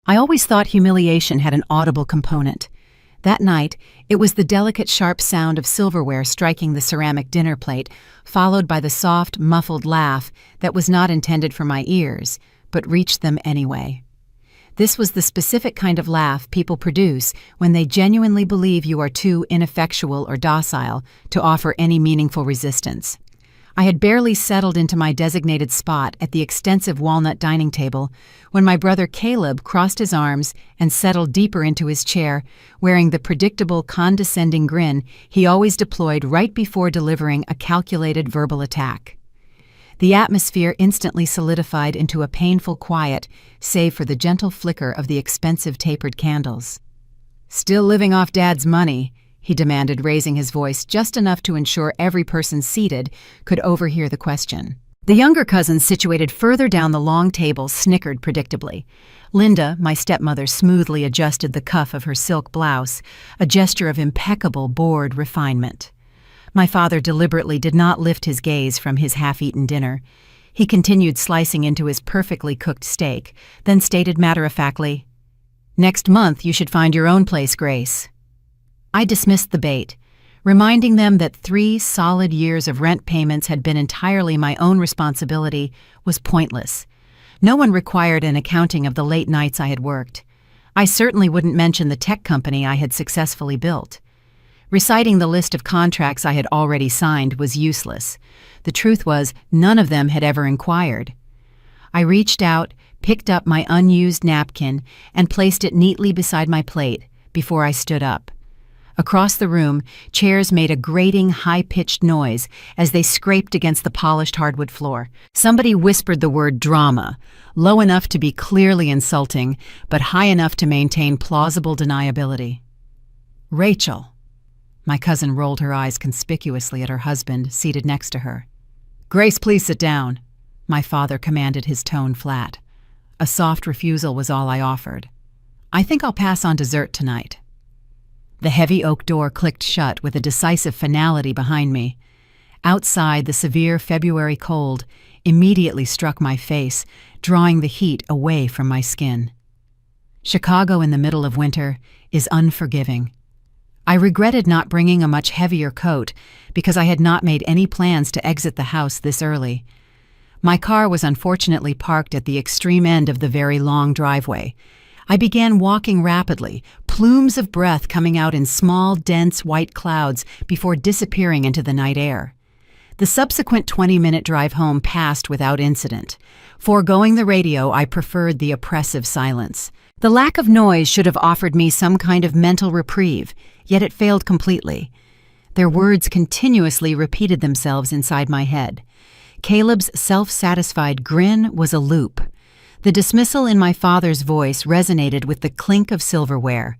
I always thought humiliation had an audible component. That night, it was the delicate, sharp sound of silverware striking the ceramic dinner plate, followed by the soft, muffled laugh that was not intended for my ears, but reached them anyway. This was the specific kind of laugh people produce when they genuinely believe you are too ineffectual or docile to offer any meaningful resistance. I had barely settled into my designated spot at the extensive walnut dining table when my brother Caleb crossed his arms and settled deeper into his chair, wearing the predictable condescending grin he always deployed right before delivering a calculated verbal attack. The atmosphere instantly solidified into a painful quiet, save for the gentle flicker of the expensive tapered candles. "Still living off Dad's money?" he demanded, raising his voice just enough to ensure every person seated could overhear the question. The younger cousins situated further down the long table snickered predictably. Linda, my stepmother, smoothly adjusted the cuff of her silk blouse, a gesture of impeccable bored refinement. My father deliberately did not lift his gaze from his half-eaten dinner. He continued slicing into his perfectly cooked steak, then stated matter-of-factly, "Next month you should find your own place, Grace." I dismissed the bait, reminding them that 3 solid years of rent payments had been entirely my own responsibility was pointless. No one required an accounting of the late nights I had worked. I certainly wouldn't mention the tech company I had successfully built. Reciting the list of contracts I had already signed was useless. The truth was, none of them had ever inquired. I reached out, picked up my unused napkin, and placed it neatly beside my plate before I stood up. Across the room, chairs made a grating, high-pitched noise as they scraped against the polished hardwood floor. Somebody whispered the word drama, low enough to be clearly insulting, but high enough to maintain plausible deniability. "Rachel." My cousin rolled her eyes conspicuously at her husband, seated next to her. "Grace, please sit down," my father commanded, his tone flat. A soft refusal was all I offered. "I think I'll pass on dessert tonight." The heavy oak door clicked shut with a decisive finality behind me. Outside, the severe February cold immediately struck my face, drawing the heat away from my skin. Chicago in the middle of winter is unforgiving. I regretted not bringing a much heavier coat because I had not made any plans to exit the house this early. My car was unfortunately parked at the extreme end of the very long driveway. I began walking rapidly, plumes of breath coming out in small, dense white clouds before disappearing into the night air. The subsequent 20-minute drive home passed without incident. Foregoing the radio, I preferred the oppressive silence. The lack of noise should have offered me some kind of mental reprieve, yet it failed completely. Their words continuously repeated themselves inside my head. Caleb's self-satisfied grin was a loop. The dismissal in my father's voice resonated with the clink of silverware.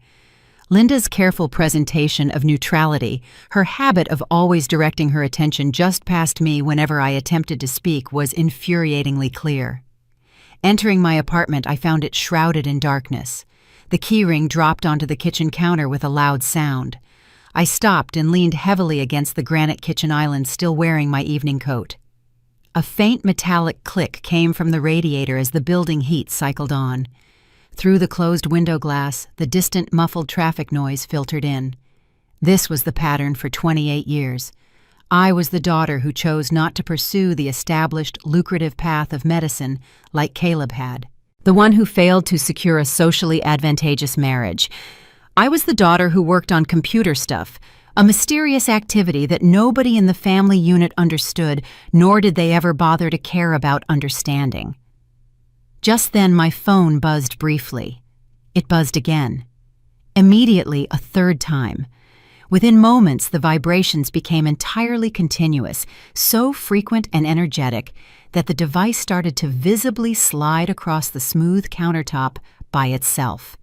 Linda's careful presentation of neutrality, her habit of always directing her attention just past me whenever I attempted to speak, was infuriatingly clear. Entering my apartment, I found it shrouded in darkness. The keyring dropped onto the kitchen counter with a loud sound. I stopped and leaned heavily against the granite kitchen island, still wearing my evening coat. A faint metallic click came from the radiator as the building heat cycled on. Through the closed window glass, the distant muffled traffic noise filtered in. This was the pattern for 28 years. I was the daughter who chose not to pursue the established, lucrative path of medicine like Caleb had. The one who failed to secure a socially advantageous marriage. I was the daughter who worked on computer stuff, a mysterious activity that nobody in the family unit understood, nor did they ever bother to care about understanding. Just then my phone buzzed briefly. It buzzed again. Immediately, a third time. Within moments, the vibrations became entirely continuous, so frequent and energetic that the device started to visibly slide across the smooth countertop by itself.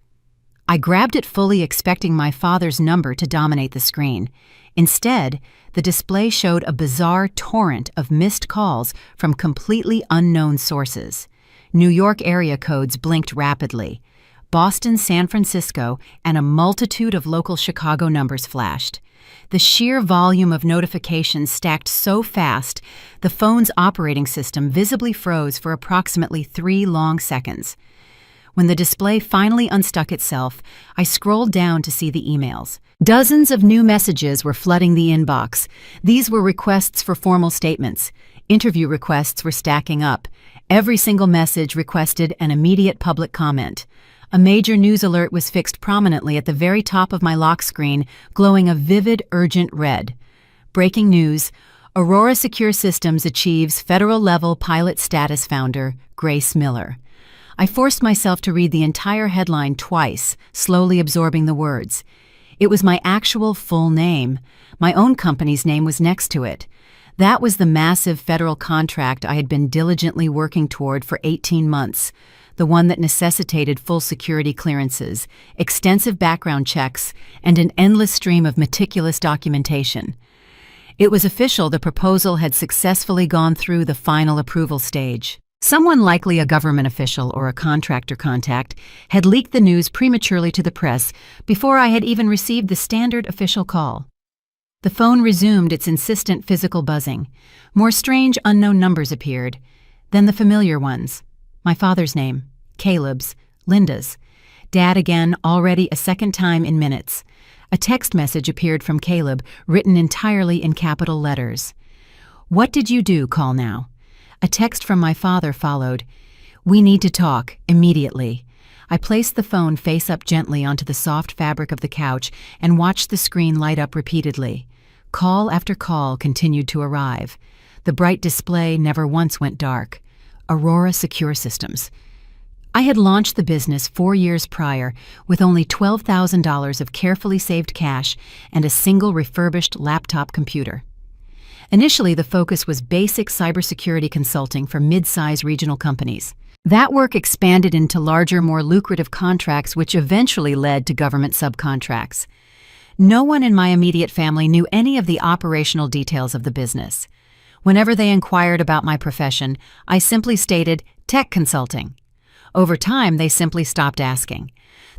I grabbed it fully, expecting my father's number to dominate the screen. Instead, the display showed a bizarre torrent of missed calls from completely unknown sources. New York area codes blinked rapidly. Boston, San Francisco, and a multitude of local Chicago numbers flashed. The sheer volume of notifications stacked so fast, the phone's operating system visibly froze for approximately 3 long seconds. When the display finally unstuck itself, I scrolled down to see the emails. Dozens of new messages were flooding the inbox. These were requests for formal statements. Interview requests were stacking up. Every single message requested an immediate public comment. A major news alert was fixed prominently at the very top of my lock screen, glowing a vivid, urgent red. Breaking news: Aurora Secure Systems achieves federal-level pilot status. Founder, Grace Miller. I forced myself to read the entire headline twice, slowly absorbing the words. It was my actual full name. My own company's name was next to it. That was the massive federal contract I had been diligently working toward for 18 months, the one that necessitated full security clearances, extensive background checks, and an endless stream of meticulous documentation. It was official. The proposal had successfully gone through the final approval stage. Someone, likely a government official or a contractor contact, had leaked the news prematurely to the press before I had even received the standard official call. The phone resumed its insistent physical buzzing. More strange, unknown numbers appeared. Then the familiar ones. My father's name, Caleb's, Linda's. Dad again, already a second time in minutes. A text message appeared from Caleb, written entirely in capital letters. "What did you do? Call now." A text from my father followed. "We need to talk, immediately." I placed the phone face up gently onto the soft fabric of the couch and watched the screen light up repeatedly. Call after call continued to arrive. The bright display never once went dark. Aurora Secure Systems. I had launched the business 4 years prior with only $12,000 of carefully saved cash and a single refurbished laptop computer. Initially, the focus was basic cybersecurity consulting for mid-size regional companies. That work expanded into larger, more lucrative contracts, which eventually led to government subcontracts. No one in my immediate family knew any of the operational details of the business. Whenever they inquired about my profession, I simply stated, tech consulting. Over time, they simply stopped asking.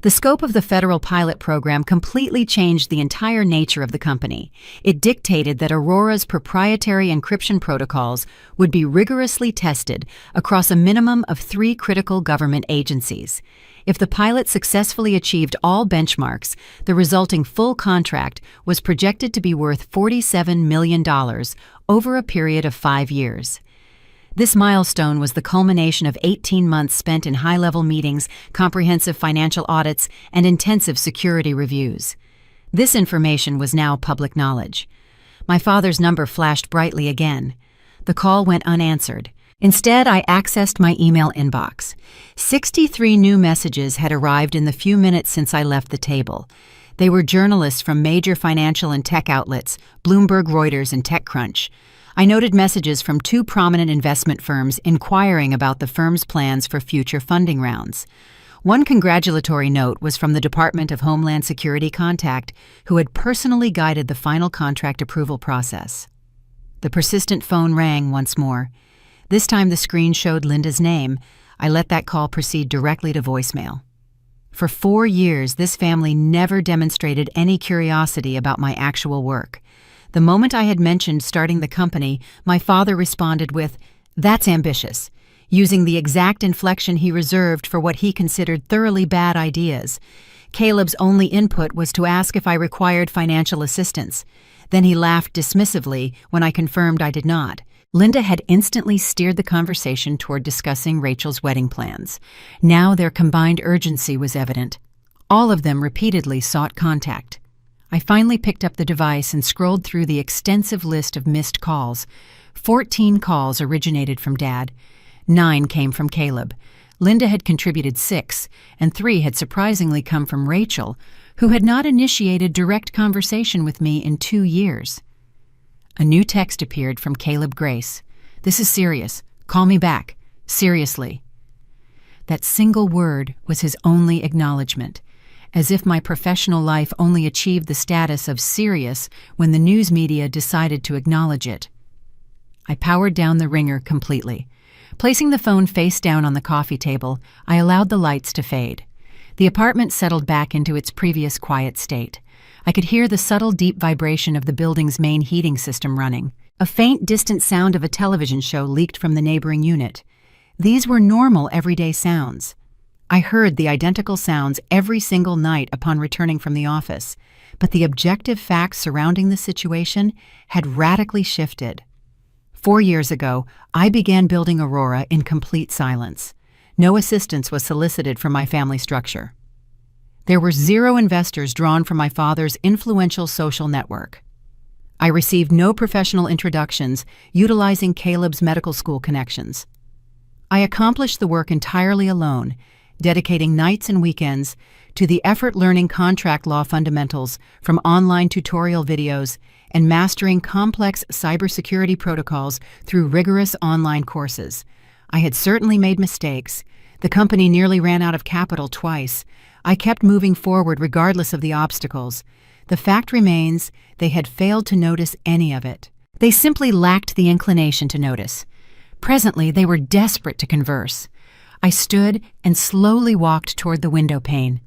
The scope of the federal pilot program completely changed the entire nature of the company. It dictated that Aurora's proprietary encryption protocols would be rigorously tested across a minimum of 3 critical government agencies. If the pilot successfully achieved all benchmarks, the resulting full contract was projected to be worth $47 million over a period of 5 years. This milestone was the culmination of 18 months spent in high-level meetings, comprehensive financial audits, and intensive security reviews. This information was now public knowledge. My father's number flashed brightly again. The call went unanswered. Instead, I accessed my email inbox. 63 new messages had arrived in the few minutes since I left the table. They were journalists from major financial and tech outlets, Bloomberg, Reuters, and TechCrunch. I noted messages from 2 prominent investment firms inquiring about the firm's plans for future funding rounds. One congratulatory note was from the Department of Homeland Security contact, who had personally guided the final contract approval process. The persistent phone rang once more. This time the screen showed Linda's name. I let that call proceed directly to voicemail. For 4 years, this family never demonstrated any curiosity about my actual work. The moment I had mentioned starting the company, my father responded with, "That's ambitious," using the exact inflection he reserved for what he considered thoroughly bad ideas. Caleb's only input was to ask if I required financial assistance. Then he laughed dismissively when I confirmed I did not. Linda had instantly steered the conversation toward discussing Rachel's wedding plans. Now their combined urgency was evident. All of them repeatedly sought contact. I finally picked up the device and scrolled through the extensive list of missed calls. 14 calls originated from Dad. 9 came from Caleb. Linda had contributed 6, and 3 had surprisingly come from Rachel, who had not initiated direct conversation with me in 2 years. A new text appeared from Caleb Grace. "This is serious. Call me back. Seriously." That single word was his only acknowledgement, as if my professional life only achieved the status of serious when the news media decided to acknowledge it. I powered down the ringer completely. Placing the phone face down on the coffee table, I allowed the lights to fade. The apartment settled back into its previous quiet state. I could hear the subtle, deep vibration of the building's main heating system running. A faint, distant sound of a television show leaked from the neighboring unit. These were normal, everyday sounds. I heard the identical sounds every single night upon returning from the office, but the objective facts surrounding the situation had radically shifted. 4 years ago, I began building Aurora in complete silence. No assistance was solicited from my family structure. There were 0 investors drawn from my father's influential social network. I received no professional introductions utilizing Caleb's medical school connections. I accomplished the work entirely alone, dedicating nights and weekends to the effort learning contract law fundamentals from online tutorial videos and mastering complex cybersecurity protocols through rigorous online courses. I had certainly made mistakes. The company nearly ran out of capital twice. I kept moving forward regardless of the obstacles. The fact remains, they had failed to notice any of it. They simply lacked the inclination to notice. Presently, they were desperate to converse. I stood and slowly walked toward the window pane.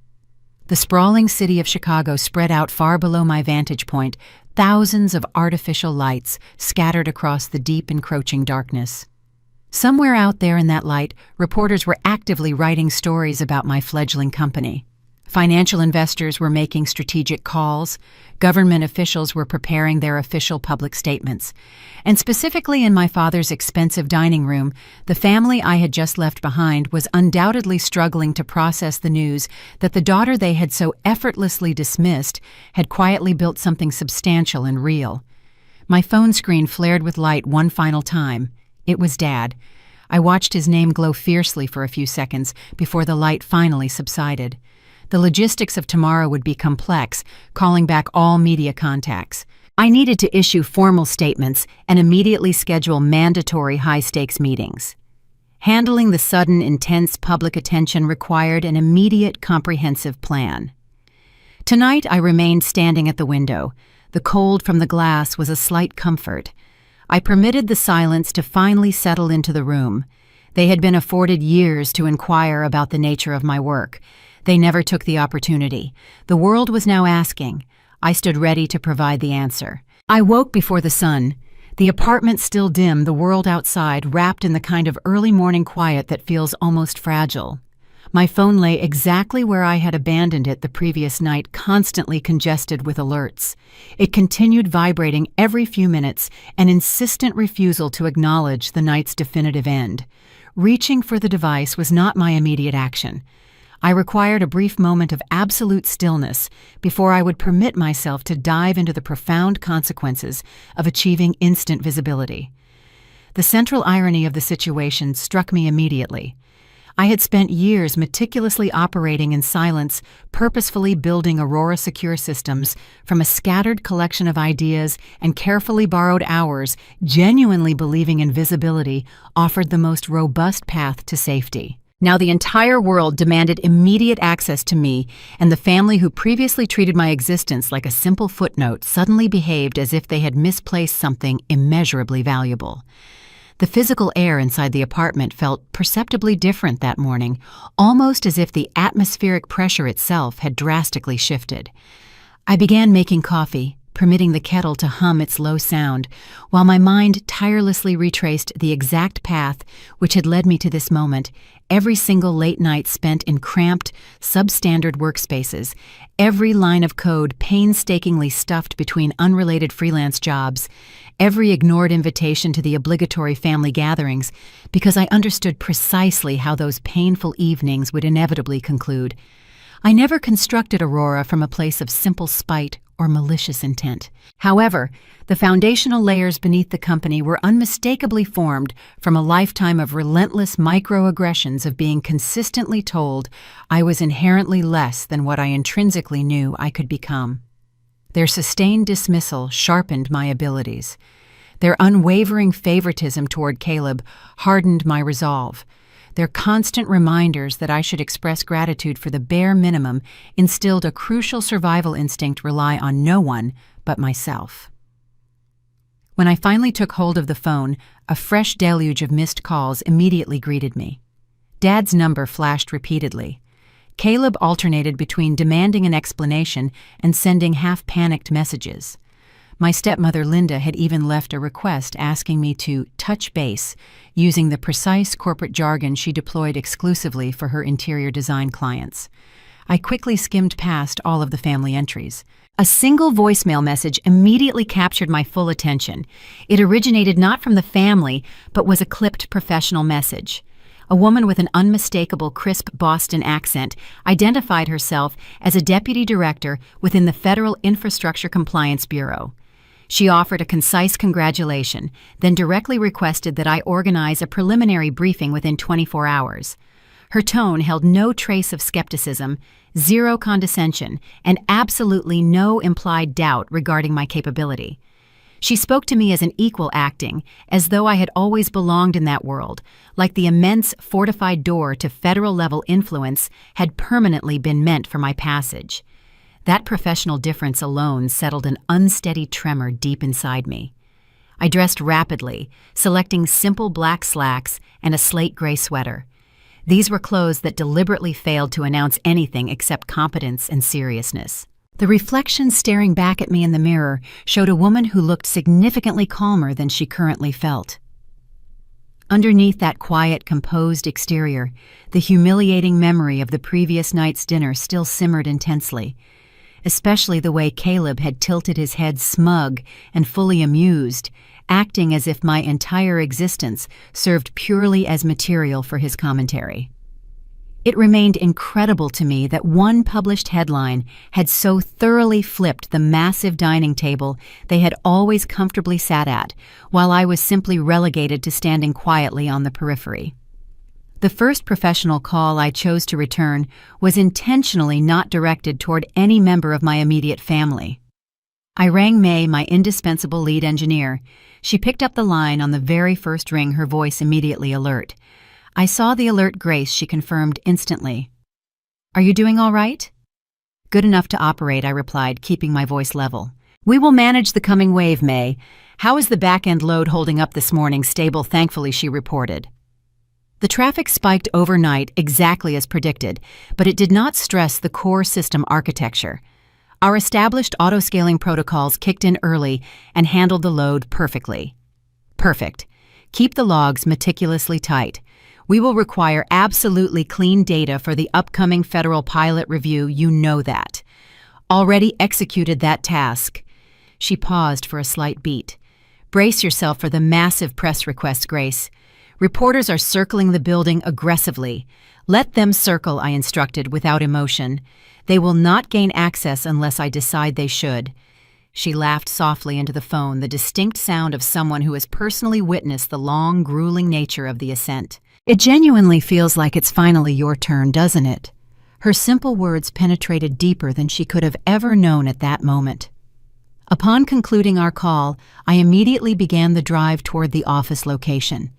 The sprawling city of Chicago spread out far below my vantage point, thousands of artificial lights scattered across the deep encroaching darkness. Somewhere out there in that light, reporters were actively writing stories about my fledgling company. Financial investors were making strategic calls, government officials were preparing their official public statements, and specifically in my father's expensive dining room, the family I had just left behind was undoubtedly struggling to process the news that the daughter they had so effortlessly dismissed had quietly built something substantial and real. My phone screen flared with light one final time. It was Dad. I watched his name glow fiercely for a few seconds before the light finally subsided. The logistics of tomorrow would be complex, calling back all media contacts. I needed to issue formal statements and immediately schedule mandatory high-stakes meetings. Handling the sudden, intense public attention required an immediate, comprehensive plan. Tonight, I remained standing at the window. The cold from the glass was a slight comfort. I permitted the silence to finally settle into the room. They had been afforded years to inquire about the nature of my work. They never took the opportunity. The world was now asking. I stood ready to provide the answer. I woke before the sun. The apartment still dim, the world outside wrapped in the kind of early morning quiet that feels almost fragile. My phone lay exactly where I had abandoned it the previous night, constantly congested with alerts. It continued vibrating every few minutes, an insistent refusal to acknowledge the night's definitive end. Reaching for the device was not my immediate action. I required a brief moment of absolute stillness before I would permit myself to dive into the profound consequences of achieving instant visibility. The central irony of the situation struck me immediately. I had spent years meticulously operating in silence, purposefully building Aurora secure systems from a scattered collection of ideas and carefully borrowed hours, genuinely believing invisibility offered the most robust path to safety. Now the entire world demanded immediate access to me, and the family who previously treated my existence like a simple footnote suddenly behaved as if they had misplaced something immeasurably valuable. The physical air inside the apartment felt perceptibly different that morning, almost as if the atmospheric pressure itself had drastically shifted. I began making coffee, permitting the kettle to hum its low sound, while my mind tirelessly retraced the exact path which had led me to this moment, every single late night spent in cramped, substandard workspaces, every line of code painstakingly stuffed between unrelated freelance jobs, every ignored invitation to the obligatory family gatherings, because I understood precisely how those painful evenings would inevitably conclude. I never constructed Aurora from a place of simple spite or malicious intent. However, the foundational layers beneath the company were unmistakably formed from a lifetime of relentless microaggressions of being consistently told I was inherently less than what I intrinsically knew I could become. Their sustained dismissal sharpened my abilities. Their unwavering favoritism toward Caleb hardened my resolve. Their constant reminders that I should express gratitude for the bare minimum instilled a crucial survival instinct rely on no one but myself. When I finally took hold of the phone, a fresh deluge of missed calls immediately greeted me. Dad's number flashed repeatedly. Caleb alternated between demanding an explanation and sending half-panicked messages. My stepmother Linda had even left a request asking me to touch base, using the precise corporate jargon she deployed exclusively for her interior design clients. I quickly skimmed past all of the family entries. A single voicemail message immediately captured my full attention. It originated not from the family, but was a clipped professional message. A woman with an unmistakable, crisp Boston accent identified herself as a deputy director within the Federal Infrastructure Compliance Bureau. She offered a concise congratulation, then directly requested that I organize a preliminary briefing within 24 hours. Her tone held no trace of skepticism, zero condescension, and absolutely no implied doubt regarding my capability. She spoke to me as an equal, acting as though I had always belonged in that world, like the immense fortified door to federal-level influence had permanently been meant for my passage. That professional difference alone settled an unsteady tremor deep inside me. I dressed rapidly, selecting simple black slacks and a slate gray sweater. These were clothes that deliberately failed to announce anything except competence and seriousness. The reflection staring back at me in the mirror showed a woman who looked significantly calmer than she currently felt. Underneath that quiet, composed exterior, the humiliating memory of the previous night's dinner still simmered intensely, especially the way Caleb had tilted his head smug and fully amused, acting as if my entire existence served purely as material for his commentary. It remained incredible to me that one published headline had so thoroughly flipped the massive dining table they had always comfortably sat at, while I was simply relegated to standing quietly on the periphery. The first professional call I chose to return was intentionally not directed toward any member of my immediate family. I rang May, my indispensable lead engineer. She picked up the line on the very first ring, her voice immediately alert. I saw the alert, Grace, she confirmed instantly. Are you doing all right? Good enough to operate, I replied, keeping my voice level. We will manage the coming wave, May. How is the back-end load holding up this morning? Stable, thankfully, she reported. The traffic spiked overnight exactly as predicted, but it did not stress the core system architecture. Our established auto-scaling protocols kicked in early and handled the load perfectly. Perfect. Keep the logs meticulously tight. We will require absolutely clean data for the upcoming federal pilot review, you know that. Already executed that task. She paused for a slight beat. Brace yourself for the massive press request, Grace. Reporters are circling the building aggressively. Let them circle, I instructed without emotion. They will not gain access unless I decide they should. She laughed softly into the phone, the distinct sound of someone who has personally witnessed the long, grueling nature of the ascent. It genuinely feels like it's finally your turn, doesn't it? Her simple words penetrated deeper than she could have ever known at that moment. Upon concluding our call, I immediately began the drive toward the office location.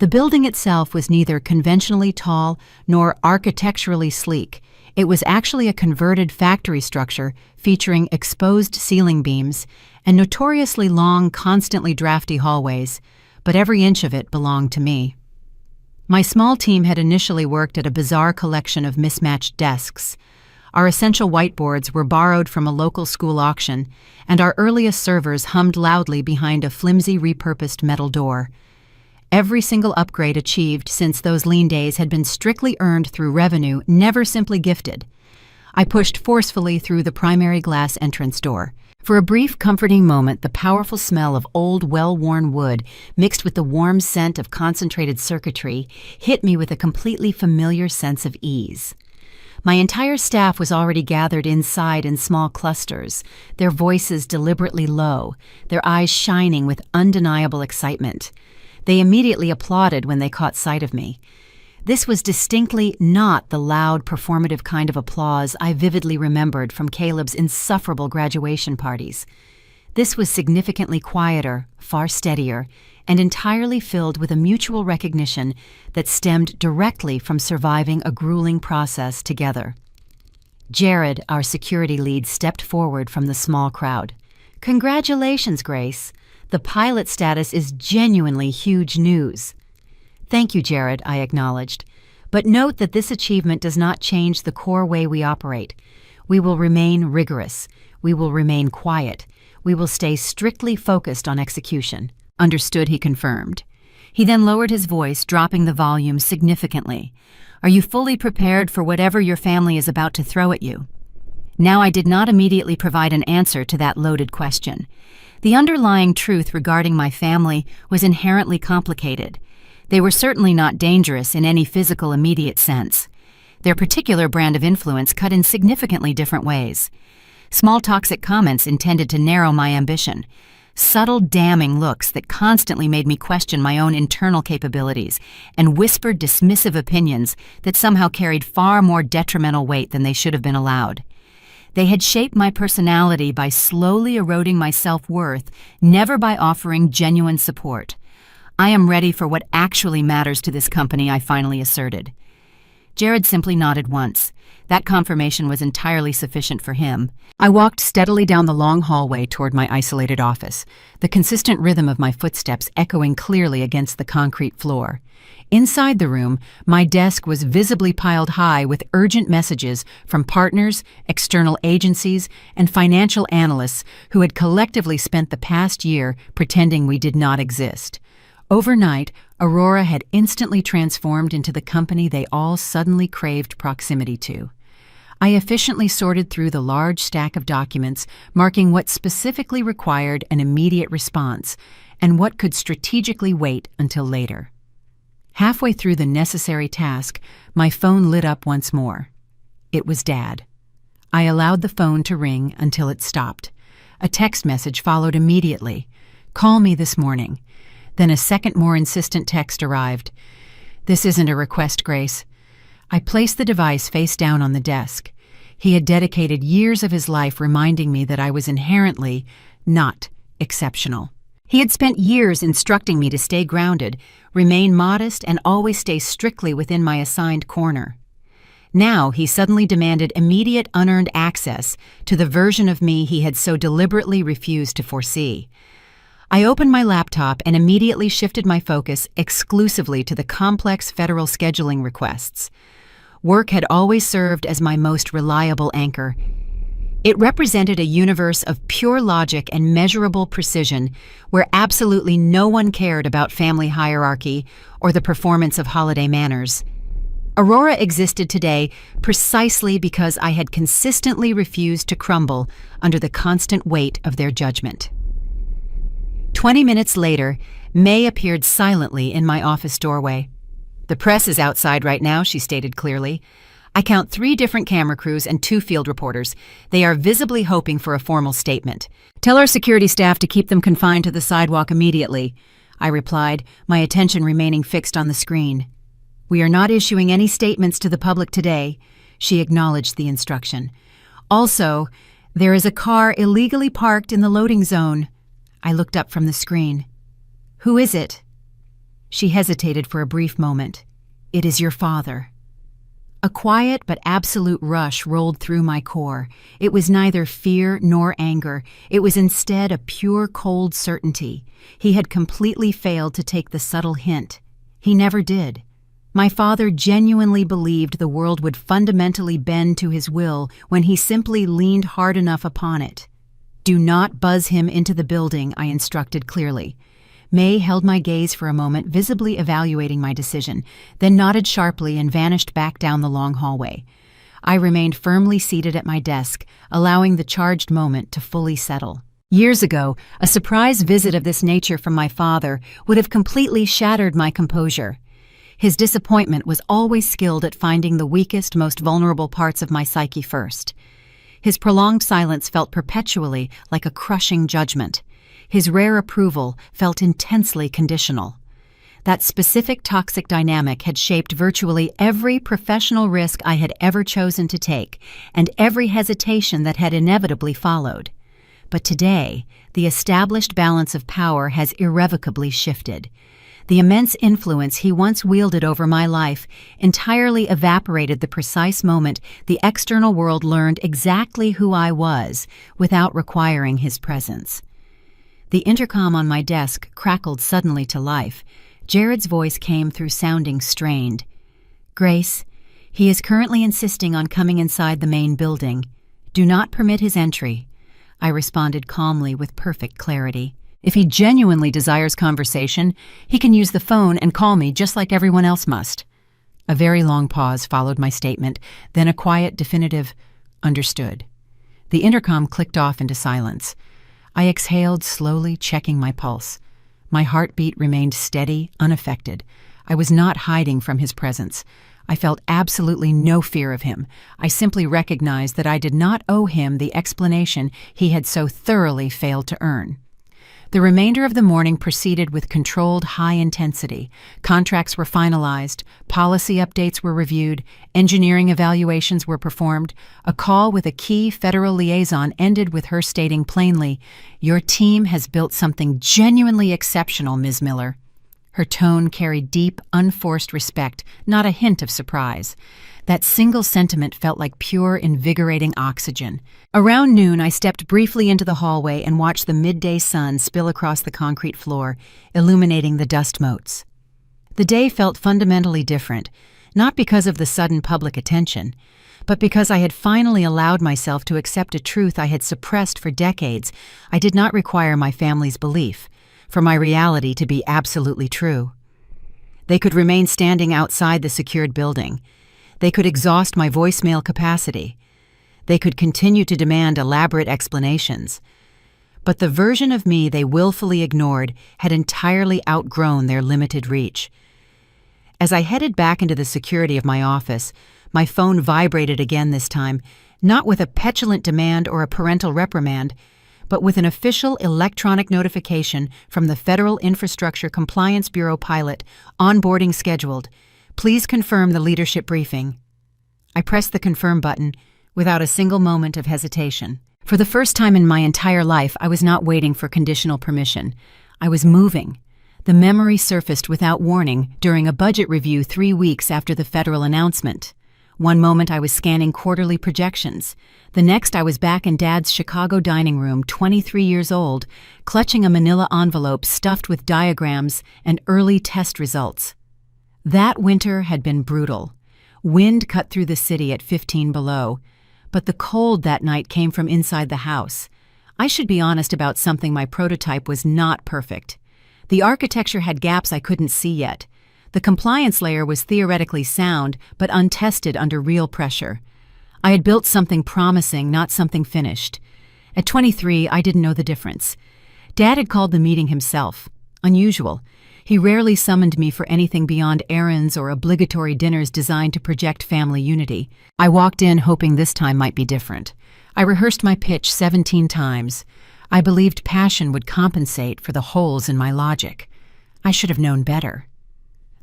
The building itself was neither conventionally tall nor architecturally sleek. It was actually a converted factory structure featuring exposed ceiling beams and notoriously long, constantly drafty hallways, but every inch of it belonged to me. My small team had initially worked at a bizarre collection of mismatched desks. Our essential whiteboards were borrowed from a local school auction, and our earliest servers hummed loudly behind a flimsy, repurposed metal door. Every single upgrade achieved since those lean days had been strictly earned through revenue, never simply gifted. I pushed forcefully through the primary glass entrance door. For a brief, comforting moment, the powerful smell of old, well-worn wood, mixed with the warm scent of concentrated circuitry, hit me with a completely familiar sense of ease. My entire staff was already gathered inside in small clusters, their voices deliberately low, their eyes shining with undeniable excitement. They immediately applauded when they caught sight of me. This was distinctly not the loud, performative kind of applause I vividly remembered from Caleb's insufferable graduation parties. This was significantly quieter, far steadier, and entirely filled with a mutual recognition that stemmed directly from surviving a grueling process together. Jared, our security lead, stepped forward from the small crowd. "Congratulations, Grace. The pilot status is genuinely huge news." "Thank you, Jared," I acknowledged. "But note that this achievement does not change the core way we operate. We will remain rigorous. We will remain quiet. We will stay strictly focused on execution." "Understood," he confirmed. He then lowered his voice, dropping the volume significantly. "Are you fully prepared for whatever your family is about to throw at you?" Now, I did not immediately provide an answer to that loaded question. The underlying truth regarding my family was inherently complicated. They were certainly not dangerous in any physical immediate sense. Their particular brand of influence cut in significantly different ways. Small toxic comments intended to narrow my ambition. Subtle damning looks that constantly made me question my own internal capabilities, and whispered dismissive opinions that somehow carried far more detrimental weight than they should have been allowed. They had shaped my personality by slowly eroding my self-worth, never by offering genuine support. "I am ready for what actually matters to this company," I finally asserted. Jared simply nodded once. That confirmation was entirely sufficient for him. I walked steadily down the long hallway toward my isolated office, the consistent rhythm of my footsteps echoing clearly against the concrete floor. Inside the room, my desk was visibly piled high with urgent messages from partners, external agencies, and financial analysts who had collectively spent the past year pretending we did not exist. Overnight, Aurora had instantly transformed into the company they all suddenly craved proximity to. I efficiently sorted through the large stack of documents, marking what specifically required an immediate response and what could strategically wait until later. Halfway through the necessary task, my phone lit up once more. It was Dad. I allowed the phone to ring until it stopped. A text message followed immediately. "Call me this morning." Then a second more insistent text arrived. "This isn't a request, Grace." I placed the device face down on the desk. He had dedicated years of his life reminding me that I was inherently not exceptional. He had spent years instructing me to stay grounded, remain modest, and always stay strictly within my assigned corner. Now he suddenly demanded immediate unearned access to the version of me he had so deliberately refused to foresee. I opened my laptop and immediately shifted my focus exclusively to the complex federal scheduling requests. Work had always served as my most reliable anchor. It represented a universe of pure logic and measurable precision where absolutely no one cared about family hierarchy or the performance of holiday manners. Aurora existed today precisely because I had consistently refused to crumble under the constant weight of their judgment. 20 minutes later, May appeared silently in my office doorway. "The press is outside right now," she stated clearly. "I count 3 different camera crews and 2 field reporters. They are visibly hoping for a formal statement. Tell our security staff to keep them confined to the sidewalk immediately," I replied, my attention remaining fixed on the screen. "We are not issuing any statements to the public today," she acknowledged the instruction. "Also, there is a car illegally parked in the loading zone." I looked up from the screen. "Who is it?" She hesitated for a brief moment. "It is your father." A quiet but absolute rush rolled through my core. It was neither fear nor anger. It was instead a pure, cold certainty. He had completely failed to take the subtle hint. He never did. My father genuinely believed the world would fundamentally bend to his will when he simply leaned hard enough upon it. "Do not buzz him into the building," I instructed clearly. May held my gaze for a moment, visibly evaluating my decision, then nodded sharply and vanished back down the long hallway. I remained firmly seated at my desk, allowing the charged moment to fully settle. Years ago, a surprise visit of this nature from my father would have completely shattered my composure. His disappointment was always skilled at finding the weakest, most vulnerable parts of my psyche first. His prolonged silence felt perpetually like a crushing judgment. His rare approval felt intensely conditional. That specific toxic dynamic had shaped virtually every professional risk I had ever chosen to take, and every hesitation that had inevitably followed. But today, the established balance of power has irrevocably shifted. The immense influence he once wielded over my life entirely evaporated the precise moment the external world learned exactly who I was without requiring his presence. The intercom on my desk crackled suddenly to life. Jared's voice came through sounding strained. "Grace, he is currently insisting on coming inside the main building. Do not permit his entry. I responded calmly with perfect clarity. If he genuinely desires conversation, he can use the phone and call me just like everyone else must. A very long pause followed my statement, then a quiet, definitive, "Understood." The intercom clicked off into silence. I exhaled slowly, checking my pulse. My heartbeat remained steady, unaffected. I was not hiding from his presence. I felt absolutely no fear of him. I simply recognized that I did not owe him the explanation he had so thoroughly failed to earn. The remainder of the morning proceeded with controlled high intensity. Contracts were finalized, policy updates were reviewed, engineering evaluations were performed. A call with a key federal liaison ended with her stating plainly, "Your team has built something genuinely exceptional, Ms. Miller." Her tone carried deep, unforced respect, not a hint of surprise. That single sentiment felt like pure, invigorating oxygen. Around noon, I stepped briefly into the hallway and watched the midday sun spill across the concrete floor, illuminating the dust motes. The day felt fundamentally different, not because of the sudden public attention, but because I had finally allowed myself to accept a truth I had suppressed for decades. I did not require my family's belief for my reality to be absolutely true. They could remain standing outside the secured building. They could exhaust my voicemail capacity. They could continue to demand elaborate explanations. But the version of me they willfully ignored had entirely outgrown their limited reach. As I headed back into the security of my office, my phone vibrated again this time, not with a petulant demand or a parental reprimand, but with an official electronic notification from the Federal Infrastructure Compliance Bureau pilot, onboarding scheduled. Please confirm the leadership briefing. I pressed the confirm button without a single moment of hesitation. For the first time in my entire life, I was not waiting for conditional permission. I was moving. The memory surfaced without warning during a budget review 3 weeks after the federal announcement. One moment I was scanning quarterly projections. The next I was back in Dad's Chicago dining room, 23 years old, clutching a manila envelope stuffed with diagrams and early test results. That winter had been brutal. Wind cut through the city at 15 below, but the cold that night came from inside the house. I should be honest about something: my prototype was not perfect. The architecture had gaps I couldn't see yet. The compliance layer was theoretically sound, but untested under real pressure. I had built something promising, not something finished. At 23, I didn't know the difference. Dad had called the meeting himself. Unusual. He rarely summoned me for anything beyond errands or obligatory dinners designed to project family unity. I walked in hoping this time might be different. I rehearsed my pitch 17 times. I believed passion would compensate for the holes in my logic. I should have known better.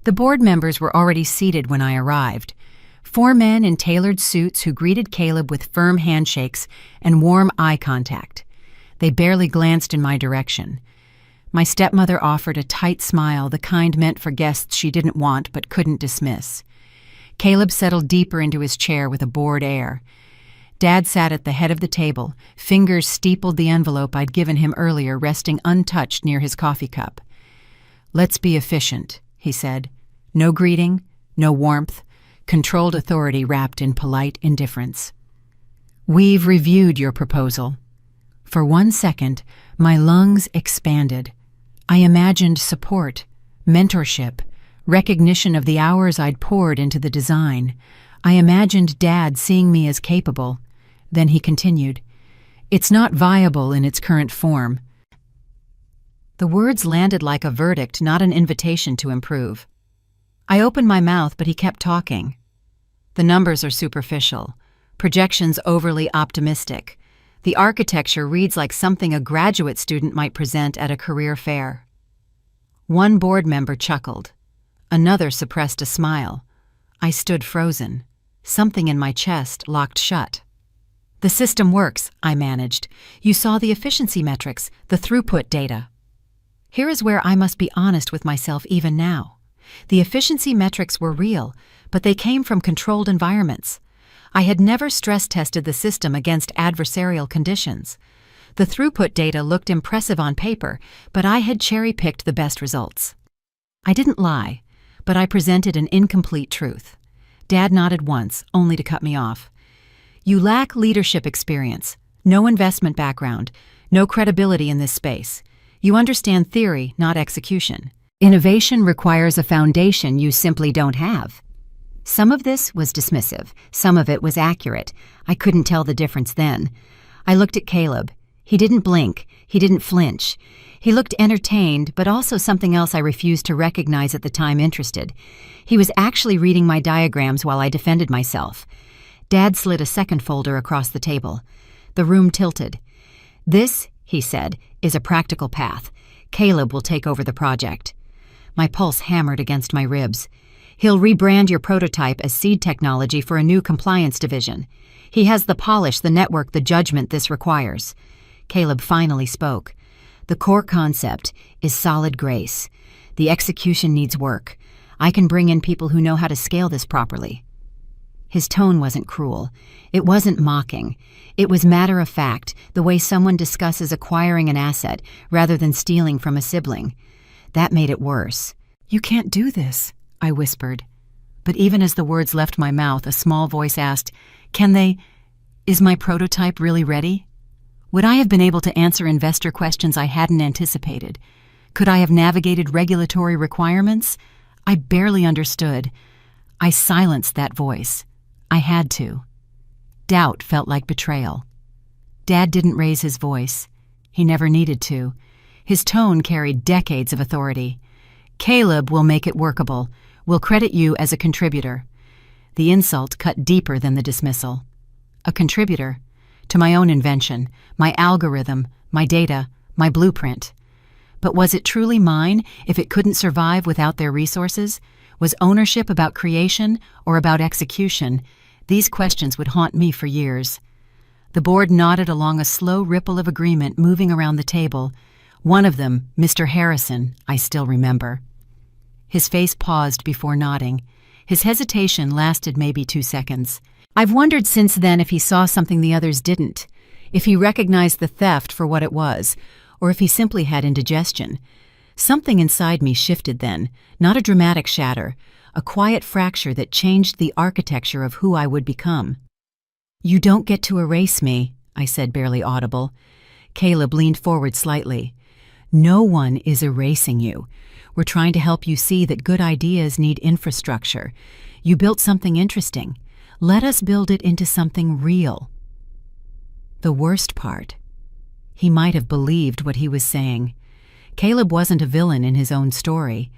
The board members were already seated when I arrived. 4 men in tailored suits who greeted Caleb with firm handshakes and warm eye contact. They barely glanced in my direction. My stepmother offered a tight smile, the kind meant for guests she didn't want but couldn't dismiss. Caleb settled deeper into his chair with a bored air. Dad sat at the head of the table, fingers steepled the envelope I'd given him earlier, resting untouched near his coffee cup. "Let's be efficient," he said. No greeting, no warmth, controlled authority wrapped in polite indifference. "We've reviewed your proposal." For 1 second, my lungs expanded. I imagined support, mentorship, recognition of the hours I'd poured into the design. I imagined Dad seeing me as capable. Then he continued, "It's not viable in its current form." The words landed like a verdict, not an invitation to improve. I opened my mouth, but he kept talking. "The numbers are superficial, projections overly optimistic. The architecture reads like something a graduate student might present at a career fair." One board member chuckled. Another suppressed a smile. I stood frozen. Something in my chest locked shut. "The system works," I managed. "You saw the efficiency metrics, the throughput data." Here is where I must be honest with myself even now. The efficiency metrics were real, but they came from controlled environments. I had never stress-tested the system against adversarial conditions. The throughput data looked impressive on paper, but I had cherry-picked the best results. I didn't lie, but I presented an incomplete truth. Dad nodded once, only to cut me off. "You lack leadership experience, No investment background, no credibility in this space. You understand theory, not execution. Innovation requires a foundation you simply don't have. Some of this was dismissive, some of it was accurate. I couldn't tell the difference then. I looked at Caleb. He didn't blink, he didn't flinch. He looked entertained, but also something else I refused to recognize at the time interested. He was actually reading my diagrams while I defended myself. Dad slid a second folder across the table. The room tilted. "This," he said, "is a practical path. Caleb will take over the project." My pulse hammered against my ribs. "He'll rebrand your prototype as seed technology for a new compliance division. He has the polish, the network, the judgment this requires." Caleb finally spoke. "The core concept is solid grace. The execution needs work. I can bring in people who know how to scale this properly." His tone wasn't cruel. It wasn't mocking. It was matter of fact, the way someone discusses acquiring an asset rather than stealing from a sibling. That made it worse. "You can't do this," I whispered. But even as the words left my mouth, a small voice asked, "Can they? Is my prototype really ready?" Would I have been able to answer investor questions I hadn't anticipated? Could I have navigated regulatory requirements? I barely understood. I silenced that voice. I had to. Doubt felt like betrayal. Dad didn't raise his voice. He never needed to. His tone carried decades of authority. "Caleb will make it workable. We'll credit you as a contributor." The insult cut deeper than the dismissal. A contributor? To my own invention, my algorithm, my data, my blueprint. But was it truly mine if it couldn't survive without their resources? Was ownership about creation or about execution? These questions would haunt me for years. The board nodded along a slow ripple of agreement moving around the table. One of them, Mr. Harrison, I still remember. His face paused before nodding. His hesitation lasted maybe 2 seconds. I've wondered since then if he saw something the others didn't, if he recognized the theft for what it was, or if he simply had indigestion. Something inside me shifted then, not a dramatic shatter, a quiet fracture that changed the architecture of who I would become. "You don't get to erase me," I said, barely audible. Caleb leaned forward slightly. "No one is erasing you. We're trying to help you see that good ideas need infrastructure. You built something interesting. Let us build it into something real." The worst part, he might have believed what he was saying. Caleb wasn't a villain in his own story.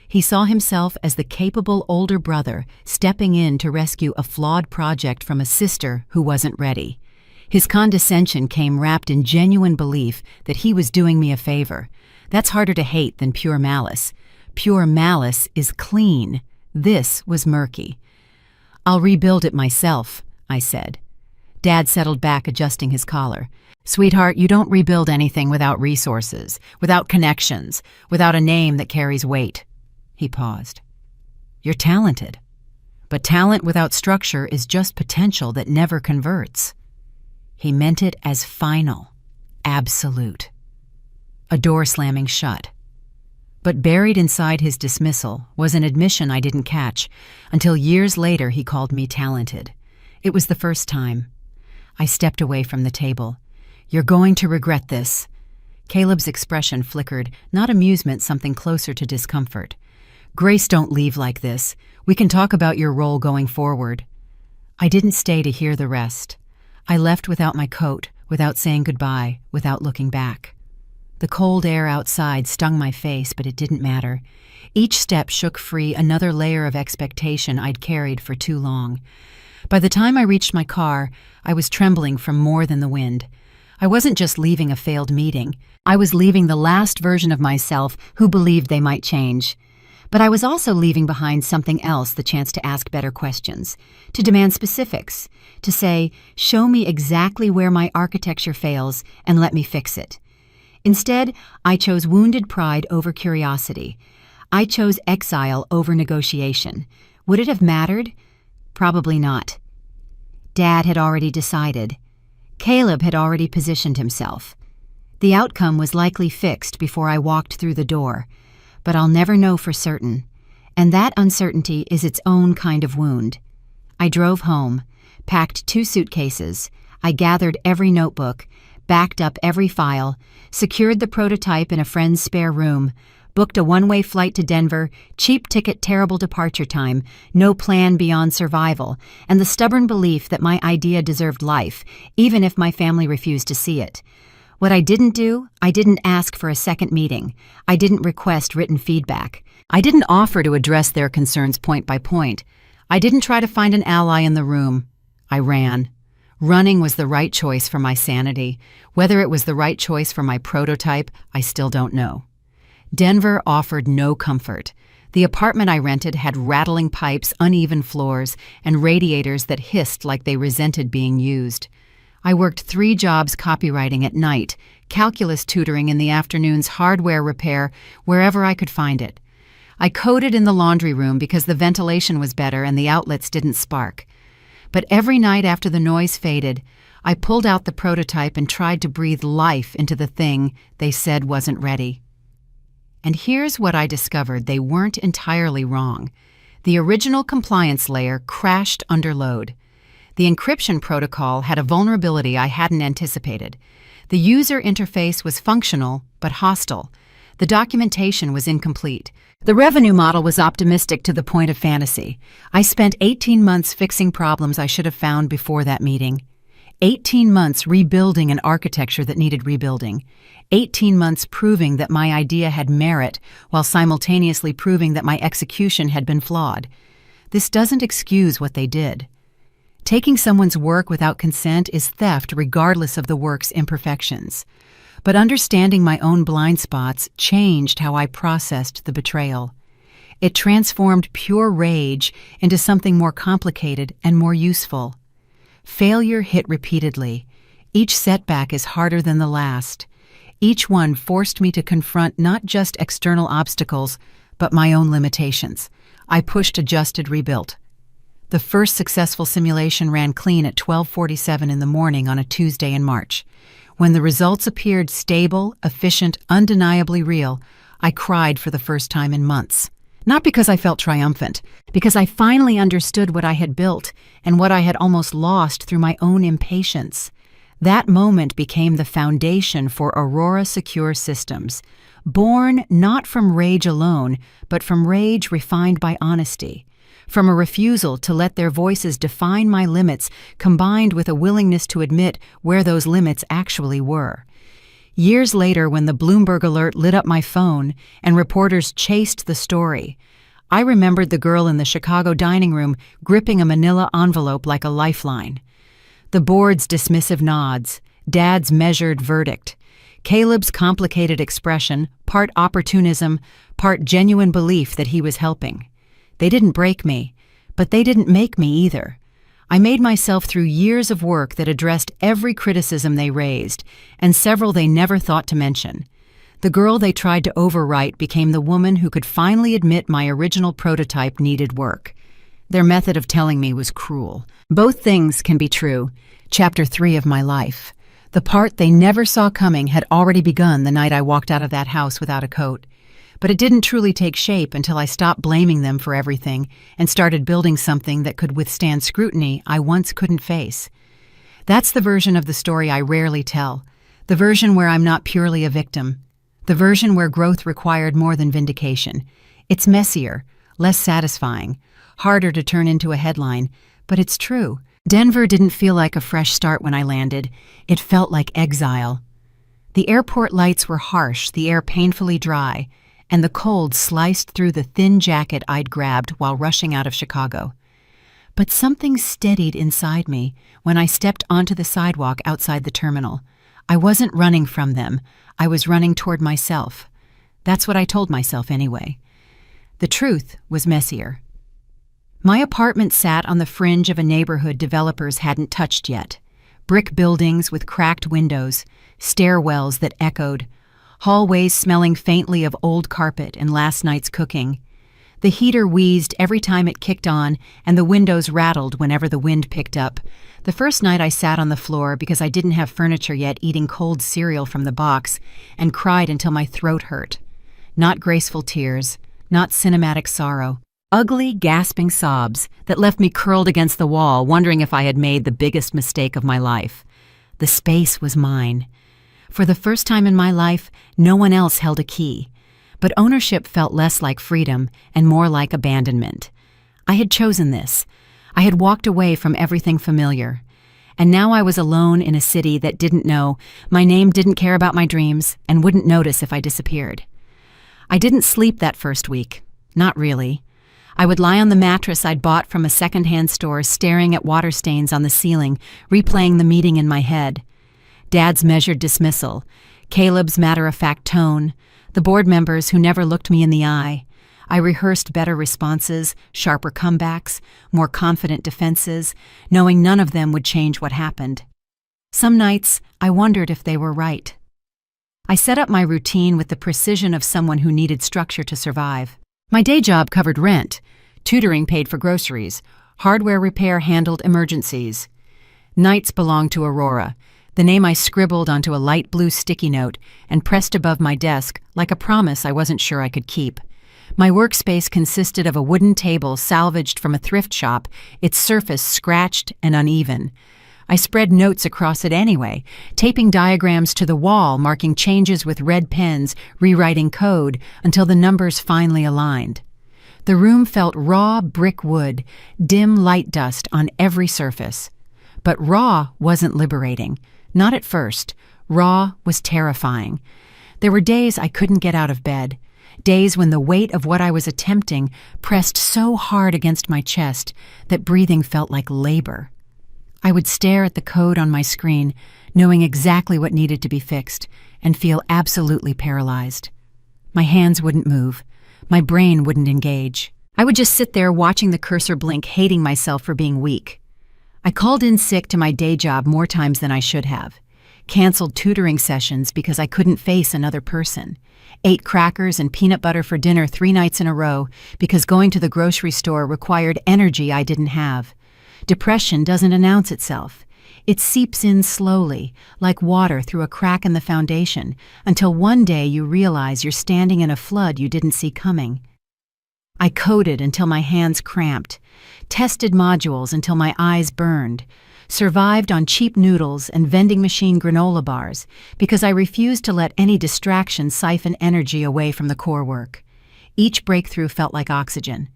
He saw himself as the capable older brother stepping in to rescue a flawed project from a sister who wasn't ready. His condescension came wrapped in genuine belief that he was doing me a favor. That's harder to hate than pure malice. Pure malice is clean. This was murky. "I'll rebuild it myself," I said. Dad settled back, adjusting his collar. "Sweetheart, you don't rebuild anything without resources, without connections, without a name that carries weight." He paused. "You're talented. But talent without structure is just potential that never converts." He meant it as final, absolute. A door slamming shut. But buried inside his dismissal was an admission I didn't catch until years later he called me talented. It was the first time. I stepped away from the table. "You're going to regret this." Caleb's expression flickered, not amusement, something closer to discomfort. "Grace, don't leave like this. We can talk about your role going forward." I didn't stay to hear the rest. I left without my coat, without saying goodbye, without looking back. The cold air outside stung my face, but it didn't matter. Each step shook free another layer of expectation I'd carried for too long. By the time I reached my car, I was trembling from more than the wind. I wasn't just leaving a failed meeting. I was leaving the last version of myself who believed they might change. But I was also leaving behind something else, the chance to ask better questions, to demand specifics, to say, "Show me exactly where my architecture fails and let me fix it." Instead, I chose wounded pride over curiosity. I chose exile over negotiation. Would it have mattered? Probably not. Dad had already decided. Caleb had already positioned himself. The outcome was likely fixed before I walked through the door, but I'll never know for certain, and that uncertainty is its own kind of wound. I drove home, packed 2 suitcases. I gathered every notebook, backed up every file, secured the prototype in a friend's spare room, booked a one-way flight to Denver, cheap ticket, terrible departure time, no plan beyond survival, and the stubborn belief that my idea deserved life, even if my family refused to see it. What I didn't do, I didn't ask for a second meeting. I didn't request written feedback. I didn't offer to address their concerns point by point. I didn't try to find an ally in the room. I ran. Running was the right choice for my sanity. Whether it was the right choice for my prototype, I still don't know. Denver offered no comfort. The apartment I rented had rattling pipes, uneven floors, and radiators that hissed like they resented being used. I worked 3 jobs copywriting at night, calculus tutoring in the afternoons, hardware repair, wherever I could find it. I coded in the laundry room because the ventilation was better and the outlets didn't spark. But every night after the noise faded, I pulled out the prototype and tried to breathe life into the thing they said wasn't ready. And here's what I discovered: they weren't entirely wrong. The original compliance layer crashed under load. The encryption protocol had a vulnerability I hadn't anticipated. The user interface was functional, but hostile. The documentation was incomplete. The revenue model was optimistic to the point of fantasy. I spent 18 months fixing problems I should have found before that meeting. 18 months rebuilding an architecture that needed rebuilding. 18 months proving that my idea had merit while simultaneously proving that my execution had been flawed. This doesn't excuse what they did. Taking someone's work without consent is theft regardless of the work's imperfections. But understanding my own blind spots changed how I processed the betrayal. It transformed pure rage into something more complicated and more useful. Failure hit repeatedly. Each setback is harder than the last. Each one forced me to confront not just external obstacles, but my own limitations. I pushed, adjusted, rebuilt. The first successful simulation ran clean at 12:47 in the morning on a Tuesday in March. When the results appeared stable, efficient, undeniably real, I cried for the first time in months. Not because I felt triumphant, because I finally understood what I had built and what I had almost lost through my own impatience. That moment became the foundation for Aurora Secure Systems, born not from rage alone, but from rage refined by honesty. From a refusal to let their voices define my limits, combined with a willingness to admit where those limits actually were. Years later, when the Bloomberg alert lit up my phone and reporters chased the story, I remembered the girl in the Chicago dining room gripping a manila envelope like a lifeline. The board's dismissive nods, Dad's measured verdict, Caleb's complicated expression, part opportunism, part genuine belief that he was helping. They didn't break me, but they didn't make me either. I made myself through years of work that addressed every criticism they raised, and several they never thought to mention. The girl they tried to overwrite became the woman who could finally admit my original prototype needed work. Their method of telling me was cruel. Both things can be true. Chapter 3 of my life. The part they never saw coming had already begun the night I walked out of that house without a coat. But it didn't truly take shape until I stopped blaming them for everything and started building something that could withstand scrutiny I once couldn't face. That's the version of the story I rarely tell, the version where I'm not purely a victim, the version where growth required more than vindication. It's messier, less satisfying, harder to turn into a headline, but it's true. Denver didn't feel like a fresh start when I landed. It felt like exile. The airport lights were harsh, the air painfully dry, and the cold sliced through the thin jacket I'd grabbed while rushing out of Chicago. But something steadied inside me when I stepped onto the sidewalk outside the terminal. I wasn't running from them. I was running toward myself. That's what I told myself anyway. The truth was messier. My apartment sat on the fringe of a neighborhood developers hadn't touched yet. Brick buildings with cracked windows, stairwells that echoed, hallways smelling faintly of old carpet and last night's cooking. The heater wheezed every time it kicked on, and the windows rattled whenever the wind picked up. The first night I sat on the floor because I didn't have furniture yet, eating cold cereal from the box, and cried until my throat hurt. Not graceful tears, not cinematic sorrow. Ugly, gasping sobs that left me curled against the wall, wondering if I had made the biggest mistake of my life. The space was mine. For the first time in my life, no one else held a key. But ownership felt less like freedom and more like abandonment. I had chosen this. I had walked away from everything familiar. And now I was alone in a city that didn't know my name, didn't care about my dreams, and wouldn't notice if I disappeared. I didn't sleep that first week. Not really. I would lie on the mattress I'd bought from a secondhand store, staring at water stains on the ceiling, replaying the meeting in my head. Dad's measured dismissal, Caleb's matter-of-fact tone, the board members who never looked me in the eye. I rehearsed better responses, sharper comebacks, more confident defenses, knowing none of them would change what happened. Some nights, I wondered if they were right. I set up my routine with the precision of someone who needed structure to survive. My day job covered rent, tutoring paid for groceries, hardware repair handled emergencies. Nights belonged to Aurora, the name I scribbled onto a light blue sticky note and pressed above my desk like a promise I wasn't sure I could keep. My workspace consisted of a wooden table salvaged from a thrift shop, its surface scratched and uneven. I spread notes across it anyway, taping diagrams to the wall, marking changes with red pens, rewriting code until the numbers finally aligned. The room felt raw brick wood, dim light dust on every surface. But raw wasn't liberating. Not at first. Raw was terrifying. There were days I couldn't get out of bed. Days when the weight of what I was attempting pressed so hard against my chest that breathing felt like labor. I would stare at the code on my screen, knowing exactly what needed to be fixed, and feel absolutely paralyzed. My hands wouldn't move. My brain wouldn't engage. I would just sit there watching the cursor blink, hating myself for being weak. I called in sick to my day job more times than I should have. Canceled tutoring sessions because I couldn't face another person. Ate crackers and peanut butter for dinner 3 nights in a row because going to the grocery store required energy I didn't have. Depression doesn't announce itself. It seeps in slowly, like water through a crack in the foundation, until one day you realize you're standing in a flood you didn't see coming. I coded until my hands cramped, tested modules until my eyes burned, survived on cheap noodles and vending machine granola bars because I refused to let any distraction siphon energy away from the core work. Each breakthrough felt like oxygen.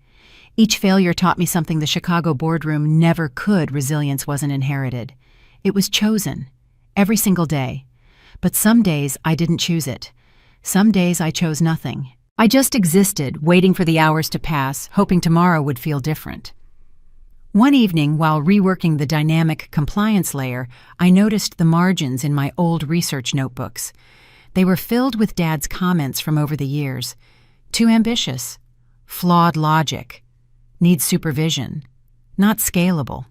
Each failure taught me something the Chicago boardroom never could. Resilience wasn't inherited. It was chosen, every single day. But some days I didn't choose it. Some days I chose nothing. I just existed, waiting for the hours to pass, hoping tomorrow would feel different. One evening, while reworking the dynamic compliance layer, I noticed the margins in my old research notebooks. They were filled with Dad's comments from over the years. Too ambitious. Flawed logic. Needs supervision. Not scalable.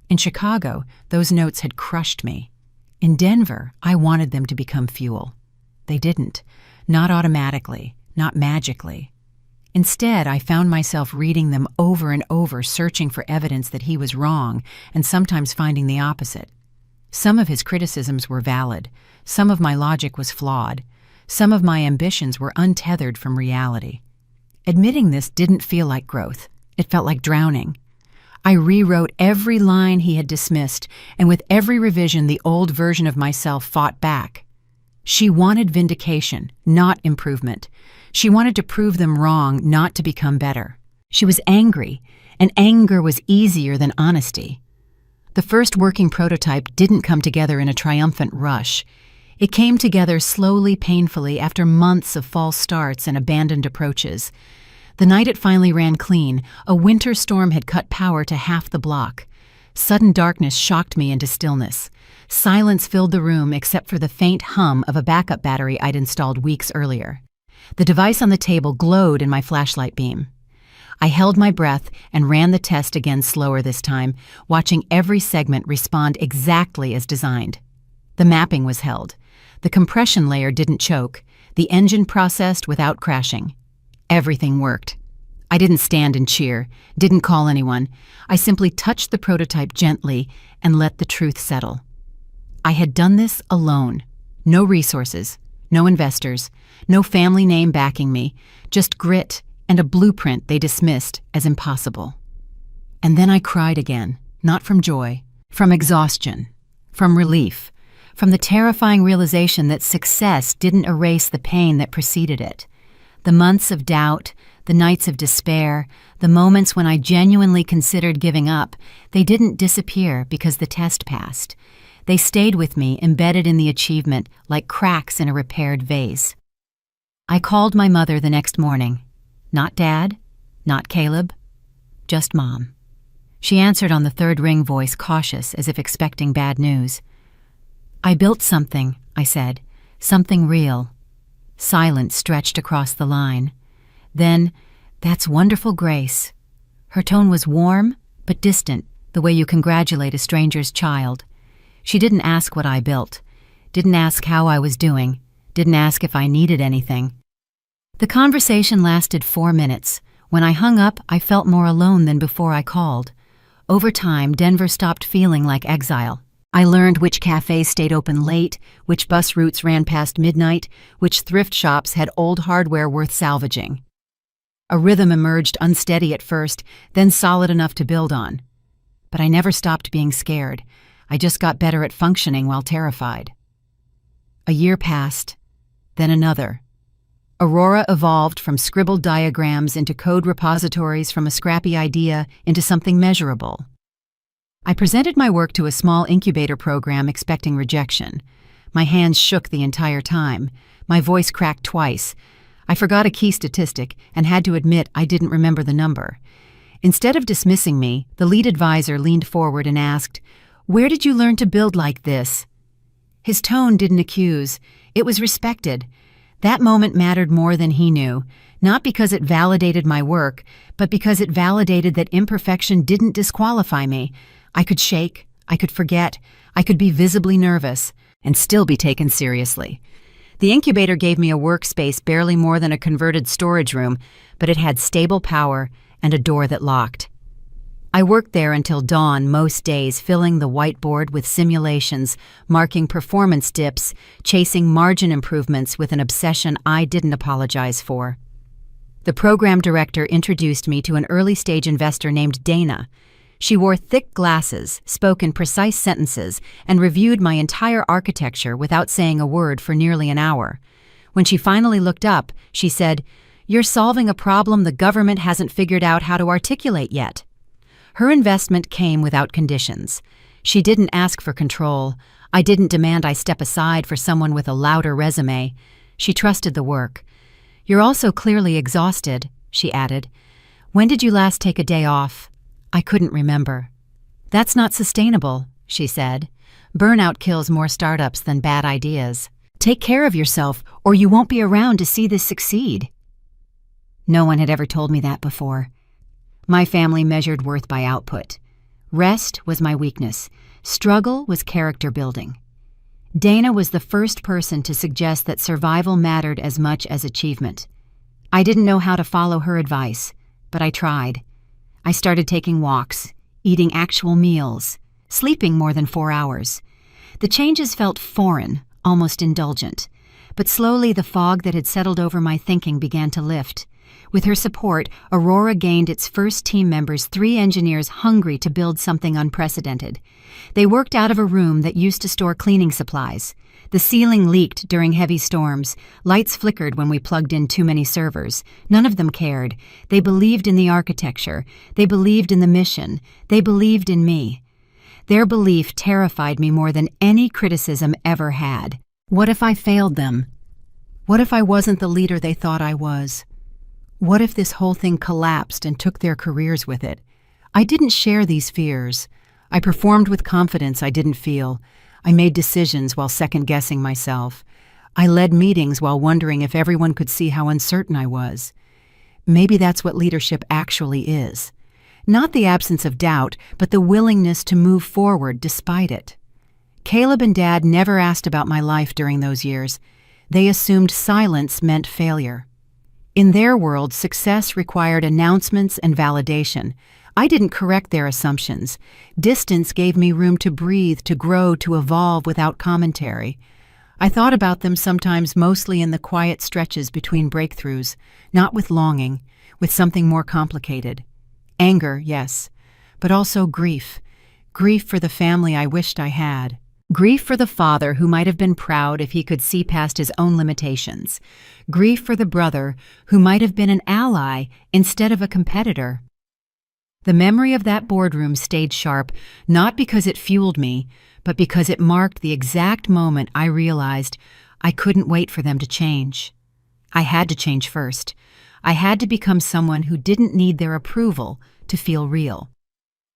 In Chicago, those notes had crushed me. In Denver, I wanted them to become fuel. They didn't. Not automatically. Not magically. Instead, I found myself reading them over and over, searching for evidence that he was wrong, and sometimes finding the opposite. Some of his criticisms were valid. Some of my logic was flawed. Some of my ambitions were untethered from reality. Admitting this didn't feel like growth. It felt like drowning. I rewrote every line he had dismissed, and with every revision, the old version of myself fought back. She wanted vindication, not improvement. She wanted to prove them wrong, not to become better. She was angry, and anger was easier than honesty. The first working prototype didn't come together in a triumphant rush. It came together slowly, painfully, after months of false starts and abandoned approaches. The night it finally ran clean, a winter storm had cut power to half the block. Sudden darkness shocked me into stillness. Silence filled the room except for the faint hum of a backup battery I'd installed weeks earlier. The device on the table glowed in my flashlight beam. I held my breath and ran the test again, slower this time, watching every segment respond exactly as designed. The mapping was held. The compression layer didn't choke. The engine processed without crashing. Everything worked. I didn't stand and cheer, didn't call anyone. I simply touched the prototype gently and let the truth settle. I had done this alone. No resources, no investors, no family name backing me, just grit and a blueprint they dismissed as impossible. And then I cried again, not from joy, from exhaustion, from relief, from the terrifying realization that success didn't erase the pain that preceded it. The months of doubt, the nights of despair, the moments when I genuinely considered giving up, they didn't disappear because the test passed. They stayed with me, embedded in the achievement, like cracks in a repaired vase. I called my mother the next morning. Not Dad, not Caleb, just Mom. She answered on the third ring, voice cautious, as if expecting bad news. "I built something," I said, "something real." Silence stretched across the line. Then, "That's wonderful, Grace." Her tone was warm, but distant, the way you congratulate a stranger's child. She didn't ask what I built, didn't ask how I was doing, didn't ask if I needed anything. The conversation lasted 4 minutes. When I hung up, I felt more alone than before I called. Over time, Denver stopped feeling like exile. I learned which cafes stayed open late, which bus routes ran past midnight, which thrift shops had old hardware worth salvaging. A rhythm emerged, unsteady at first, then solid enough to build on. But I never stopped being scared. I just got better at functioning while terrified. A year passed, then another. Aurora evolved from scribbled diagrams into code repositories, from a scrappy idea into something measurable. I presented my work to a small incubator program, expecting rejection. My hands shook the entire time. My voice cracked twice. I forgot a key statistic and had to admit I didn't remember the number. Instead of dismissing me, the lead advisor leaned forward and asked, "Where did you learn to build like this?" His tone didn't accuse. It was respected. That moment mattered more than he knew, not because it validated my work, but because it validated that imperfection didn't disqualify me. I could shake, I could forget, I could be visibly nervous, and still be taken seriously. The incubator gave me a workspace barely more than a converted storage room, but it had stable power and a door that locked. I worked there until dawn most days, filling the whiteboard with simulations, marking performance dips, chasing margin improvements with an obsession I didn't apologize for. The program director introduced me to an early-stage investor named Dana. She wore thick glasses, spoke in precise sentences, and reviewed my entire architecture without saying a word for nearly an hour. When she finally looked up, she said, "You're solving a problem the government hasn't figured out how to articulate yet." Her investment came without conditions. She didn't ask for control. I didn't demand I step aside for someone with a louder resume. She trusted the work. "You're also clearly exhausted," she added. "When did you last take a day off?" I couldn't remember. "That's not sustainable," she said. "Burnout kills more startups than bad ideas. Take care of yourself, or you won't be around to see this succeed." No one had ever told me that before. My family measured worth by output. Rest was my weakness. Struggle was character building. Dana was the first person to suggest that survival mattered as much as achievement. I didn't know how to follow her advice, but I tried. I started taking walks, eating actual meals, sleeping more than 4 hours. The changes felt foreign, almost indulgent, but slowly the fog that had settled over my thinking began to lift. With her support, Aurora gained its first team members, 3 engineers hungry to build something unprecedented. They worked out of a room that used to store cleaning supplies. The ceiling leaked during heavy storms. Lights flickered when we plugged in too many servers. None of them cared. They believed in the architecture. They believed in the mission. They believed in me. Their belief terrified me more than any criticism ever had. What if I failed them? What if I wasn't the leader they thought I was? What if this whole thing collapsed and took their careers with it? I didn't share these fears. I performed with confidence I didn't feel. I made decisions while second-guessing myself. I led meetings while wondering if everyone could see how uncertain I was. Maybe that's what leadership actually is. Not the absence of doubt, but the willingness to move forward despite it. Caleb and Dad never asked about my life during those years. They assumed silence meant failure. In their world, success required announcements and validation. I didn't correct their assumptions. Distance gave me room to breathe, to grow, to evolve without commentary. I thought about them sometimes, mostly in the quiet stretches between breakthroughs, not with longing, with something more complicated. Anger, yes, but also grief. Grief for the family I wished I had. Grief for the father who might have been proud if he could see past his own limitations. Grief for the brother who might have been an ally instead of a competitor. The memory of that boardroom stayed sharp, not because it fueled me, but because it marked the exact moment I realized I couldn't wait for them to change. I had to change first. I had to become someone who didn't need their approval to feel real.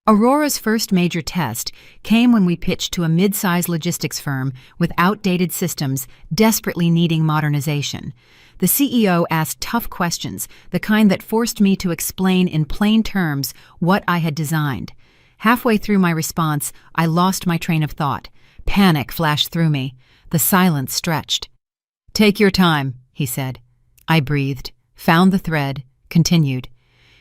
Aurora's first major test came when we pitched to a mid-size logistics firm with outdated systems desperately needing modernization. The CEO asked tough questions, the kind that forced me to explain in plain terms what I had designed. Halfway through my response, I lost my train of thought. Panic flashed through me. The silence stretched. "Take your time," he said. I breathed, found the thread, continued.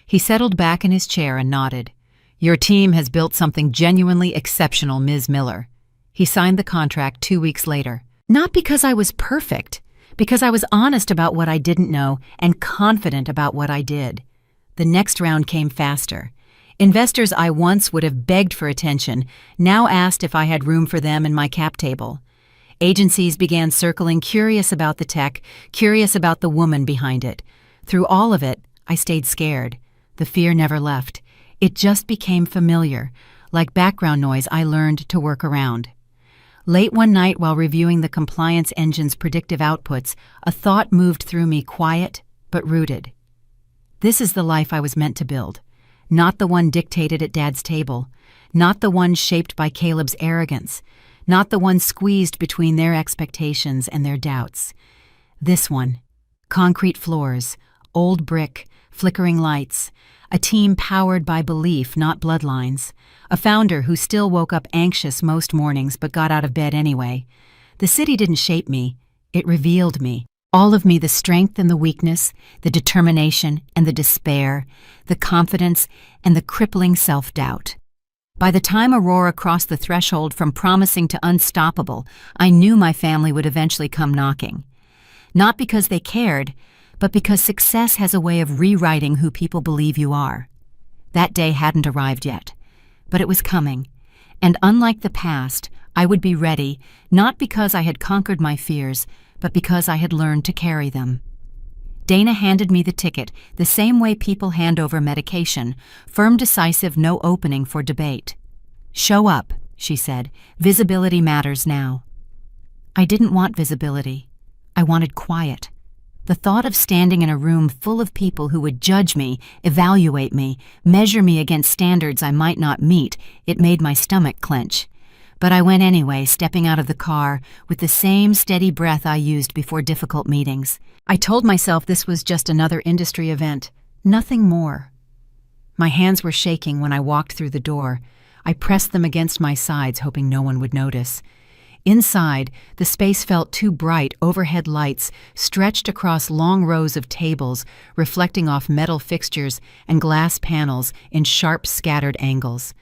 He settled back in his chair and nodded. "Your team has built something genuinely exceptional, Ms. Miller." He signed the contract 2 weeks later. Not because I was perfect, because I was honest about what I didn't know and confident about what I did. The next round came faster. Investors I once would have begged for attention now asked if I had room for them in my cap table. Agencies began circling, curious about the tech, curious about the woman behind it. Through all of it, I stayed scared. The fear never left. It just became familiar, like background noise I learned to work around. Late one night while reviewing the compliance engine's predictive outputs, a thought moved through me, quiet but rooted. This is the life I was meant to build. Not the one dictated at Dad's table. Not the one shaped by Caleb's arrogance. Not the one squeezed between their expectations and their doubts. This one. Concrete floors, old brick, flickering lights, a team powered by belief, not bloodlines, a founder who still woke up anxious most mornings but got out of bed anyway. The city didn't shape me, it revealed me. All of me, the strength and the weakness, the determination and the despair, the confidence and the crippling self-doubt. By the time Aurora crossed the threshold from promising to unstoppable, I knew my family would eventually come knocking. Not because they cared, but because success has a way of rewriting who people believe you are. That day hadn't arrived yet, but it was coming. And unlike the past, I would be ready, not because I had conquered my fears, but because I had learned to carry them. Dana handed me the ticket, the same way people hand over medication, firm, decisive, no opening for debate. "Show up," she said. "Visibility matters now." I didn't want visibility. I wanted quiet. The thought of standing in a room full of people who would judge me, evaluate me, measure me against standards I might not meet, it made my stomach clench. But I went anyway, stepping out of the car with the same steady breath I used before difficult meetings. I told myself this was just another industry event, nothing more. My hands were shaking when I walked through the door. I pressed them against my sides, hoping no one would notice. Inside, the space felt too bright. Overhead lights stretched across long rows of tables, reflecting off metal fixtures and glass panels in sharp, scattered angles.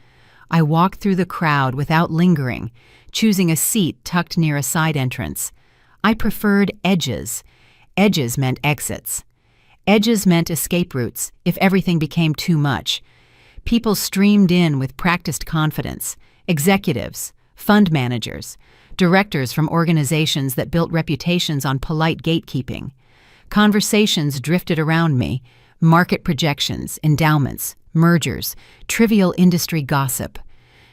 I walked through the crowd without lingering, choosing a seat tucked near a side entrance. I preferred edges. Edges meant exits. Edges meant escape routes if everything became too much. People streamed in with practiced confidence. Executives, fund managers, directors from organizations that built reputations on polite gatekeeping. Conversations drifted around me, market projections, endowments, mergers, trivial industry gossip.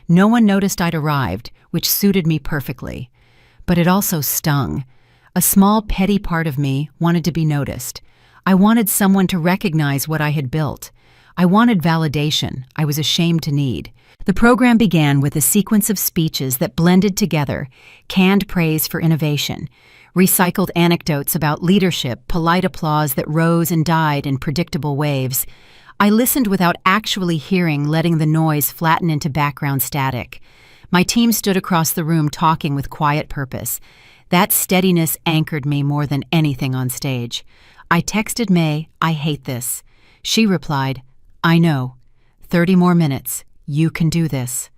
No one noticed I'd arrived, which suited me perfectly. But it also stung. A small, petty part of me wanted to be noticed. I wanted someone to recognize what I had built. I wanted validation I was ashamed to need. The program began with a sequence of speeches that blended together canned praise for innovation, recycled anecdotes about leadership, polite applause that rose and died in predictable waves. I listened without actually hearing, letting the noise flatten into background static. My team stood across the room talking with quiet purpose. That steadiness anchored me more than anything on stage. I texted May, "I hate this." She replied, "I know. 30 more minutes. You can do this."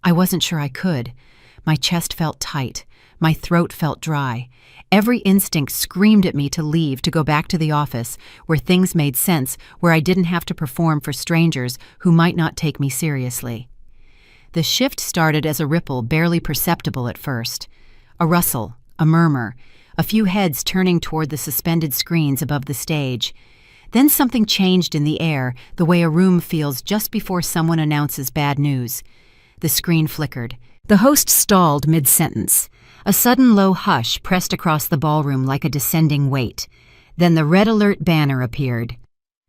I wasn't sure I could. My chest felt tight. My throat felt dry. Every instinct screamed at me to leave, to go back to the office, where things made sense, where I didn't have to perform for strangers who might not take me seriously. The shift started as a ripple barely perceptible at first. A rustle, a murmur, a few heads turning toward the suspended screens above the stage. Then something changed in the air, the way a room feels just before someone announces bad news. The screen flickered. The host stalled mid-sentence. A sudden low hush pressed across the ballroom like a descending weight. Then the red alert banner appeared.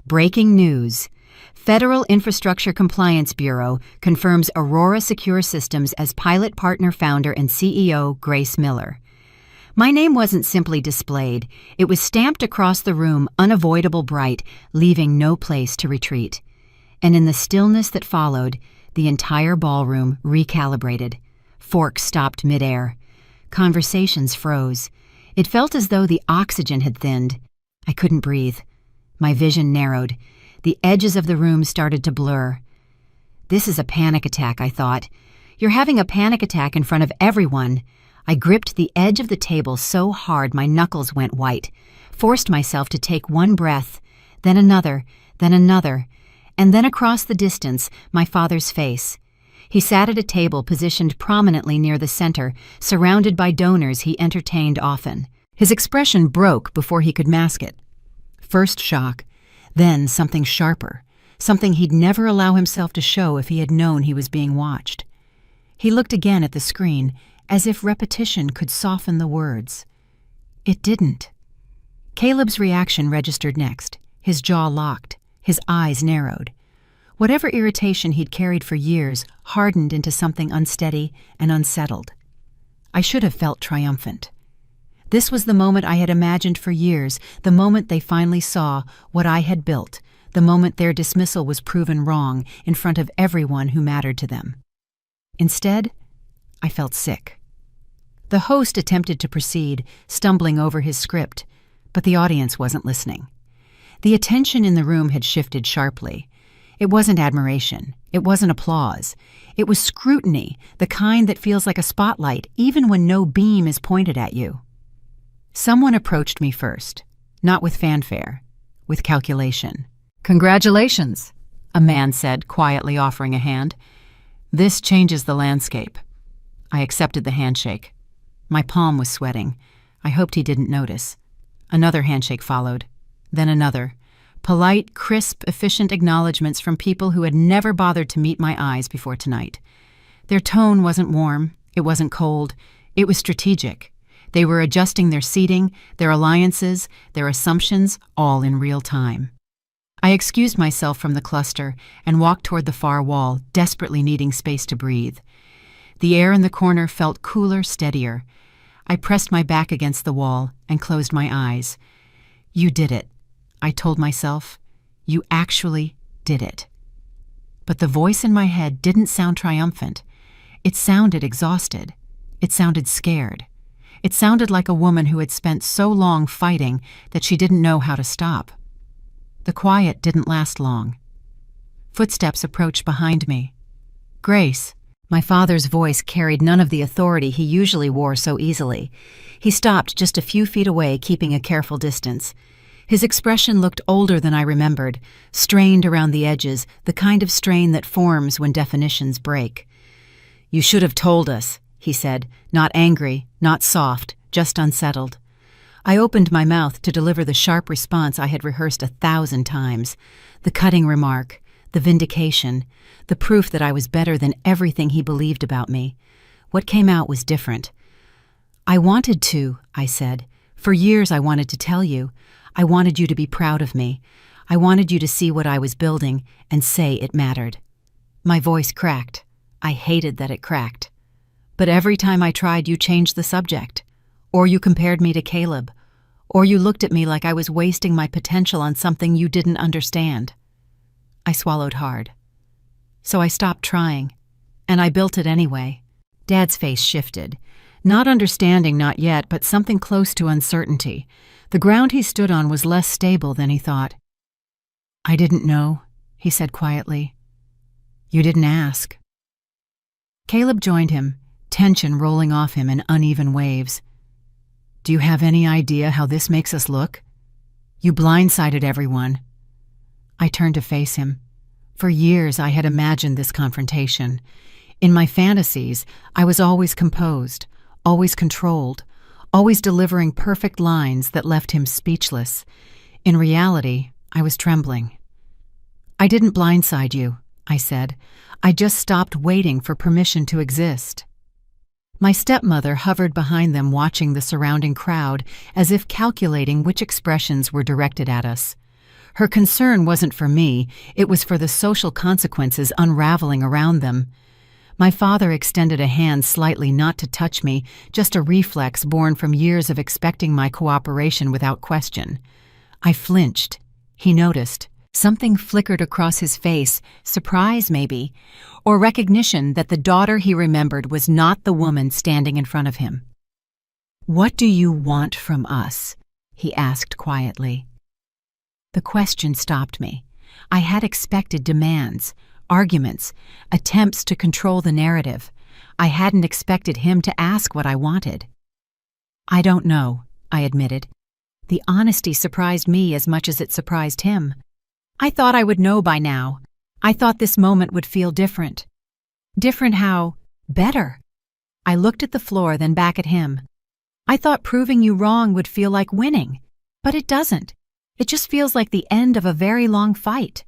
Breaking news. Federal Infrastructure Compliance Bureau confirms Aurora Secure Systems as pilot partner founder and CEO Grace Miller. My name wasn't simply displayed. It was stamped across the room, unavoidable bright, leaving no place to retreat. And in the stillness that followed, the entire ballroom recalibrated. Forks stopped midair. Conversations froze. It felt as though the oxygen had thinned. I couldn't breathe. My vision narrowed. The edges of the room started to blur. This is a panic attack, I thought. You're having a panic attack in front of everyone. I gripped the edge of the table so hard my knuckles went white, forced myself to take one breath, then another, and then across the distance, my father's face. He sat at a table positioned prominently near the center, surrounded by donors he entertained often. His expression broke before he could mask it. First shock, then something sharper, something he'd never allow himself to show if he had known he was being watched. He looked again at the screen, as if repetition could soften the words. It didn't. Caleb's reaction registered next, his jaw locked, his eyes narrowed. Whatever irritation he'd carried for years hardened into something unsteady and unsettled. I should have felt triumphant. This was the moment I had imagined for years, the moment they finally saw what I had built, the moment their dismissal was proven wrong in front of everyone who mattered to them. Instead, I felt sick. The host attempted to proceed, stumbling over his script, but the audience wasn't listening. The attention in the room had shifted sharply. It wasn't admiration. It wasn't applause. It was scrutiny, the kind that feels like a spotlight even when no beam is pointed at you. Someone approached me first, not with fanfare, with calculation. "Congratulations," a man said, quietly offering a hand. "This changes the landscape." I accepted the handshake. My palm was sweating. I hoped he didn't notice. Another handshake followed, then another. Polite, crisp, efficient acknowledgments from people who had never bothered to meet my eyes before tonight. Their tone wasn't warm, it wasn't cold, it was strategic. They were adjusting their seating, their alliances, their assumptions, all in real time. I excused myself from the cluster and walked toward the far wall, desperately needing space to breathe. The air in the corner felt cooler, steadier. I pressed my back against the wall and closed my eyes. "You did it," I told myself. "You actually did it." But the voice in my head didn't sound triumphant. It sounded exhausted. It sounded scared. It sounded like a woman who had spent so long fighting that she didn't know how to stop. The quiet didn't last long. Footsteps approached behind me. "Grace." My father's voice carried none of the authority he usually wore so easily. He stopped just a few feet away, keeping a careful distance. His expression looked older than I remembered, strained around the edges, the kind of strain that forms when definitions break. "You should have told us," he said, not angry, not soft, just unsettled. I opened my mouth to deliver the sharp response I had rehearsed 1,000 times, the cutting remark, the vindication, the proof that I was better than everything he believed about me. What came out was different. "I wanted to," I said. "For years I wanted to tell you. I wanted you to be proud of me. I wanted you to see what I was building and say it mattered." My voice cracked. I hated that it cracked. "But every time I tried, you changed the subject. Or you compared me to Caleb. Or you looked at me like I was wasting my potential on something you didn't understand." I swallowed hard. So I stopped trying, and I built it anyway. Dad's face shifted. Not understanding, not yet, but something close to uncertainty. The ground he stood on was less stable than he thought. "I didn't know," he said quietly. "You didn't ask." Caleb joined him, tension rolling off him in uneven waves. "Do you have any idea how this makes us look? You blindsided everyone." I turned to face him. For years I had imagined this confrontation. In my fantasies, I was always composed, always controlled, always delivering perfect lines that left him speechless. In reality, I was trembling. "I didn't blindside you," I said. "I just stopped waiting for permission to exist." My stepmother hovered behind them, watching the surrounding crowd, as if calculating which expressions were directed at us. Her concern wasn't for me, it was for the social consequences unraveling around them. My father extended a hand slightly, not to touch me, just a reflex born from years of expecting my cooperation without question. I flinched. He noticed. Something flickered across his face, surprise maybe, or recognition that the daughter he remembered was not the woman standing in front of him. "What do you want from us?" he asked quietly. The question stopped me. I had expected demands, arguments, attempts to control the narrative. I hadn't expected him to ask what I wanted. "I don't know," I admitted. The honesty surprised me as much as it surprised him. I thought I would know by now. I thought this moment would feel different. Different how? Better. I looked at the floor, then back at him. I thought proving you wrong would feel like winning, but it doesn't. It just feels like the end of a very long fight.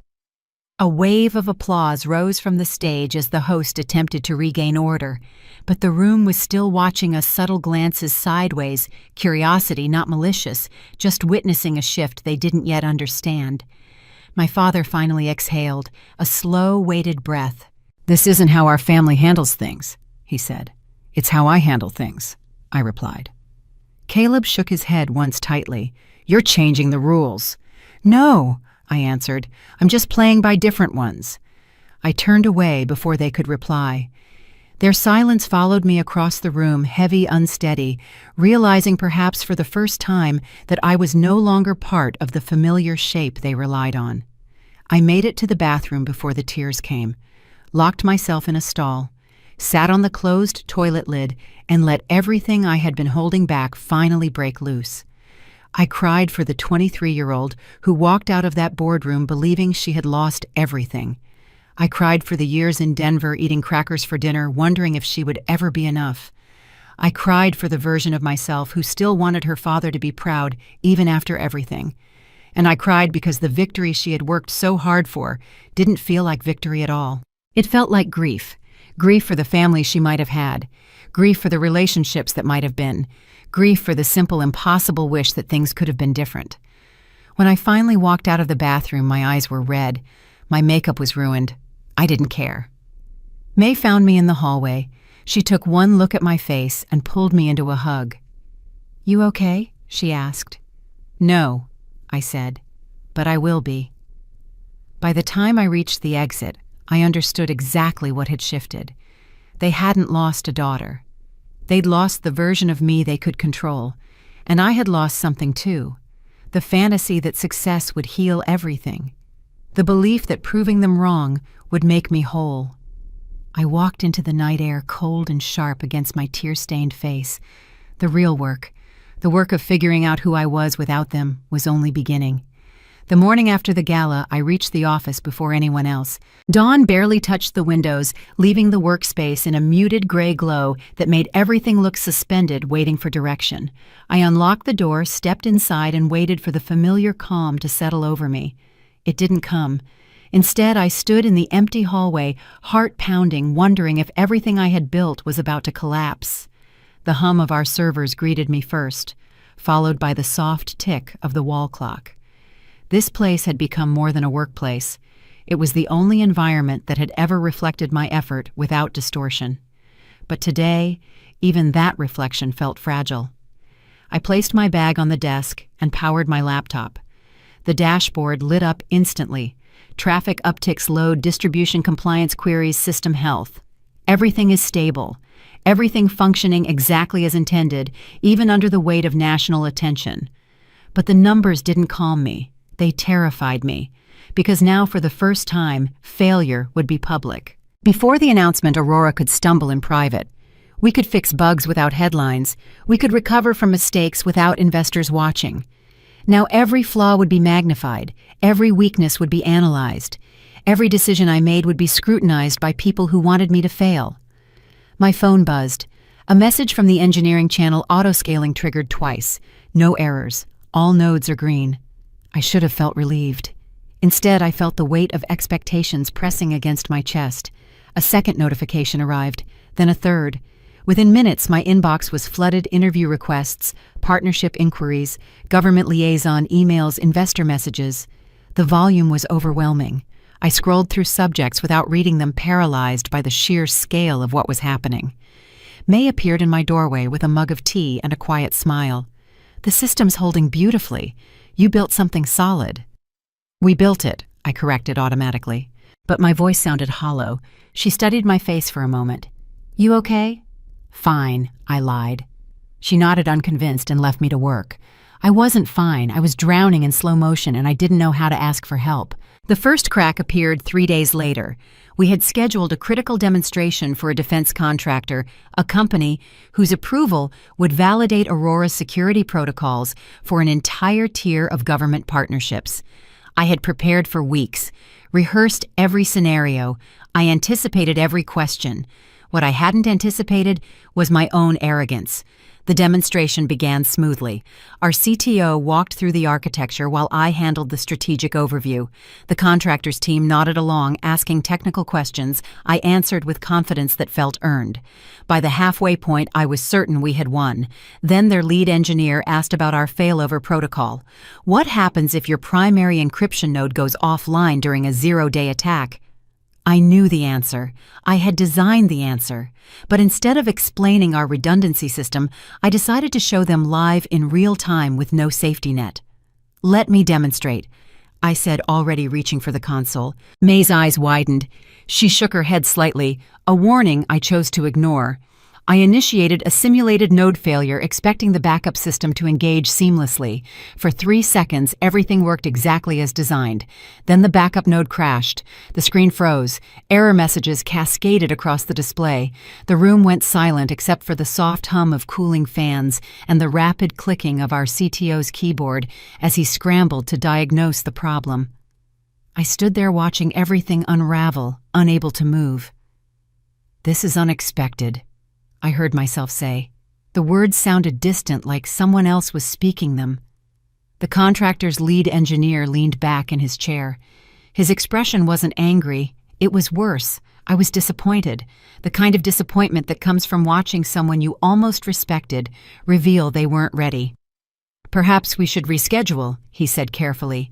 A wave of applause rose from the stage as the host attempted to regain order, but the room was still watching us, subtle glances sideways, curiosity, not malicious, just witnessing a shift they didn't yet understand. My father finally exhaled, a slow, weighted breath. "This isn't how our family handles things," he said. "It's how I handle things," I replied. Caleb shook his head once tightly. "You're changing the rules." "No," I answered. "I'm just playing by different ones." I turned away before they could reply. Their silence followed me across the room, heavy, unsteady, realizing perhaps for the first time that I was no longer part of the familiar shape they relied on. I made it to the bathroom before the tears came, locked myself in a stall, sat on the closed toilet lid, and let everything I had been holding back finally break loose. I cried for the 23-year-old who walked out of that boardroom believing she had lost everything. I cried for the years in Denver eating crackers for dinner, wondering if she would ever be enough. I cried for the version of myself who still wanted her father to be proud, even after everything. And I cried because the victory she had worked so hard for didn't feel like victory at all. It felt like grief. Grief for the family she might have had. Grief for the relationships that might have been. Grief for the simple, impossible wish that things could have been different. When I finally walked out of the bathroom, my eyes were red. My makeup was ruined. I didn't care. May found me in the hallway. She took one look at my face and pulled me into a hug. "You okay?" she asked. "No," I said, "but I will be." By the time I reached the exit, I understood exactly what had shifted. They hadn't lost a daughter. They'd lost the version of me they could control, and I had lost something too, the fantasy that success would heal everything, the belief that proving them wrong would make me whole. I walked into the night air, cold and sharp against my tear-stained face. The real work, the work of figuring out who I was without them, was only beginning. The morning after the gala, I reached the office before anyone else. Dawn barely touched the windows, leaving the workspace in a muted gray glow that made everything look suspended, waiting for direction. I unlocked the door, stepped inside, and waited for the familiar calm to settle over me. It didn't come. Instead, I stood in the empty hallway, heart pounding, wondering if everything I had built was about to collapse. The hum of our servers greeted me first, followed by the soft tick of the wall clock. This place had become more than a workplace. It was the only environment that had ever reflected my effort without distortion. But today, even that reflection felt fragile. I placed my bag on the desk and powered my laptop. The dashboard lit up instantly. Traffic upticks load, distribution compliance queries, system health. Everything is stable. Everything functioning exactly as intended, even under the weight of national attention. But the numbers didn't calm me. They terrified me, because now for the first time, failure would be public. Before the announcement, Aurora could stumble in private. We could fix bugs without headlines. We could recover from mistakes without investors watching. Now every flaw would be magnified. Every weakness would be analyzed. Every decision I made would be scrutinized by people who wanted me to fail. My phone buzzed. A message from the engineering channel auto-scaling triggered twice. No errors. All nodes are green. I should have felt relieved. Instead, I felt the weight of expectations pressing against my chest. A second notification arrived, then a third. Within minutes, my inbox was flooded: interview requests, partnership inquiries, government liaison emails, investor messages. The volume was overwhelming. I scrolled through subjects without reading them, paralyzed by the sheer scale of what was happening. May appeared in my doorway with a mug of tea and a quiet smile. "The system's holding beautifully. You built something solid." "We built it," I corrected automatically. But my voice sounded hollow. She studied my face for a moment. "You okay?" "Fine," I lied. She nodded, unconvinced, and left me to work. I wasn't fine. I was drowning in slow motion, and I didn't know how to ask for help. The first crack appeared 3 days later. We had scheduled a critical demonstration for a defense contractor, a company whose approval would validate Aurora's security protocols for an entire tier of government partnerships. I had prepared for weeks, rehearsed every scenario. I anticipated every question. What I hadn't anticipated was my own arrogance. The demonstration began smoothly. Our CTO walked through the architecture while I handled the strategic overview. The contractors team nodded along, asking technical questions. I answered with confidence that felt earned. By the halfway point, I was certain we had won. Then their lead engineer asked about our failover protocol. What happens if your primary encryption node goes offline during a zero-day attack? I knew the answer. I had designed the answer. But instead of explaining our redundancy system, I decided to show them live in real time with no safety net. "Let me demonstrate," I said, already reaching for the console. May's eyes widened. She shook her head slightly, a warning I chose to ignore. I initiated a simulated node failure, expecting the backup system to engage seamlessly. For 3 seconds, everything worked exactly as designed. Then the backup node crashed. The screen froze. Error messages cascaded across the display. The room went silent except for the soft hum of cooling fans and the rapid clicking of our CTO's keyboard as he scrambled to diagnose the problem. I stood there watching everything unravel, unable to move. "This is unexpected," I heard myself say. The words sounded distant, like someone else was speaking them. The contractor's lead engineer leaned back in his chair. His expression wasn't angry. It was worse. I was disappointed, the kind of disappointment that comes from watching someone you almost respected reveal they weren't ready. "Perhaps we should reschedule," he said carefully.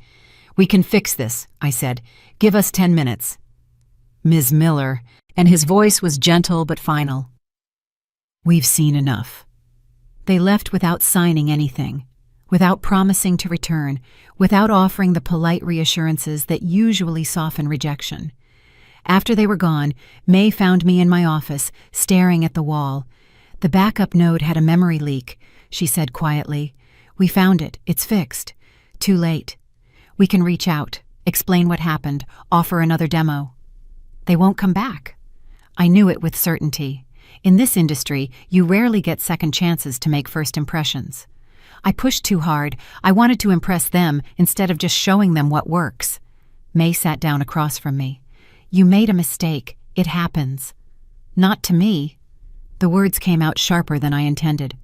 "We can fix this," I said. "Give us 10 minutes. "Ms. Miller," and his voice was gentle but final. "We've seen enough." They left without signing anything, without promising to return, without offering the polite reassurances that usually soften rejection. After they were gone, May found me in my office, staring at the wall. "The backup node had a memory leak," she said quietly. "We found it. It's fixed. Too late. We can reach out, explain what happened, offer another demo. They won't come back." I knew it with certainty. In this industry, you rarely get second chances to make first impressions. I pushed too hard. I wanted to impress them instead of just showing them what works. May sat down across from me. "You made a mistake. It happens." "Not to me." The words came out sharper than I intended.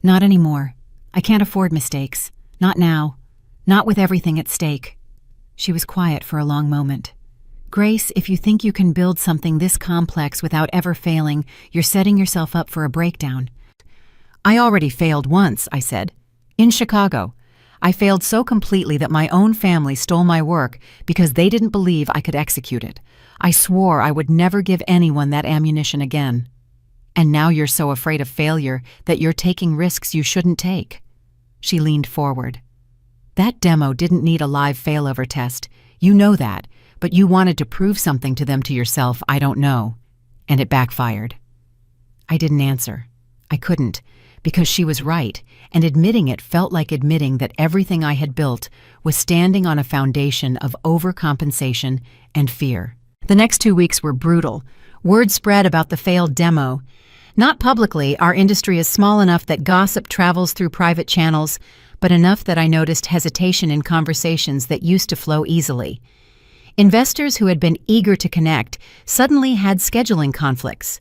"Not anymore. I can't afford mistakes. Not now. Not with everything at stake." She was quiet for a long moment. "Grace, if you think you can build something this complex without ever failing, you're setting yourself up for a breakdown." "I already failed once," I said. "In Chicago. I failed so completely that my own family stole my work because they didn't believe I could execute it. I swore I would never give anyone that ammunition again. And now you're so afraid of failure that you're taking risks you shouldn't take." She leaned forward. "That demo didn't need a live failover test. You know that. But you wanted to prove something to them, to yourself, I don't know. And it backfired." I didn't answer. I couldn't, because she was right, and admitting it felt like admitting that everything I had built was standing on a foundation of overcompensation and fear. The next 2 weeks were brutal. Word spread about the failed demo. Not publicly, our industry is small enough that gossip travels through private channels, but enough that I noticed hesitation in conversations that used to flow easily. Investors who had been eager to connect suddenly had scheduling conflicts.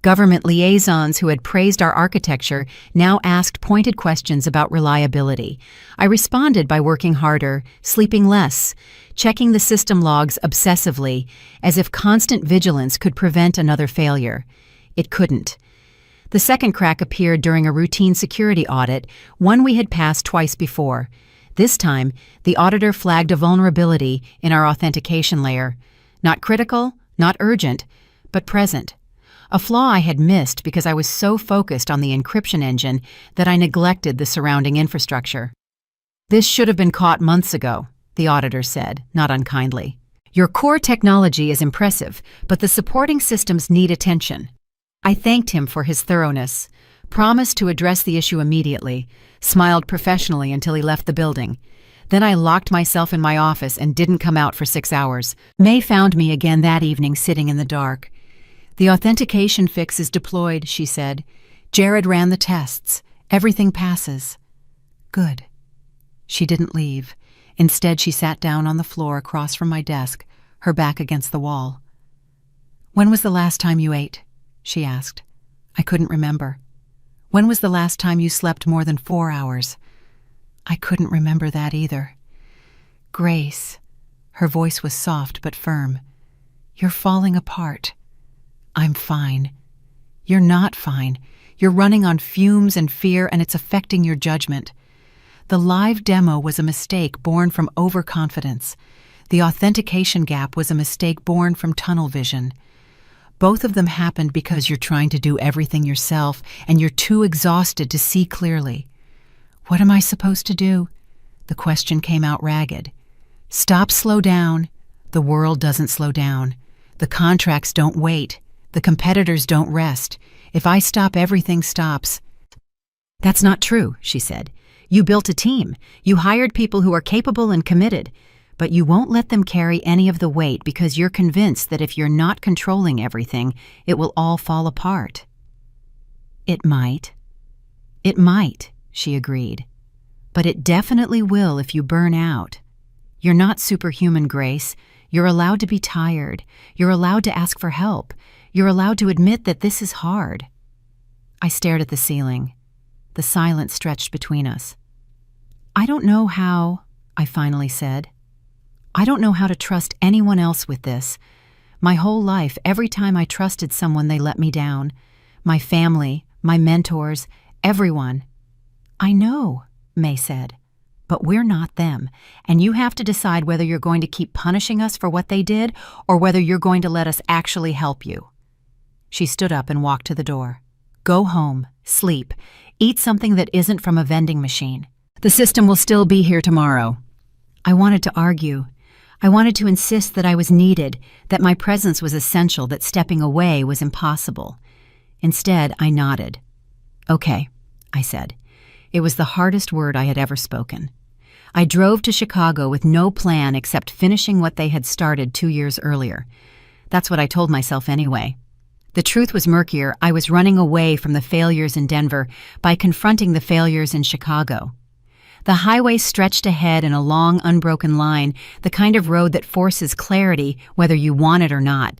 Government liaisons who had praised our architecture now asked pointed questions about reliability. I responded by working harder, sleeping less, checking the system logs obsessively, as if constant vigilance could prevent another failure. It couldn't. The second crack appeared during a routine security audit, one we had passed twice before. This time, the auditor flagged a vulnerability in our authentication layer. Not critical, not urgent, but present. A flaw I had missed because I was so focused on the encryption engine that I neglected the surrounding infrastructure. "This should have been caught months ago," the auditor said, not unkindly. "Your core technology is impressive, but the supporting systems need attention." I thanked him for his thoroughness, promised to address the issue immediately, smiled professionally until he left the building. Then I locked myself in my office and didn't come out for 6 hours. May found me again that evening sitting in the dark. "The authentication fix is deployed," she said. "Jared ran the tests. Everything passes." "Good." She didn't leave. Instead, she sat down on the floor across from my desk, her back against the wall. "When was the last time you ate?" she asked. I couldn't remember. "When was the last time you slept more than 4 hours?" I couldn't remember that either. "Grace," her voice was soft but firm, "you're falling apart." "I'm fine." "You're not fine. You're running on fumes and fear, and it's affecting your judgment. The live demo was a mistake born from overconfidence. The authentication gap was a mistake born from tunnel vision. Both of them happened because you're trying to do everything yourself, and you're too exhausted to see clearly." "What am I supposed to do?" The question came out ragged. "Stop, slow down." The world doesn't slow down. The contracts don't wait. The competitors don't rest. If I stop, everything stops. "That's not true," she said. "You built a team. You hired people who are capable and committed. But you won't let them carry any of the weight because you're convinced that if you're not controlling everything, it will all fall apart." "It might." "It might," she agreed. "But it definitely will if you burn out. You're not superhuman, Grace. You're allowed to be tired. You're allowed to ask for help. You're allowed to admit that this is hard." I stared at the ceiling. The silence stretched between us. "I don't know how," I finally said. "I don't know how to trust anyone else with this. My whole life, every time I trusted someone, they let me down. My family, my mentors, everyone." "I know," May said, "but we're not them, and you have to decide whether you're going to keep punishing us for what they did or whether you're going to let us actually help you." She stood up and walked to the door. "Go home, sleep, eat something that isn't from a vending machine. The system will still be here tomorrow." I wanted to argue. I wanted to insist that I was needed, that my presence was essential, that stepping away was impossible. Instead, I nodded. "Okay," I said. It was the hardest word I had ever spoken. I drove to Chicago with no plan except finishing what they had started 2 years earlier. That's what I told myself anyway. The truth was murkier. I was running away from the failures in Denver by confronting the failures in Chicago. The highway stretched ahead in a long, unbroken line, the kind of road that forces clarity whether you want it or not.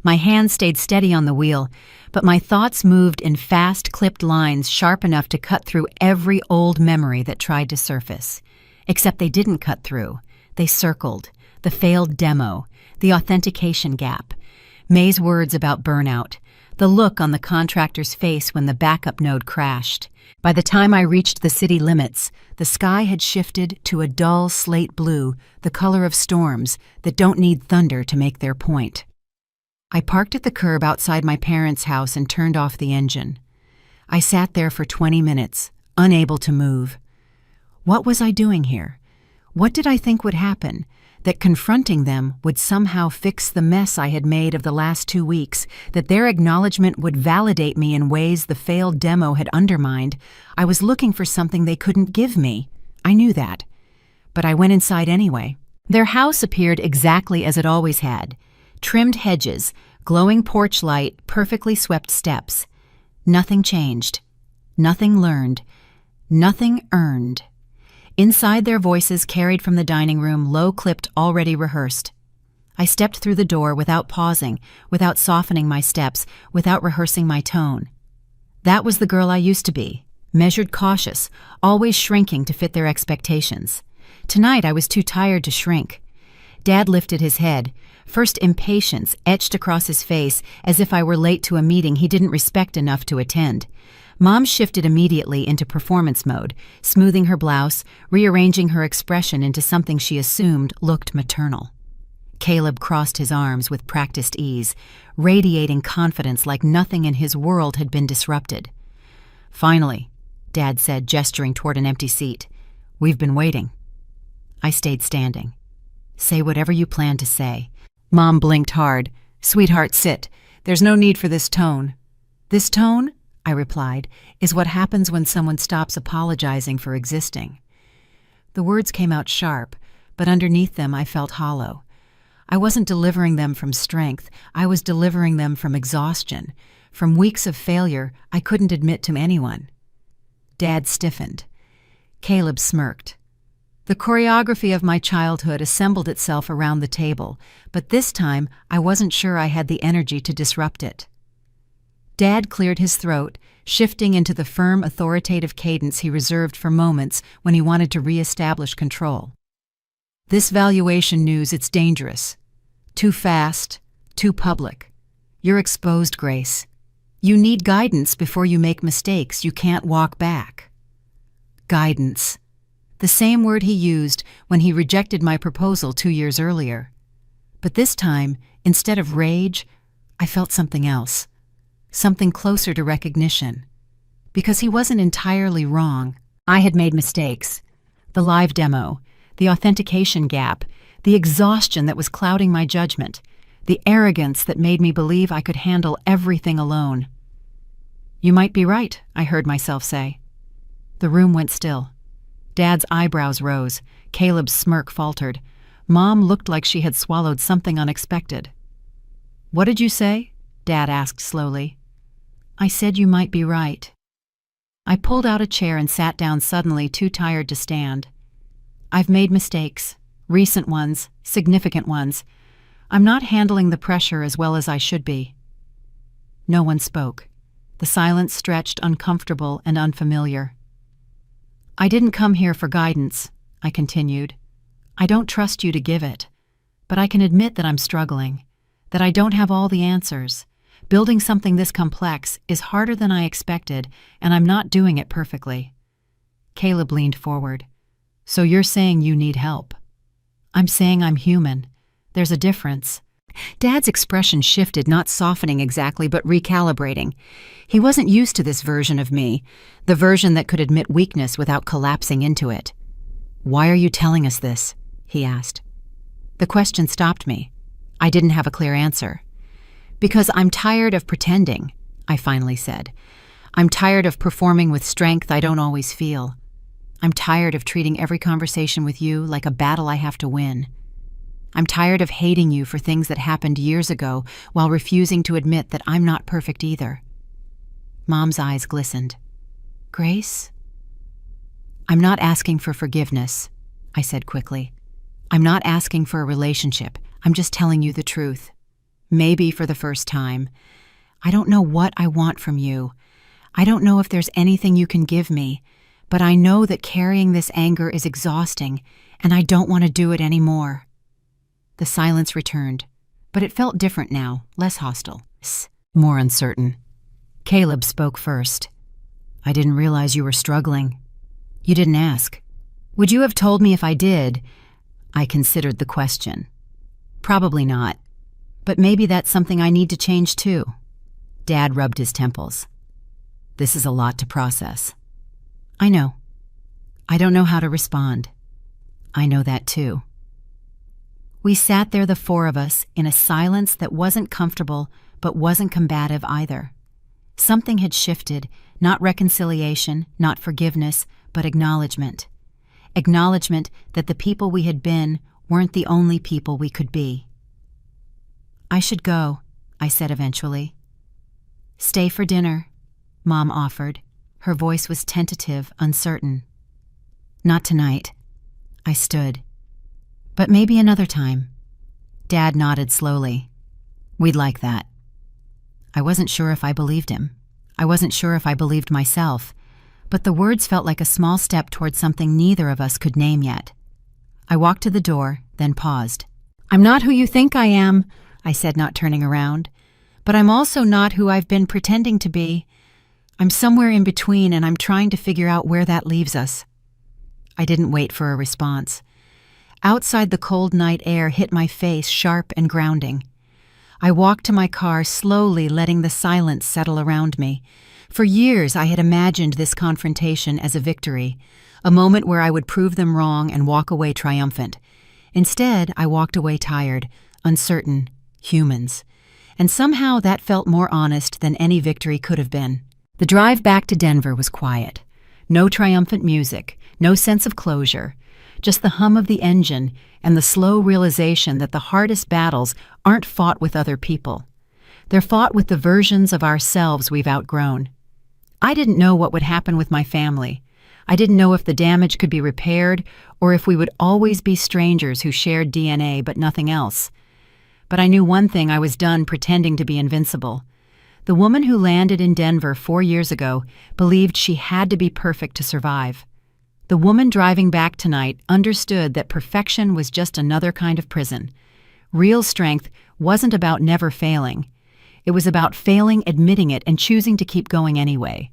My hand stayed steady on the wheel, but my thoughts moved in fast, clipped lines sharp enough to cut through every old memory that tried to surface. Except they didn't cut through. They circled. The failed demo. The authentication gap. May's words about burnout. The look on the contractor's face when the backup node crashed. By the time I reached the city limits, the sky had shifted to a dull slate blue, the color of storms that don't need thunder to make their point. I parked at the curb outside my parents' house and turned off the engine. I sat there for 20 minutes, unable to move. What was I doing here? What did I think would happen? That confronting them would somehow fix the mess I had made of the last 2 weeks, that their acknowledgement would validate me in ways the failed demo had undermined. I was looking for something they couldn't give me. I knew that. But I went inside anyway. Their house appeared exactly as it always had. Trimmed hedges, glowing porch light, perfectly swept steps. Nothing changed. Nothing learned. Nothing earned. Inside, their voices carried from the dining room, low-clipped, already rehearsed. I stepped through the door without pausing, without softening my steps, without rehearsing my tone. That was the girl I used to be, measured, cautious, always shrinking to fit their expectations. Tonight I was too tired to shrink. Dad lifted his head. First impatience etched across his face as if I were late to a meeting he didn't respect enough to attend. Mom shifted immediately into performance mode, smoothing her blouse, rearranging her expression into something she assumed looked maternal. Caleb crossed his arms with practiced ease, radiating confidence like nothing in his world had been disrupted. "Finally," Dad said, gesturing toward an empty seat. "We've been waiting." I stayed standing. "Say whatever you plan to say." Mom blinked hard. "Sweetheart, sit. There's no need for this tone." "This tone?" I replied, "is what happens when someone stops apologizing for existing." The words came out sharp, but underneath them I felt hollow. I wasn't delivering them from strength, I was delivering them from exhaustion, from weeks of failure I couldn't admit to anyone. Dad stiffened. Caleb smirked. The choreography of my childhood assembled itself around the table, but this time I wasn't sure I had the energy to disrupt it. Dad cleared his throat, shifting into the firm, authoritative cadence he reserved for moments when he wanted to reestablish control. "This valuation news, it's dangerous. Too fast, too public. You're exposed, Grace. You need guidance before you make mistakes you can't walk back." Guidance. The same word he used when he rejected my proposal 2 years earlier. But this time, instead of rage, I felt something else. Something closer to recognition. Because he wasn't entirely wrong. I had made mistakes. The live demo, the authentication gap, the exhaustion that was clouding my judgment, the arrogance that made me believe I could handle everything alone. "You might be right," I heard myself say. The room went still. Dad's eyebrows rose. Caleb's smirk faltered. Mom looked like she had swallowed something unexpected. "What did you say?" Dad asked slowly. "I said you might be right." I pulled out a chair and sat down suddenly, too tired to stand. "I've made mistakes. Recent ones, significant ones. I'm not handling the pressure as well as I should be." No one spoke. The silence stretched, uncomfortable and unfamiliar. "I didn't come here for guidance," I continued. "I don't trust you to give it. But I can admit that I'm struggling, that I don't have all the answers. Building something this complex is harder than I expected, and I'm not doing it perfectly." Caleb leaned forward. "So you're saying you need help?" "I'm saying I'm human. There's a difference." Dad's expression shifted, not softening exactly, but recalibrating. He wasn't used to this version of me, the version that could admit weakness without collapsing into it. "Why are you telling us this?" he asked. The question stopped me. I didn't have a clear answer. "Because I'm tired of pretending," I finally said. "I'm tired of performing with strength I don't always feel. I'm tired of treating every conversation with you like a battle I have to win. I'm tired of hating you for things that happened years ago while refusing to admit that I'm not perfect either." Mom's eyes glistened. "Grace?" "I'm not asking for forgiveness," I said quickly. "I'm not asking for a relationship. I'm just telling you the truth. Maybe for the first time. I don't know what I want from you. I don't know if there's anything you can give me, but I know that carrying this anger is exhausting, and I don't want to do it anymore." The silence returned, but it felt different now, less hostile, more uncertain. Caleb spoke first. "I didn't realize you were struggling." "You didn't ask." "Would you have told me if I did?" I considered the question. "Probably not. But maybe that's something I need to change too." Dad rubbed his temples. "This is a lot to process." "I know. I don't know how to respond." "I know that too." We sat there, the four of us, in a silence that wasn't comfortable but wasn't combative either. Something had shifted, not reconciliation, not forgiveness, but acknowledgement. Acknowledgement that the people we had been weren't the only people we could be. "I should go," I said eventually. "Stay for dinner," Mom offered. Her voice was tentative, uncertain. "Not tonight." I stood. "But maybe another time." Dad nodded slowly. We'd like that. I wasn't sure if I believed him. I wasn't sure if I believed myself, but the words felt like a small step towards something neither of us could name yet. I walked to the door, then paused. I'm not who you think I am, I said, not turning around, but I'm also not who I've been pretending to be. I'm somewhere in between, and I'm trying to figure out where that leaves us. I didn't wait for a response. Outside, the cold night air hit my face, sharp and grounding. I walked to my car, slowly letting the silence settle around me. For years, I had imagined this confrontation as a victory, a moment where I would prove them wrong and walk away triumphant. Instead, I walked away tired, uncertain, humans. And somehow that felt more honest than any victory could have been. The drive back to Denver was quiet. No triumphant music, no sense of closure. Just the hum of the engine and the slow realization that the hardest battles aren't fought with other people. They're fought with the versions of ourselves we've outgrown. I didn't know what would happen with my family. I didn't know if the damage could be repaired or if we would always be strangers who shared DNA but nothing else. But I knew one thing: I was done pretending to be invincible. The woman who landed in Denver 4 years ago believed she had to be perfect to survive. The woman driving back tonight understood that perfection was just another kind of prison. Real strength wasn't about never failing. It was about failing, admitting it, and choosing to keep going anyway.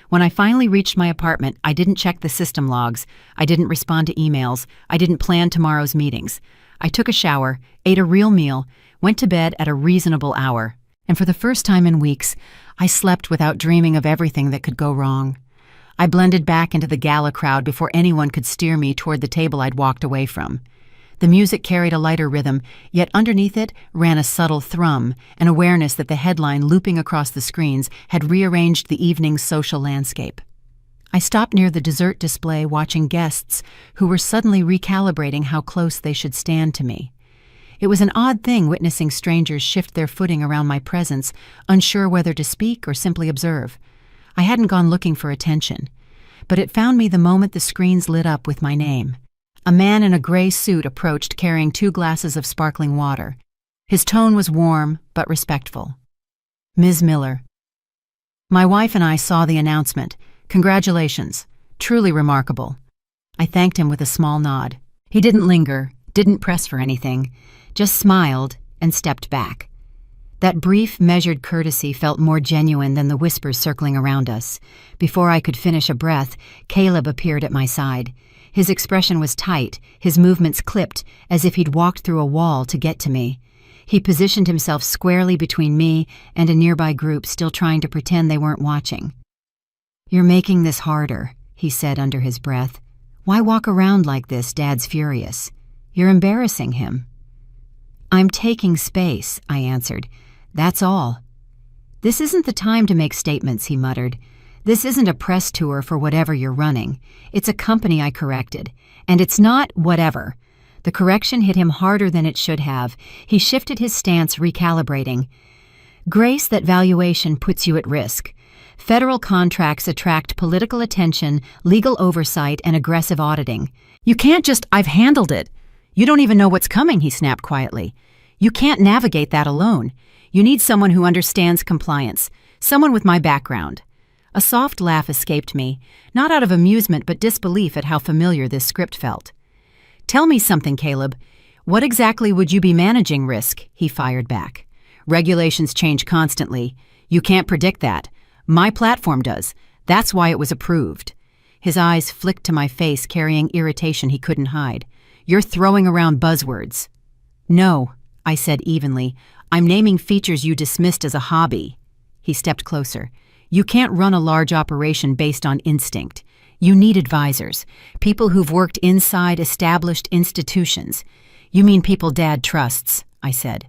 When I finally reached my apartment, I didn't check the system logs. I didn't respond to emails. I didn't plan tomorrow's meetings. I took a shower, ate a real meal, went to bed at a reasonable hour. And for the first time in weeks, I slept without dreaming of everything that could go wrong. I blended back into the gala crowd before anyone could steer me toward the table I'd walked away from. The music carried a lighter rhythm, yet underneath it ran a subtle thrum, an awareness that the headline looping across the screens had rearranged the evening's social landscape. I stopped near the dessert display, watching guests who were suddenly recalibrating how close they should stand to me. It was an odd thing witnessing strangers shift their footing around my presence, unsure whether to speak or simply observe. I hadn't gone looking for attention, but it found me the moment the screens lit up with my name. A man in a gray suit approached, carrying 2 glasses of sparkling water. His tone was warm but respectful. Ms. Miller. My wife and I saw the announcement. Congratulations. Truly remarkable. I thanked him with a small nod. He didn't linger, didn't press for anything, just smiled and stepped back. That brief, measured courtesy felt more genuine than the whispers circling around us. Before I could finish a breath, Caleb appeared at my side. His expression was tight, his movements clipped, as if he'd walked through a wall to get to me. He positioned himself squarely between me and a nearby group, still trying to pretend they weren't watching. "You're making this harder," he said under his breath. "Why walk around like this? Dad's furious. You're embarrassing him." "I'm taking space," I answered. "That's all." "This isn't the time to make statements," he muttered. "This isn't a press tour for whatever you're running. It's a company," I corrected. "And it's not whatever." The correction hit him harder than it should have. He shifted his stance, recalibrating. "Grace, that valuation puts you at risk. Federal contracts attract political attention, legal oversight, and aggressive auditing. You can't just, I've handled it. You don't even know what's coming," he snapped quietly. "You can't navigate that alone. You need someone who understands compliance, someone with my background." A soft laugh escaped me, not out of amusement but disbelief at how familiar this script felt. "Tell me something, Caleb. What exactly would you be managing risk?" he fired back. "Regulations change constantly. You can't predict that. My platform does. That's why it was approved." His eyes flicked to my face, carrying irritation he couldn't hide. "You're throwing around buzzwords." "No," I said evenly. "I'm naming features you dismissed as a hobby." He stepped closer. "You can't run a large operation based on instinct. You need advisors, people who've worked inside established institutions." "You mean people Dad trusts," I said.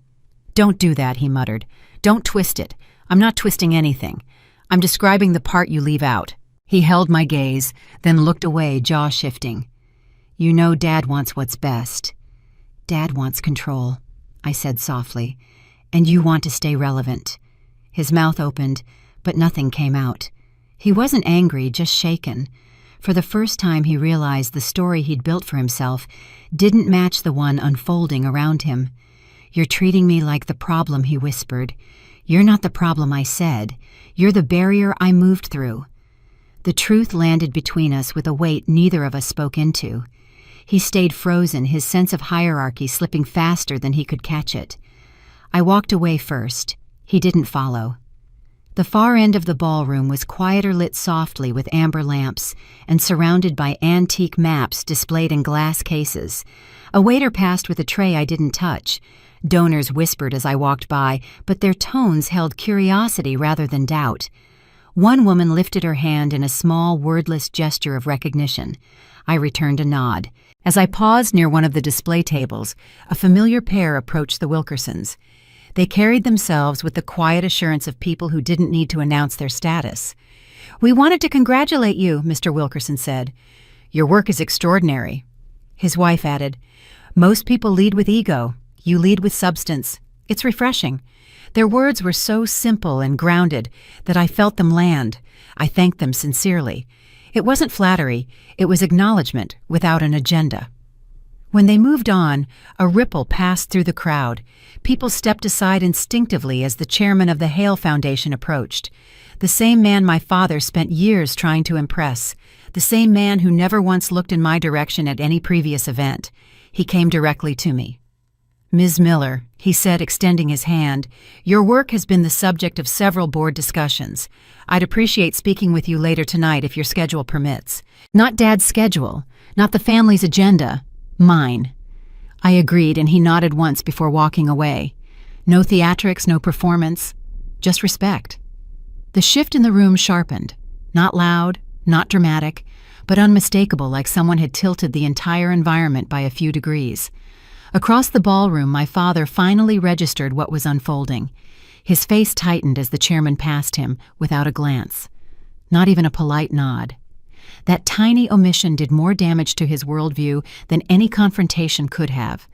"Don't do that," he muttered. "Don't twist it. I'm not twisting anything. I'm describing the part you leave out." He held my gaze, then looked away, jaw shifting. "You know Dad wants what's best. Dad wants control," I said softly. "And you want to stay relevant." His mouth opened, but nothing came out. He wasn't angry, just shaken. For the first time, he realized the story he'd built for himself didn't match the one unfolding around him. "You're treating me like the problem," he whispered. "You're not the problem," I said. "You're the barrier I moved through." The truth landed between us with a weight neither of us spoke into. He stayed frozen, his sense of hierarchy slipping faster than he could catch it. I walked away first. He didn't follow. The far end of the ballroom was quieter, lit softly with amber lamps and surrounded by antique maps displayed in glass cases. A waiter passed with a tray I didn't touch. Donors whispered as I walked by, but their tones held curiosity rather than doubt. One woman lifted her hand in a small, wordless gesture of recognition. I returned a nod. As I paused near one of the display tables, a familiar pair approached the Wilkersons. They carried themselves with the quiet assurance of people who didn't need to announce their status. "We wanted to congratulate you," Mr. Wilkerson said. "Your work is extraordinary." His wife added, "Most people lead with ego. You lead with substance. It's refreshing." Their words were so simple and grounded that I felt them land. I thanked them sincerely. It wasn't flattery, it was acknowledgement without an agenda. When they moved on, a ripple passed through the crowd. People stepped aside instinctively as the chairman of the Hale Foundation approached. The same man my father spent years trying to impress. The same man who never once looked in my direction at any previous event. He came directly to me. "Ms. Miller," he said, extending his hand, "your work has been the subject of several board discussions. I'd appreciate speaking with you later tonight if your schedule permits." Not Dad's schedule, not the family's agenda. Mine. I agreed, and he nodded once before walking away. No theatrics, no performance, just respect. The shift in the room sharpened. Not loud, not dramatic, but unmistakable, like someone had tilted the entire environment by a few degrees. Across the ballroom, my father finally registered what was unfolding. His face tightened as the chairman passed him, without a glance. Not even a polite nod. That tiny omission did more damage to his worldview than any confrontation could have.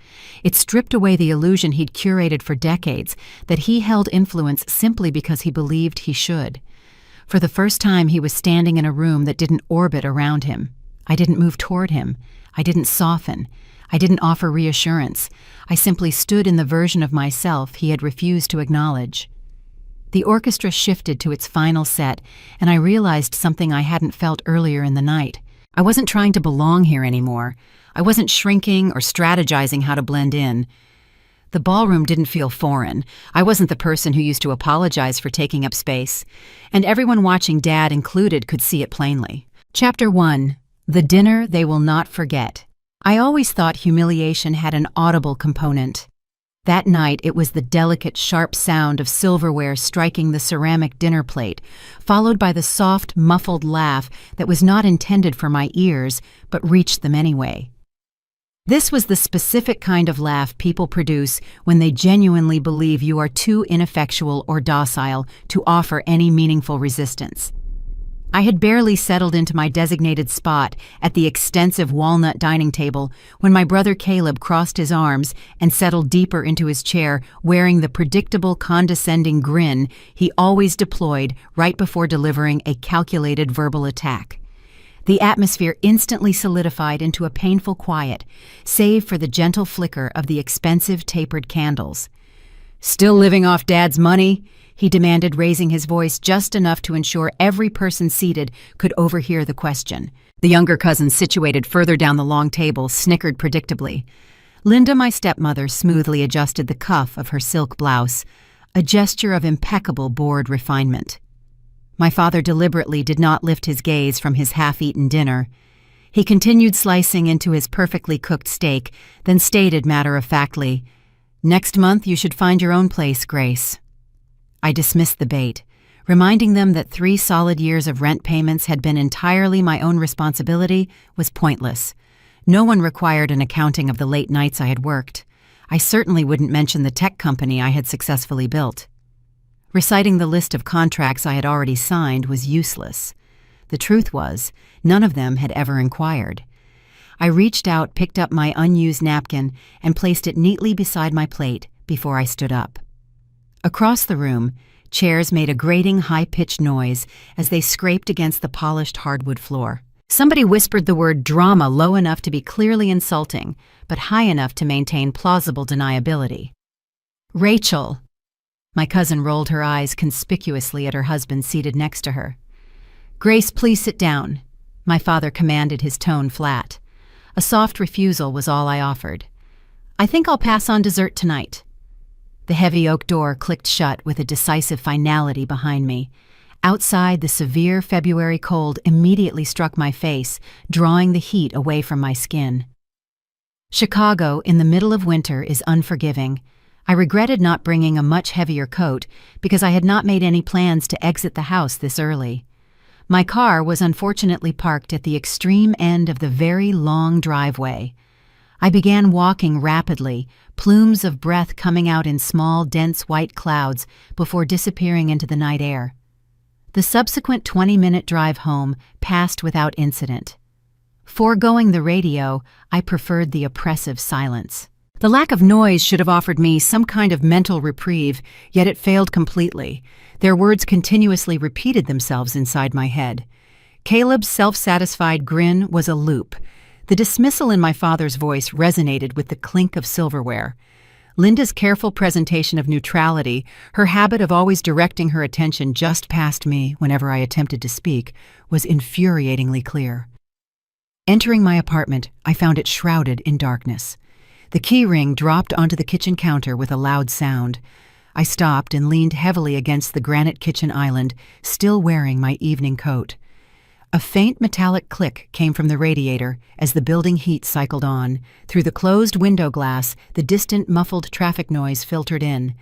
It stripped away the illusion he'd curated for decades that he held influence simply because he believed he should. For the first time, he was standing in a room that didn't orbit around him. I didn't move toward him. I didn't soften. I didn't offer reassurance. I simply stood in the version of myself he had refused to acknowledge. The orchestra shifted to its final set, and I realized something I hadn't felt earlier in the night. I wasn't trying to belong here anymore. I wasn't shrinking or strategizing how to blend in. The ballroom didn't feel foreign. I wasn't the person who used to apologize for taking up space, and everyone watching, Dad included, could see it plainly. Chapter 1. The Dinner They Will Not Forget. I always thought humiliation had an audible component. That night, it was the delicate, sharp sound of silverware striking the ceramic dinner plate, followed by the soft, muffled laugh that was not intended for my ears, but reached them anyway. This was the specific kind of laugh people produce when they genuinely believe you are too ineffectual or docile to offer any meaningful resistance. I had barely settled into my designated spot at the extensive walnut dining table when my brother Caleb crossed his arms and settled deeper into his chair, wearing the predictable, condescending grin he always deployed right before delivering a calculated verbal attack. The atmosphere instantly solidified into a painful quiet, save for the gentle flicker of the expensive tapered candles. "Still living off Dad's money?" he demanded, raising his voice just enough to ensure every person seated could overhear the question. The younger cousin, situated further down the long table, snickered predictably. Linda, my stepmother, smoothly adjusted the cuff of her silk blouse, a gesture of impeccable bored refinement. My father deliberately did not lift his gaze from his half-eaten dinner. He continued slicing into his perfectly cooked steak, then stated matter-of-factly, "Next month you should find your own place, Grace." I dismissed the bait, reminding them that 3 solid years of rent payments had been entirely my own responsibility was pointless. No one required an accounting of the late nights I had worked. I certainly wouldn't mention the tech company I had successfully built. Reciting the list of contracts I had already signed was useless. The truth was, none of them had ever inquired. I reached out, picked up my unused napkin, and placed it neatly beside my plate before I stood up. Across the room, chairs made a grating, high-pitched noise as they scraped against the polished hardwood floor. Somebody whispered the word drama low enough to be clearly insulting, but high enough to maintain plausible deniability. Rachel. My cousin rolled her eyes conspicuously at her husband seated next to her. Grace, please sit down. My father commanded, his tone flat. A soft refusal was all I offered. I think I'll pass on dessert tonight. The heavy oak door clicked shut with a decisive finality behind me. Outside, the severe February cold immediately struck my face, drawing the heat away from my skin. Chicago, in the middle of winter, is unforgiving. I regretted not bringing a much heavier coat because I had not made any plans to exit the house this early. My car was unfortunately parked at the extreme end of the very long driveway. I began walking rapidly, plumes of breath coming out in small, dense white clouds before disappearing into the night air. The subsequent 20-minute drive home passed without incident. Foregoing the radio, I preferred the oppressive silence. The lack of noise should have offered me some kind of mental reprieve, yet it failed completely. Their words continuously repeated themselves inside my head. Caleb's self-satisfied grin was a loop. The dismissal in my father's voice resonated with the clink of silverware. Linda's careful presentation of neutrality, her habit of always directing her attention just past me whenever I attempted to speak, was infuriatingly clear. Entering my apartment, I found it shrouded in darkness. The key ring dropped onto the kitchen counter with a loud sound. I stopped and leaned heavily against the granite kitchen island, still wearing my evening coat. A faint metallic click came from the radiator as the building heat cycled on. Through the closed window glass, the distant muffled traffic noise filtered in.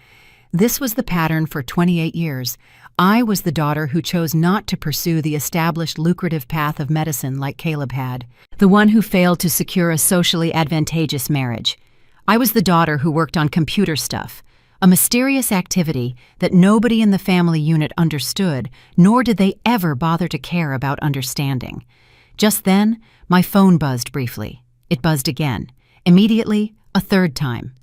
This was the pattern for 28 years. I was the daughter who chose not to pursue the established lucrative path of medicine like Caleb had, the one who failed to secure a socially advantageous marriage. I was the daughter who worked on computer stuff, a mysterious activity that nobody in the family unit understood, nor did they ever bother to care about understanding. Just then, my phone buzzed briefly. It buzzed again. Immediately, a third time.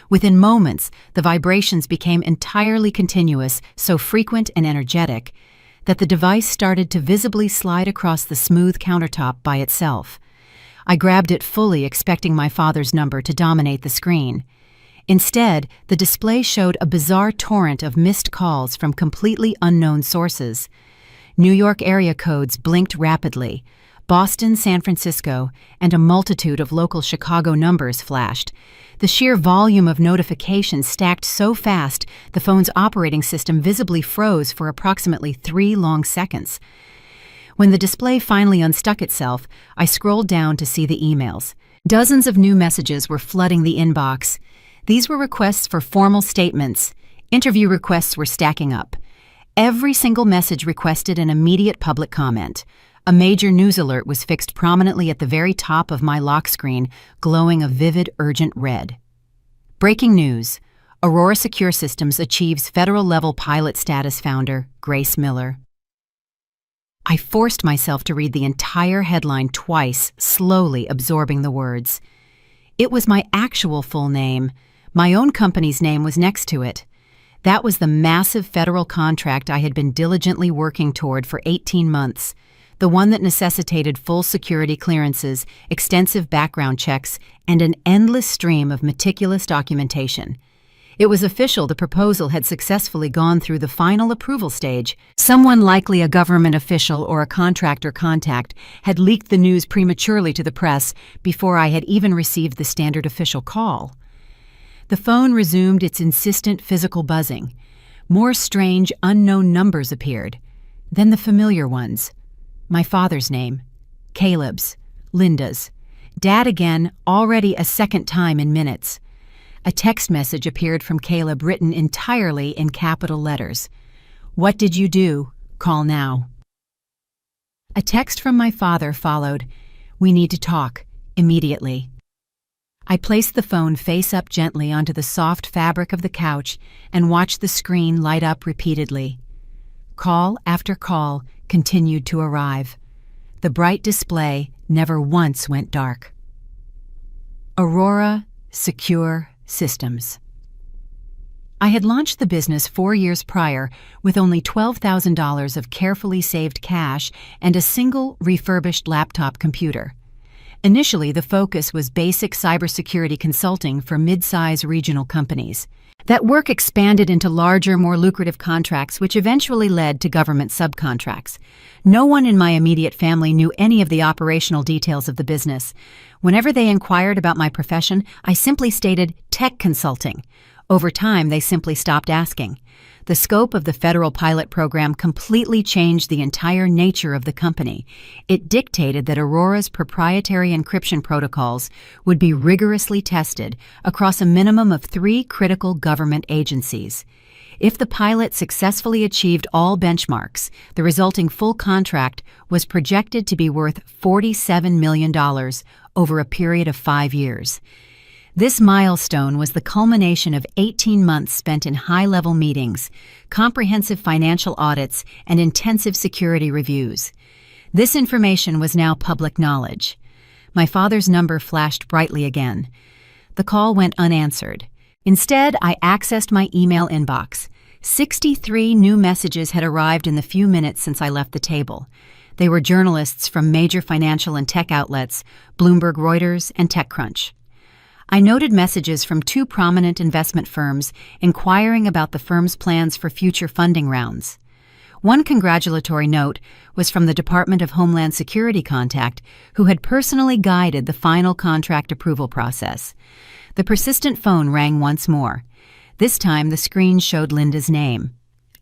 Within moments, the vibrations became entirely continuous, so frequent and energetic, that the device started to visibly slide across the smooth countertop by itself. I grabbed it fully, expecting my father's number to dominate the screen. Instead, the display showed a bizarre torrent of missed calls from completely unknown sources. New York area codes blinked rapidly. Boston, San Francisco, and a multitude of local Chicago numbers flashed. The sheer volume of notifications stacked so fast, the phone's operating system visibly froze for approximately 3 long seconds. When the display finally unstuck itself, I scrolled down to see the emails. Dozens of new messages were flooding the inbox. These were requests for formal statements. Interview requests were stacking up. Every single message requested an immediate public comment. A major news alert was fixed prominently at the very top of my lock screen, glowing a vivid, urgent red. Breaking news. Aurora Secure Systems achieves federal-level pilot status, founder Grace Miller. I forced myself to read the entire headline twice, slowly absorbing the words. It was my actual full name. My own company's name was next to it. That was the massive federal contract I had been diligently working toward for 18 months. The one that necessitated full security clearances, extensive background checks, and an endless stream of meticulous documentation. It was official the proposal had successfully gone through the final approval stage. Someone, likely a government official or a contractor contact, had leaked the news prematurely to the press before I had even received the standard official call. The phone resumed its insistent physical buzzing. More strange, unknown numbers appeared. Then the familiar ones. My father's name, Caleb's, Linda's. Dad again, already a second time in minutes. A text message appeared from Caleb written entirely in capital letters. What did you do? Call now. A text from my father followed. We need to talk, immediately. I placed the phone face up gently onto the soft fabric of the couch and watched the screen light up repeatedly. Call after call continued to arrive. The bright display never once went dark. Aurora Secure Systems. I had launched the business 4 years prior with only $12,000 of carefully saved cash and a single refurbished laptop computer. Initially, the focus was basic cybersecurity consulting for mid-size regional companies. That work expanded into larger, more lucrative contracts, which eventually led to government subcontracts. No one in my immediate family knew any of the operational details of the business. Whenever they inquired about my profession, I simply stated tech consulting. Over time, they simply stopped asking. The scope of the federal pilot program completely changed the entire nature of the company. It dictated that Aurora's proprietary encryption protocols would be rigorously tested across a minimum of 3 critical government agencies. If the pilot successfully achieved all benchmarks, the resulting full contract was projected to be worth $47 million over a period of 5 years. This milestone was the culmination of 18 months spent in high-level meetings, comprehensive financial audits, and intensive security reviews. This information was now public knowledge. My father's number flashed brightly again. The call went unanswered. Instead, I accessed my email inbox. 63 new messages had arrived in the few minutes since I left the table. They were journalists from major financial and tech outlets, Bloomberg, Reuters, and TechCrunch. I noted messages from 2 prominent investment firms inquiring about the firm's plans for future funding rounds. One congratulatory note was from the Department of Homeland Security contact who had personally guided the final contract approval process. The persistent phone rang once more. This time the screen showed Linda's name.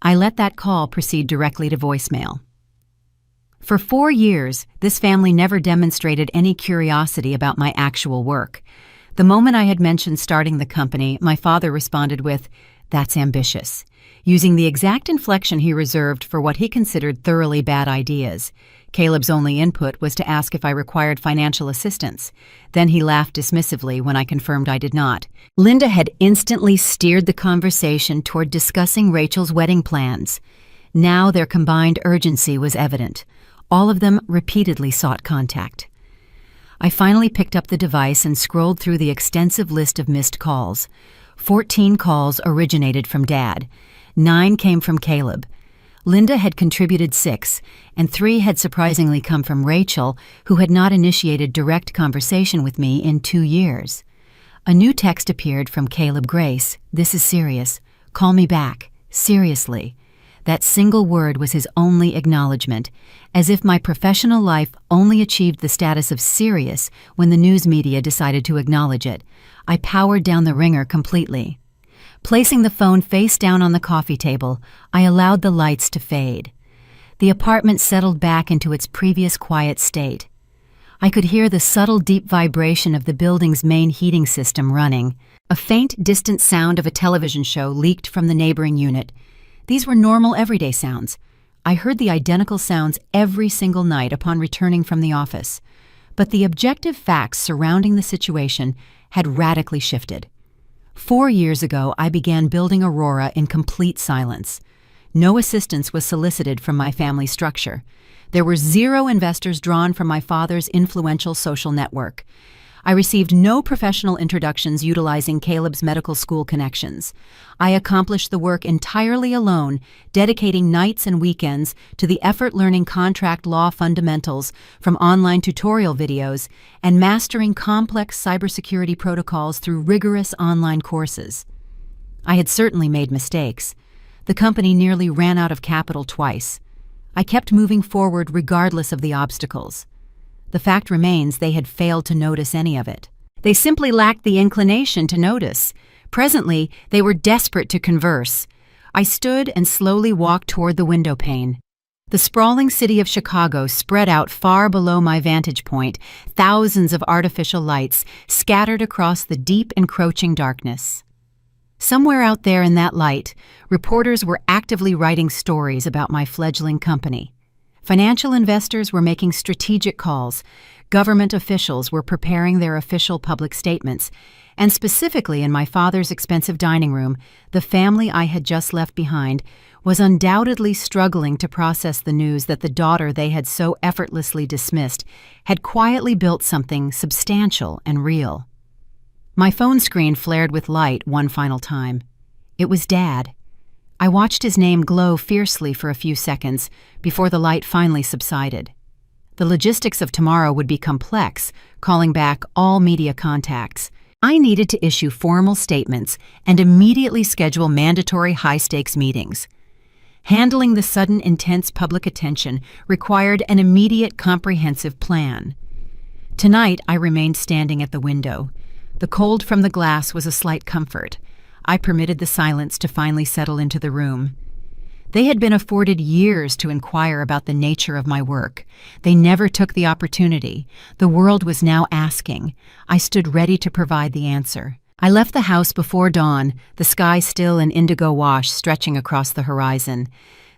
I let that call proceed directly to voicemail. For 4 years, this family never demonstrated any curiosity about my actual work. The moment I had mentioned starting the company, my father responded with, "That's ambitious," using the exact inflection he reserved for what he considered thoroughly bad ideas. Caleb's only input was to ask if I required financial assistance. Then he laughed dismissively when I confirmed I did not. Linda had instantly steered the conversation toward discussing Rachel's wedding plans. Now their combined urgency was evident. All of them repeatedly sought contact. I finally picked up the device and scrolled through the extensive list of missed calls. 14 calls originated from Dad. 9 came from Caleb. Linda had contributed 6, and 3 had surprisingly come from Rachel, who had not initiated direct conversation with me in 2 years. A new text appeared from Caleb Grace. "This is serious. Call me back. Seriously." That single word was his only acknowledgement, as if my professional life only achieved the status of serious when the news media decided to acknowledge it. I powered down the ringer completely. Placing the phone face down on the coffee table, I allowed the lights to fade. The apartment settled back into its previous quiet state. I could hear the subtle deep vibration of the building's main heating system running. A faint, distant sound of a television show leaked from the neighboring unit. These were normal, everyday sounds. I heard the identical sounds every single night upon returning from the office. But the objective facts surrounding the situation had radically shifted. 4 years ago, I began building Aurora in complete silence. No assistance was solicited from my family structure. There were 0 investors drawn from my father's influential social network. I received no professional introductions utilizing Caleb's medical school connections. I accomplished the work entirely alone, dedicating nights and weekends to the effort learning contract law fundamentals from online tutorial videos and mastering complex cybersecurity protocols through rigorous online courses. I had certainly made mistakes. The company nearly ran out of capital twice. I kept moving forward regardless of the obstacles. The fact remains they had failed to notice any of it. They simply lacked the inclination to notice. Presently, they were desperate to converse. I stood and slowly walked toward the window pane. The sprawling city of Chicago spread out far below my vantage point, thousands of artificial lights scattered across the deep, encroaching darkness. Somewhere out there in that light, reporters were actively writing stories about my fledgling company. Financial investors were making strategic calls, government officials were preparing their official public statements, and specifically in my father's expensive dining room, the family I had just left behind was undoubtedly struggling to process the news that the daughter they had so effortlessly dismissed had quietly built something substantial and real. My phone screen flared with light one final time. It was Dad. I watched his name glow fiercely for a few seconds before the light finally subsided. The logistics of tomorrow would be complex, calling back all media contacts. I needed to issue formal statements and immediately schedule mandatory high-stakes meetings. Handling the sudden intense public attention required an immediate comprehensive plan. Tonight, I remained standing at the window. The cold from the glass was a slight comfort. I permitted the silence to finally settle into the room. They had been afforded years to inquire about the nature of my work. They never took the opportunity. The world was now asking. I stood ready to provide the answer. I left the house before dawn, the sky still an indigo wash stretching across the horizon.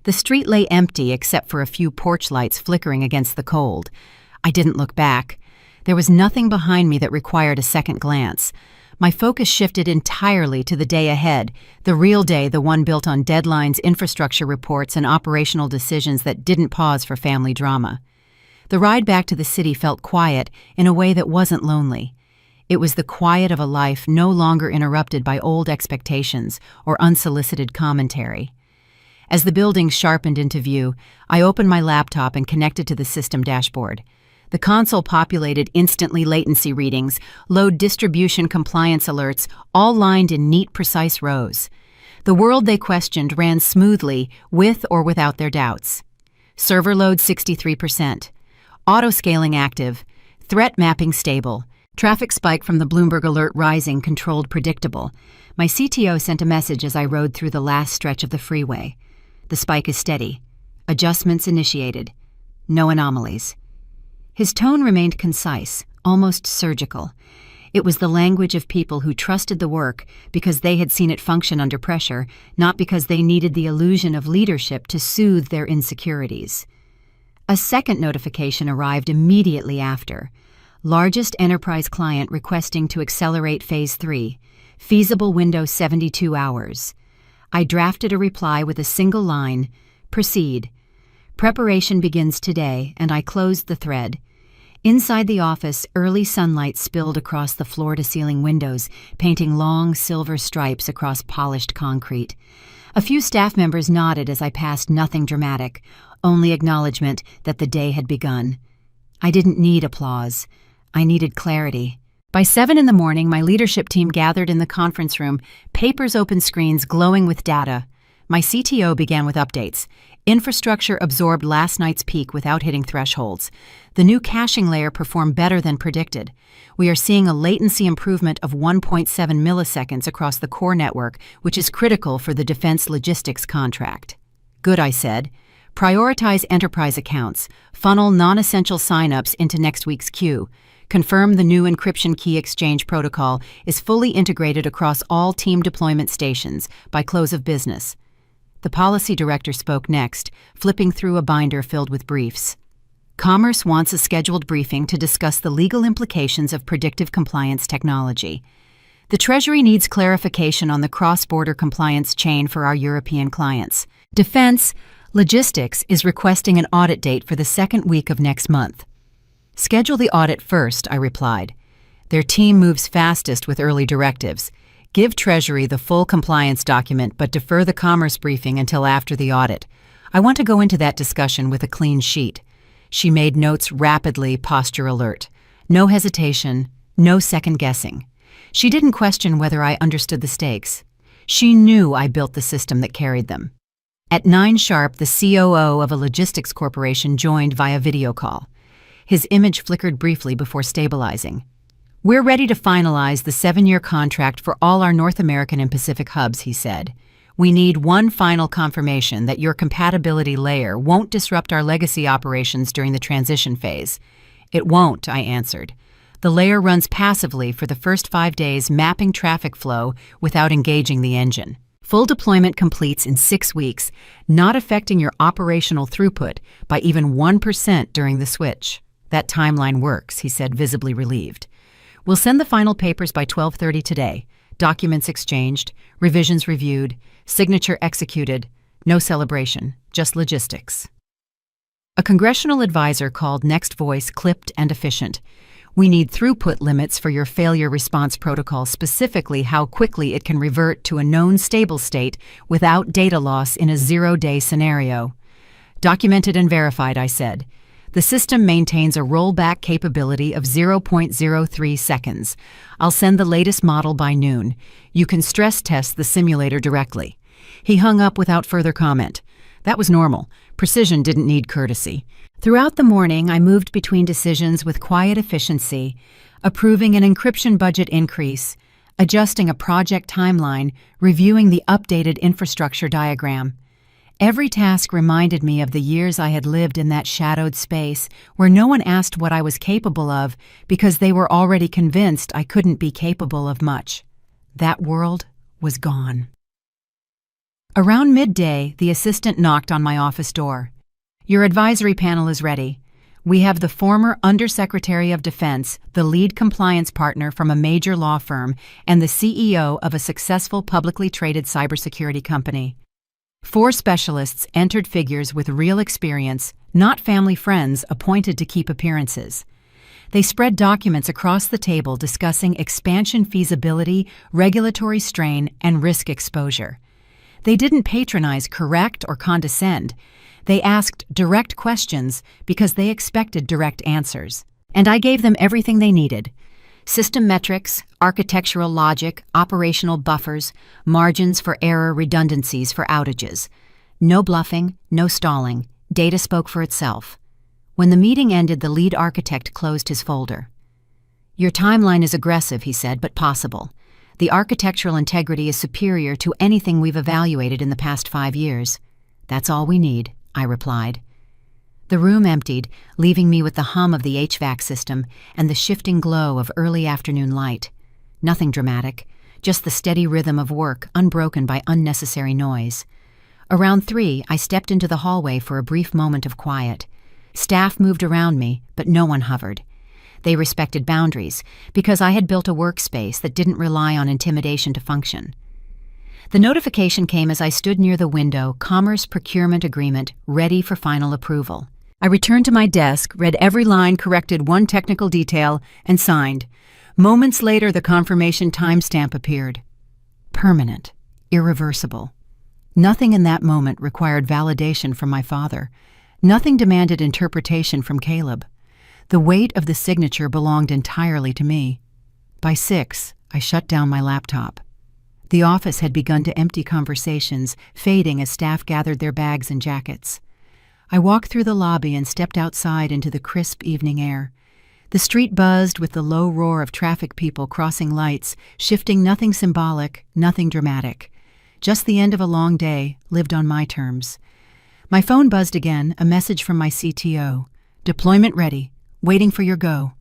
The street lay empty except for a few porch lights flickering against the cold. I didn't look back. There was nothing behind me that required a second glance. My focus shifted entirely to the day ahead, the real day, the one built on deadlines, infrastructure reports, and operational decisions that didn't pause for family drama. The ride back to the city felt quiet in a way that wasn't lonely. It was the quiet of a life no longer interrupted by old expectations or unsolicited commentary. As the buildings sharpened into view, I opened my laptop and connected to the system dashboard. The console populated instantly latency readings, load distribution compliance alerts, all lined in neat, precise rows. The world they questioned ran smoothly, with or without their doubts. Server load 63%. Auto-scaling active. Threat mapping stable. Traffic spike from the Bloomberg alert rising, controlled, predictable. My CTO sent a message as I rode through the last stretch of the freeway. The spike is steady. Adjustments initiated. No anomalies. His tone remained concise, almost surgical. It was the language of people who trusted the work because they had seen it function under pressure, not because they needed the illusion of leadership to soothe their insecurities. A second notification arrived immediately after. Largest enterprise client requesting to accelerate Phase 3. Feasible window 72 hours. I drafted a reply with a single line, "Proceed." Preparation begins today, and I closed the thread. Inside the office, early sunlight spilled across the floor-to-ceiling windows, painting long silver stripes across polished concrete. A few staff members nodded as I passed, nothing dramatic, only acknowledgement that the day had begun. I didn't need applause. I needed clarity. By 7 in the morning, my leadership team gathered in the conference room, papers, open screens glowing with data. My CTO began with updates. Infrastructure absorbed last night's peak without hitting thresholds. The new caching layer performed better than predicted. We are seeing a latency improvement of 1.7 milliseconds across the core network, which is critical for the defense logistics contract. Good, I said. Prioritize enterprise accounts. Funnel non-essential signups into next week's queue. Confirm the new encryption key exchange protocol is fully integrated across all team deployment stations by close of business. The policy director spoke next, flipping through a binder filled with briefs. Commerce wants a scheduled briefing to discuss the legal implications of predictive compliance technology. The Treasury needs clarification on the cross-border compliance chain for our European clients. Defense Logistics is requesting an audit date for the second week of next month. Schedule the audit first, I replied. Their team moves fastest with early directives. Give Treasury the full compliance document, but defer the commerce briefing until after the audit. I want to go into that discussion with a clean sheet. She made notes rapidly, posture alert. No hesitation, no second guessing. She didn't question whether I understood the stakes. She knew I built the system that carried them. At 9 sharp, the COO of a logistics corporation joined via video call. His image flickered briefly before stabilizing. We're ready to finalize the 7-year contract for all our North American and Pacific hubs, he said. We need one final confirmation that your compatibility layer won't disrupt our legacy operations during the transition phase. It won't, I answered. The layer runs passively for the first 5 days, mapping traffic flow without engaging the engine. Full deployment completes in 6 weeks, not affecting your operational throughput by even 1% during the switch. That timeline works, he said, visibly relieved. We'll send the final papers by 12:30 today. Documents exchanged, revisions reviewed, signature executed. No celebration, just logistics. A congressional advisor called Next Voice clipped and efficient. We need throughput limits for your failure response protocol, specifically how quickly it can revert to a known stable state without data loss in a 0-day scenario. Documented and verified, I said. The system maintains a rollback capability of 0.03 seconds. I'll send the latest model by noon. You can stress test the simulator directly." He hung up without further comment. That was normal. Precision didn't need courtesy. Throughout the morning, I moved between decisions with quiet efficiency, approving an encryption budget increase, adjusting a project timeline, reviewing the updated infrastructure diagram. Every task reminded me of the years I had lived in that shadowed space where no one asked what I was capable of because they were already convinced I couldn't be capable of much. That world was gone. Around midday, the assistant knocked on my office door. "Your advisory panel is ready. We have the former Undersecretary of Defense, the lead compliance partner from a major law firm, and the CEO of a successful publicly traded cybersecurity company." 4 specialists entered, figures with real experience, not family friends appointed to keep appearances. They spread documents across the table discussing expansion feasibility, regulatory strain, and risk exposure. They didn't patronize, correct, or condescend. They asked direct questions because they expected direct answers. And I gave them everything they needed: system metrics, architectural logic, operational buffers, margins for error, redundancies for outages. No bluffing, no stalling. Data spoke for itself. When the meeting ended, the lead architect closed his folder. "Your timeline is aggressive," he said, "but possible. The architectural integrity is superior to anything we've evaluated in the past 5 years. That's all we need," I replied. The room emptied, leaving me with the hum of the HVAC system and the shifting glow of early afternoon light. Nothing dramatic, just the steady rhythm of work, unbroken by unnecessary noise. Around 3, I stepped into the hallway for a brief moment of quiet. Staff moved around me, but no one hovered. They respected boundaries, because I had built a workspace that didn't rely on intimidation to function. The notification came as I stood near the window, Commerce Procurement Agreement, ready for final approval. I returned to my desk, read every line, corrected one technical detail, and signed. Moments later, the confirmation timestamp appeared. Permanent, irreversible. Nothing in that moment required validation from my father. Nothing demanded interpretation from Caleb. The weight of the signature belonged entirely to me. By 6, I shut down my laptop. The office had begun to empty, conversations fading as staff gathered their bags and jackets. I walked through the lobby and stepped outside into the crisp evening air. The street buzzed with the low roar of traffic, people crossing lights, shifting, nothing symbolic, nothing dramatic. Just the end of a long day, lived on my terms. My phone buzzed again, a message from my CTO. "Deployment ready. Waiting for your go."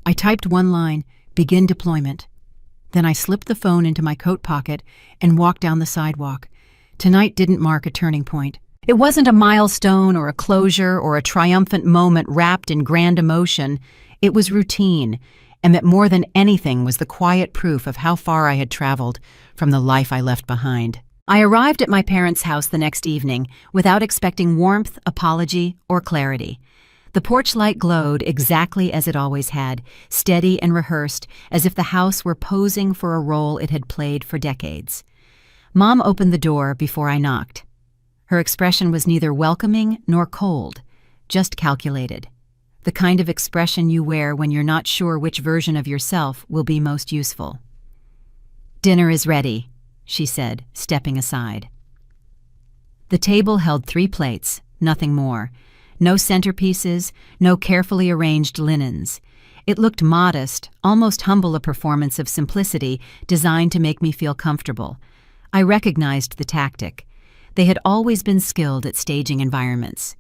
I typed one line, "Begin deployment." Then I slipped the phone into my coat pocket and walked down the sidewalk. Tonight didn't mark a turning point. It wasn't a milestone or a closure or a triumphant moment wrapped in grand emotion. It was routine, and that more than anything was the quiet proof of how far I had traveled from the life I left behind. I arrived at my parents' house the next evening without expecting warmth, apology, or clarity. The porch light glowed exactly as it always had, steady and rehearsed, as if the house were posing for a role it had played for decades. Mom opened the door before I knocked. Her expression was neither welcoming nor cold, just calculated. The kind of expression you wear when you're not sure which version of yourself will be most useful. "Dinner is ready," she said, stepping aside. The table held 3 plates, nothing more. No centerpieces, no carefully arranged linens. It looked modest, almost humble, a performance of simplicity designed to make me feel comfortable. I recognized the tactic. They had always been skilled at staging environments.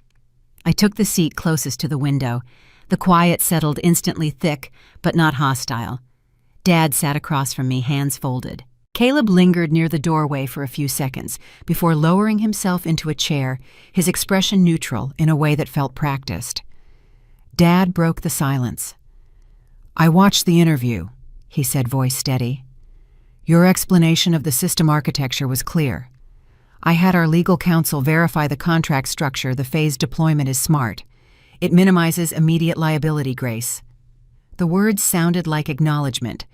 I took the seat closest to the window. The quiet settled instantly, thick, but not hostile. Dad sat across from me, hands folded. Caleb lingered near the doorway for a few seconds before lowering himself into a chair, his expression neutral in a way that felt practiced. Dad broke the silence. "I watched the interview," he said, voice steady. "Your explanation of the system architecture was clear. I had our legal counsel verify the contract structure. The phased deployment is smart. It minimizes immediate liability, Grace." The words sounded like acknowledgement,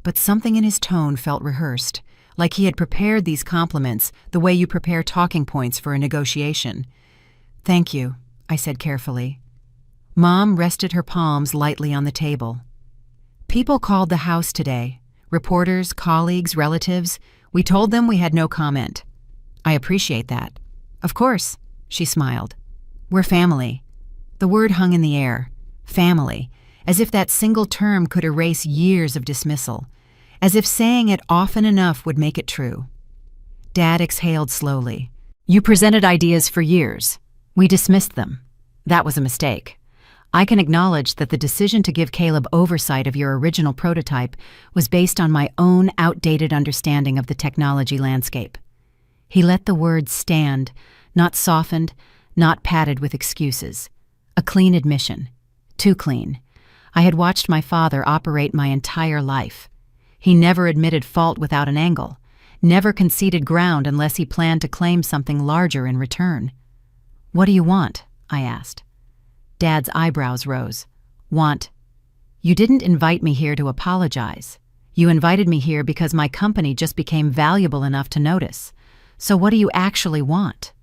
but something in his tone felt rehearsed, like he had prepared these compliments the way you prepare talking points for a negotiation. "Thank you," I said carefully. Mom rested her palms lightly on the table. People called the house today. Reporters, colleagues, relatives. We told them we had no comment. I appreciate that. Of course, she smiled. We're family. The word hung in the air. Family. As if that single term could erase years of dismissal. As if saying it often enough would make it true. Dad exhaled slowly. You presented ideas for years. We dismissed them. That was a mistake. I can acknowledge that the decision to give Caleb oversight of your original prototype was based on my own outdated understanding of the technology landscape. He let the words stand, not softened, not padded with excuses. A clean admission. Too clean. I had watched my father operate my entire life. He never admitted fault without an angle, never conceded ground unless he planned to claim something larger in return. What do you want? I asked. Dad's eyebrows rose. Want? You didn't invite me here to apologize. You invited me here because my company just became valuable enough to notice. So what do you actually want?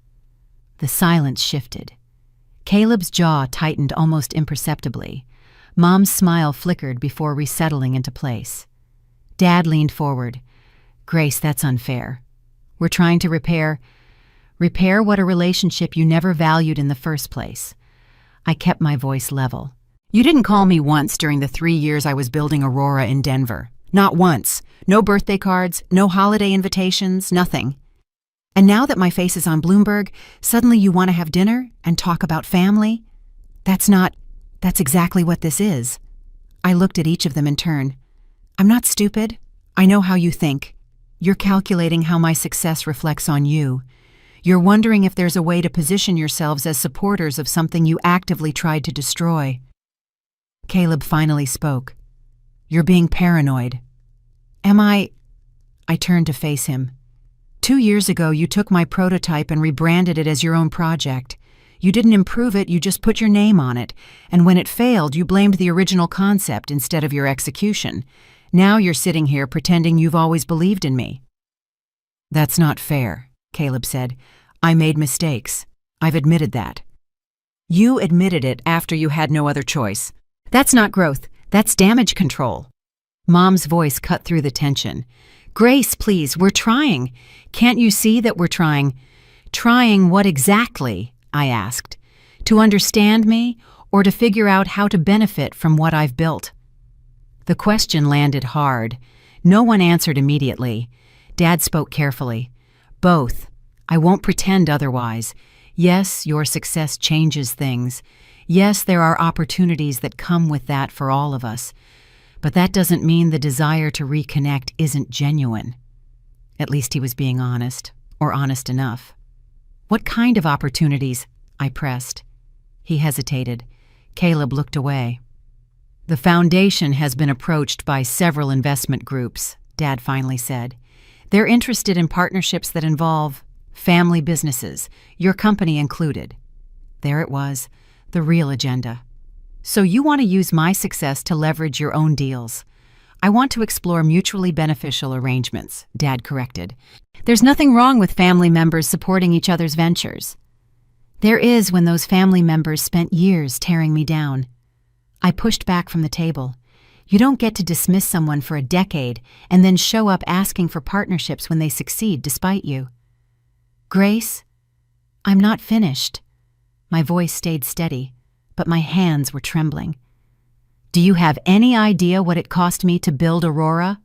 The silence shifted. Caleb's jaw tightened almost imperceptibly. Mom's smile flickered before resettling into place. Dad leaned forward. Grace, that's unfair. We're trying to repair what a relationship you never valued in the first place. I kept my voice level. You didn't call me once during the 3 years I was building Aurora in Denver. Not once. No birthday cards, no holiday invitations, nothing. And now that my face is on Bloomberg, suddenly you want to have dinner and talk about family? That's exactly what this is. I looked at each of them in turn. I'm not stupid. I know how you think. You're calculating how my success reflects on you. You're wondering if there's a way to position yourselves as supporters of something you actively tried to destroy. Caleb finally spoke. You're being paranoid. Am I? I turned to face him. 2 years ago, you took my prototype and rebranded it as your own project. You didn't improve it, you just put your name on it. And when it failed, you blamed the original concept instead of your execution. Now you're sitting here pretending you've always believed in me. That's not fair, Caleb said. I made mistakes. I've admitted that. You admitted it after you had no other choice. That's not growth. That's damage control. Mom's voice cut through the tension. Grace, please, we're trying. Can't you see that we're trying? Trying what exactly? I asked. To understand me or to figure out how to benefit from what I've built? The question landed hard. No one answered immediately. Dad spoke carefully. Both. I won't pretend otherwise. Yes, your success changes things. Yes, there are opportunities that come with that for all of us. But that doesn't mean the desire to reconnect isn't genuine. At least he was being honest, or honest enough. What kind of opportunities? I pressed. He hesitated. Caleb looked away. The foundation has been approached by several investment groups, Dad finally said. They're interested in partnerships that involve family businesses, your company included. There it was, the real agenda. So you want to use my success to leverage your own deals. I want to explore mutually beneficial arrangements, Dad corrected. There's nothing wrong with family members supporting each other's ventures. There is when those family members spent years tearing me down. I pushed back from the table. You don't get to dismiss someone for a decade and then show up asking for partnerships when they succeed despite you. Grace, I'm not finished. My voice stayed steady, but my hands were trembling. Do you have any idea what it cost me to build Aurora?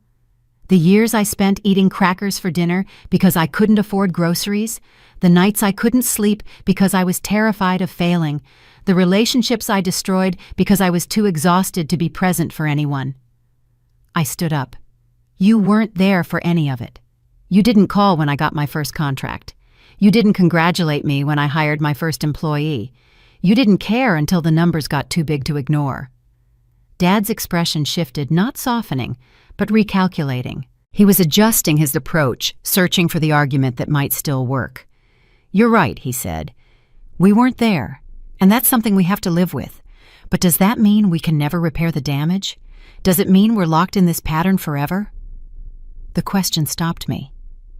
The years I spent eating crackers for dinner because I couldn't afford groceries, the nights I couldn't sleep because I was terrified of failing, the relationships I destroyed because I was too exhausted to be present for anyone. I stood up. You weren't there for any of it. You didn't call when I got my first contract. You didn't congratulate me when I hired my first employee. You didn't care until the numbers got too big to ignore. Dad's expression shifted, not softening, but recalculating. He was adjusting his approach, searching for the argument that might still work. You're right, he said. We weren't there, and that's something we have to live with. But does that mean we can never repair the damage? Does it mean we're locked in this pattern forever? The question stopped me,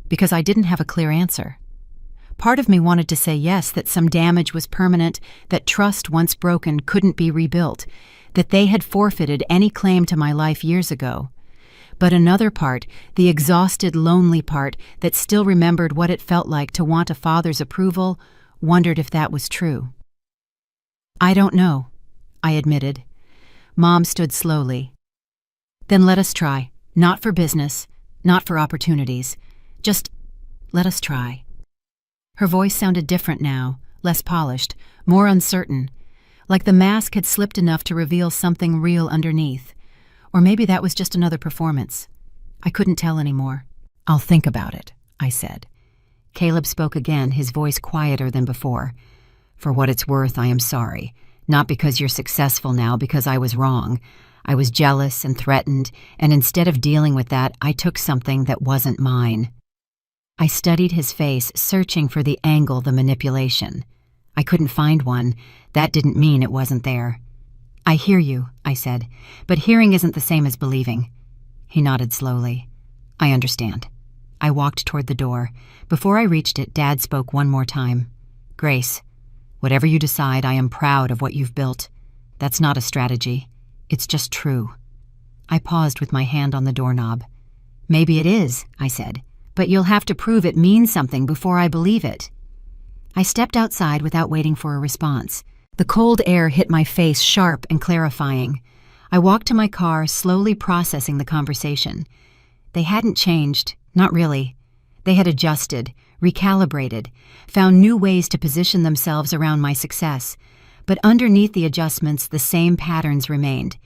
because I didn't have a clear answer. Part of me wanted to say yes, that some damage was permanent, that trust once broken couldn't be rebuilt, that they had forfeited any claim to my life years ago. But another part, the exhausted, lonely part that still remembered what it felt like to want a father's approval, wondered if that was true. "I don't know," I admitted. Mom stood slowly. "Then let us try. Not for business, not for opportunities. Just let us try." Her voice sounded different now, less polished, more uncertain, like the mask had slipped enough to reveal something real underneath. Or maybe that was just another performance. I couldn't tell anymore. "I'll think about it," I said. Caleb spoke again, his voice quieter than before. "For what it's worth, I am sorry. Not because you're successful now, because I was wrong. I was jealous and threatened, and instead of dealing with that, I took something that wasn't mine." I studied his face, searching for the angle, the manipulation. I couldn't find one. That didn't mean it wasn't there. "I hear you," I said, "but hearing isn't the same as believing." He nodded slowly. "I understand." I walked toward the door. Before I reached it, Dad spoke one more time. "Grace, whatever you decide, I am proud of what you've built. That's not a strategy. It's just true." I paused with my hand on the doorknob. "Maybe it is," I said, "but you'll have to prove it means something before I believe it." I stepped outside without waiting for a response. The cold air hit my face, sharp and clarifying. I walked to my car, slowly processing the conversation. They hadn't changed, not really. They had adjusted, recalibrated, found new ways to position themselves around my success. But underneath the adjustments, the same patterns remained.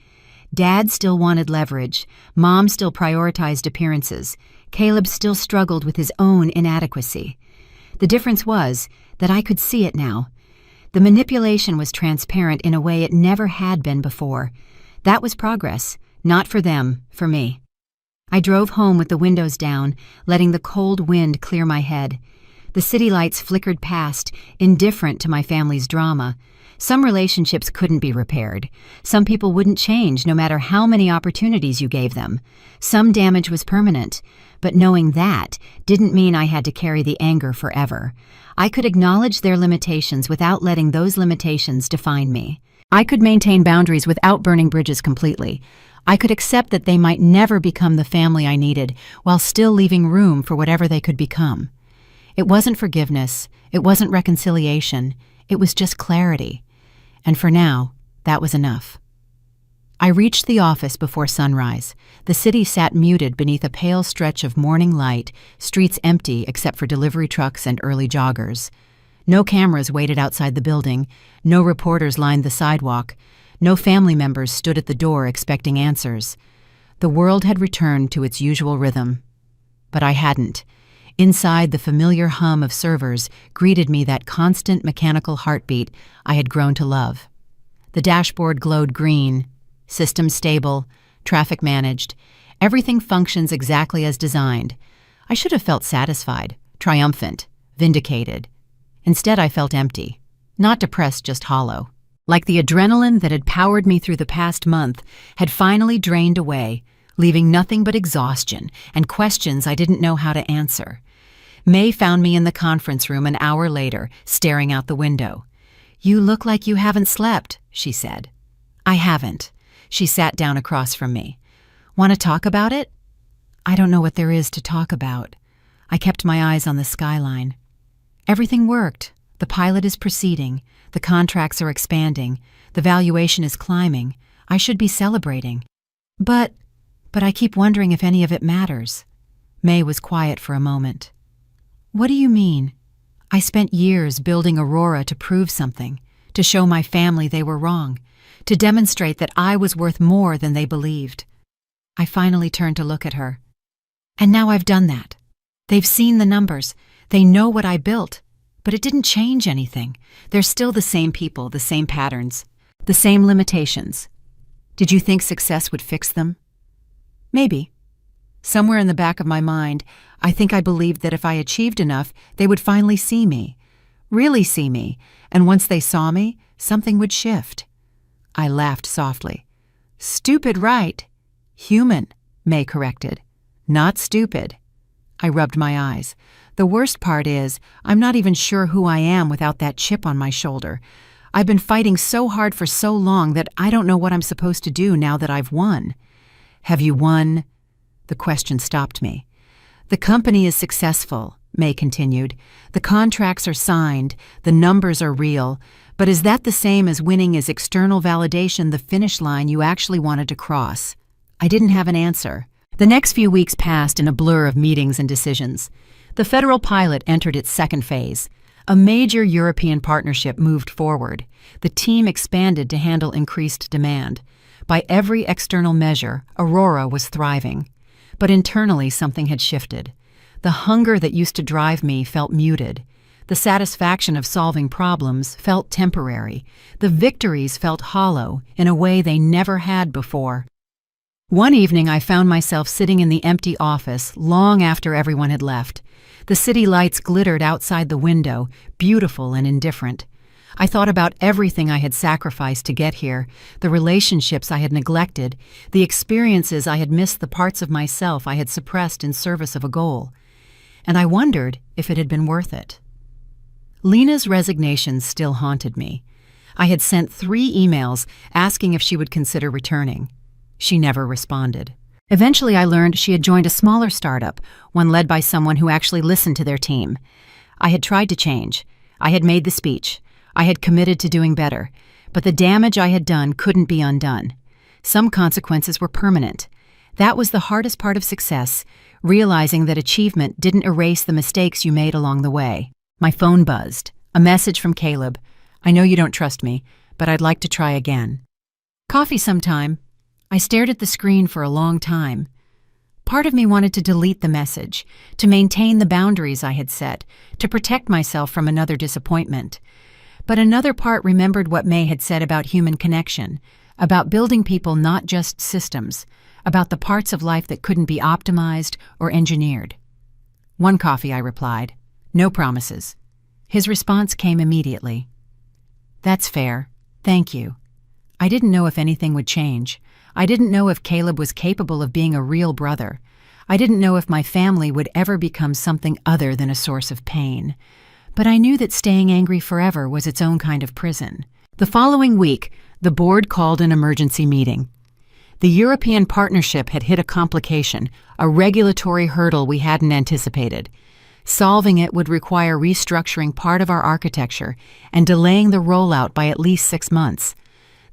Dad still wanted leverage. Mom still prioritized appearances. Caleb still struggled with his own inadequacy. The difference was that I could see it now. The manipulation was transparent in a way it never had been before. That was progress, not for them, for me. I drove home with the windows down, letting the cold wind clear my head. The city lights flickered past, indifferent to my family's drama. Some relationships couldn't be repaired. Some people wouldn't change no matter how many opportunities you gave them. Some damage was permanent, but knowing that didn't mean I had to carry the anger forever. I could acknowledge their limitations without letting those limitations define me. I could maintain boundaries without burning bridges completely. I could accept that they might never become the family I needed, while still leaving room for whatever they could become. It wasn't forgiveness. It wasn't reconciliation. It was just clarity. And for now, that was enough. I reached the office before sunrise. The city sat muted beneath a pale stretch of morning light, streets empty except for delivery trucks and early joggers. No cameras waited outside the building. No reporters lined the sidewalk. No family members stood at the door expecting answers. The world had returned to its usual rhythm. But I hadn't. Inside, the familiar hum of servers greeted me, that constant mechanical heartbeat I had grown to love. The dashboard glowed green. System stable, traffic managed. Everything functions exactly as designed. I should have felt satisfied, triumphant, vindicated. Instead, I felt empty. Not depressed, just hollow. Like the adrenaline that had powered me through the past month had finally drained away, leaving nothing but exhaustion and questions I didn't know how to answer. May found me in the conference room an hour later, staring out the window. "You look like you haven't slept," she said. "I haven't." She sat down across from me. "Want to talk about it?" "I don't know what there is to talk about." I kept my eyes on the skyline. "Everything worked. The pilot is proceeding. The contracts are expanding. The valuation is climbing. I should be celebrating. But I keep wondering if any of it matters." May was quiet for a moment. "What do you mean?" "I spent years building Aurora to prove something, to show my family they were wrong, to demonstrate that I was worth more than they believed." I finally turned to look at her. "And now I've done that. They've seen the numbers. They know what I built. But it didn't change anything. They're still the same people, the same patterns, the same limitations. Did you think success would fix them?" "Maybe. Somewhere in the back of my mind, I think I believed that if I achieved enough, they would finally see me, really see me, and once they saw me, something would shift." I laughed softly. "Stupid, right?" "Human," May corrected. "Not stupid." I rubbed my eyes. The worst part is, I'm not even sure who I am without that chip on my shoulder. I've been fighting so hard for so long that I don't know what I'm supposed to do now that I've won. Have you won? The question stopped me. The company is successful, May continued. The contracts are signed, the numbers are real, but is that the same as winning as external validation, the finish line you actually wanted to cross? I didn't have an answer. The next few weeks passed in a blur of meetings and decisions. The federal pilot entered its second phase. A major European partnership moved forward. The team expanded to handle increased demand. By every external measure, Aurora was thriving. But internally, something had shifted. The hunger that used to drive me felt muted. The satisfaction of solving problems felt temporary. The victories felt hollow in a way they never had before. One evening, I found myself sitting in the empty office long after everyone had left. The city lights glittered outside the window, beautiful and indifferent. I thought about everything I had sacrificed to get here, the relationships I had neglected, the experiences I had missed, the parts of myself I had suppressed in service of a goal. And I wondered if it had been worth it. Lena's resignation still haunted me. I had sent 3 emails asking if she would consider returning. She never responded. Eventually, I learned she had joined a smaller startup, one led by someone who actually listened to their team. I had tried to change. I had made the speech. I had committed to doing better. But the damage I had done couldn't be undone. Some consequences were permanent. That was the hardest part of success, realizing that achievement didn't erase the mistakes you made along the way. My phone buzzed. A message from Caleb. I know you don't trust me, but I'd like to try again. Coffee sometime. I stared at the screen for a long time. Part of me wanted to delete the message, to maintain the boundaries I had set, to protect myself from another disappointment. But another part remembered what May had said about human connection, about building people, not just systems, about the parts of life that couldn't be optimized or engineered. One coffee, I replied. No promises. His response came immediately. That's fair. Thank you. I didn't know if anything would change. I didn't know if Caleb was capable of being a real brother. I didn't know if my family would ever become something other than a source of pain. But I knew that staying angry forever was its own kind of prison. The following week, the board called an emergency meeting. The European partnership had hit a complication, a regulatory hurdle we hadn't anticipated. Solving it would require restructuring part of our architecture and delaying the rollout by at least 6 months.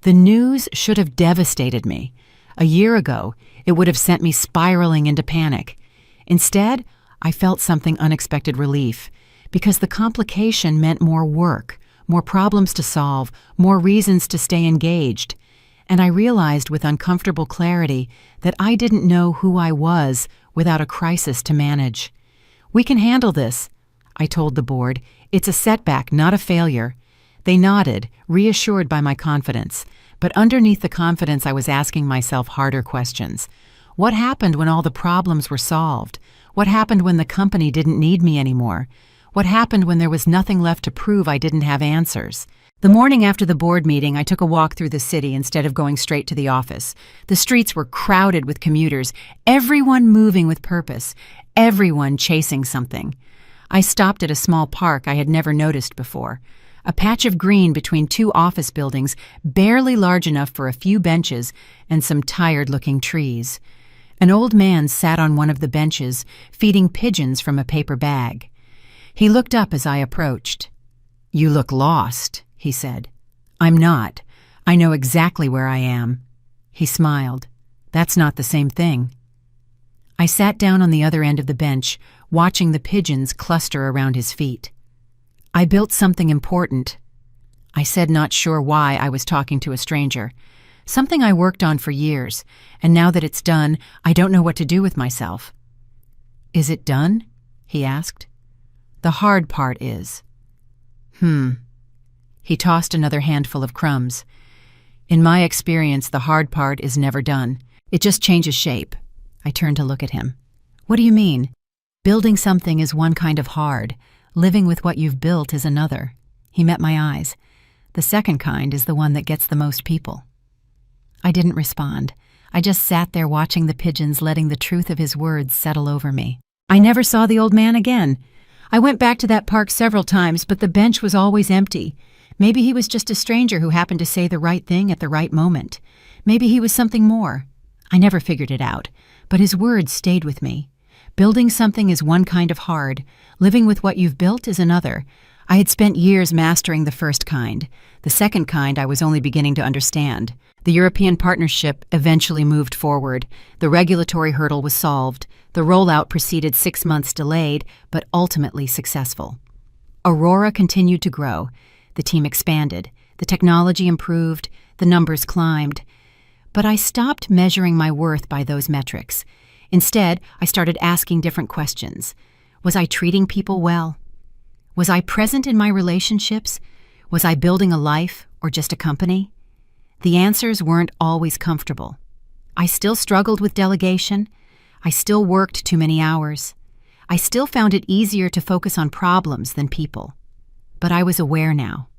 The news should have devastated me. A year ago, it would have sent me spiraling into panic. Instead, I felt something unexpected relief, because the complication meant more work, more problems to solve, more reasons to stay engaged. And I realized with uncomfortable clarity that I didn't know who I was without a crisis to manage. We can handle this, I told the board. It's a setback, not a failure. They nodded, reassured by my confidence. But underneath the confidence, I was asking myself harder questions. What happened when all the problems were solved? What happened when the company didn't need me anymore? What happened when there was nothing left to prove I didn't have answers? The morning after the board meeting, I took a walk through the city instead of going straight to the office. The streets were crowded with commuters, everyone moving with purpose, everyone chasing something. I stopped at a small park I had never noticed before. A patch of green between 2 office buildings, barely large enough for a few benches and some tired-looking trees. An old man sat on one of the benches, feeding pigeons from a paper bag. He looked up as I approached. "You look lost," he said. "I'm not. I know exactly where I am." He smiled. "That's not the same thing." I sat down on the other end of the bench, watching the pigeons cluster around his feet. "I built something important," I said, not sure why I was talking to a stranger. "Something I worked on for years, and now that it's done, I don't know what to do with myself." "Is it done?" he asked. "The hard part is." He tossed another handful of crumbs. "In my experience, the hard part is never done. It just changes shape." I turned to look at him. "What do you mean?" "Building something is one kind of hard. Living with what you've built is another." He met my eyes. "The second kind is the one that gets the most people." I didn't respond. I just sat there watching the pigeons, letting the truth of his words settle over me. I never saw the old man again. I went back to that park several times, but the bench was always empty. Maybe he was just a stranger who happened to say the right thing at the right moment. Maybe he was something more. I never figured it out, but his words stayed with me. Building something is one kind of hard. Living with what you've built is another. I had spent years mastering the first kind. The second kind I was only beginning to understand. The European partnership eventually moved forward. The regulatory hurdle was solved. The rollout proceeded 6 months delayed, but ultimately successful. Aurora continued to grow. The team expanded. The technology improved. The numbers climbed. But I stopped measuring my worth by those metrics. Instead, I started asking different questions. Was I treating people well? Was I present in my relationships? Was I building a life or just a company? The answers weren't always comfortable. I still struggled with delegation. I still worked too many hours. I still found it easier to focus on problems than people. But I was aware now.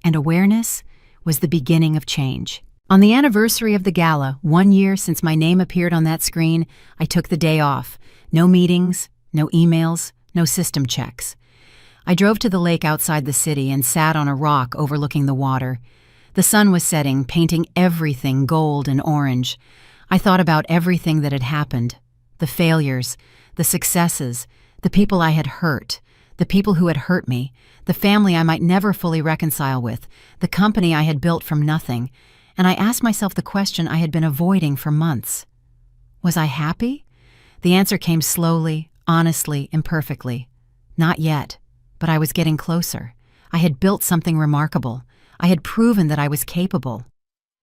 And awareness was the beginning of change. On the anniversary of the gala, 1 year since my name appeared on that screen, I took the day off. No meetings, no emails, no system checks. I drove to the lake outside the city and sat on a rock overlooking the water. The sun was setting, painting everything gold and orange. I thought about everything that had happened. The failures, the successes, the people I had hurt, the people who had hurt me, the family I might never fully reconcile with, the company I had built from nothing. And I asked myself the question I had been avoiding for months. Was I happy? The answer came slowly, honestly, imperfectly. Not yet, but I was getting closer. I had built something remarkable. I had proven that I was capable.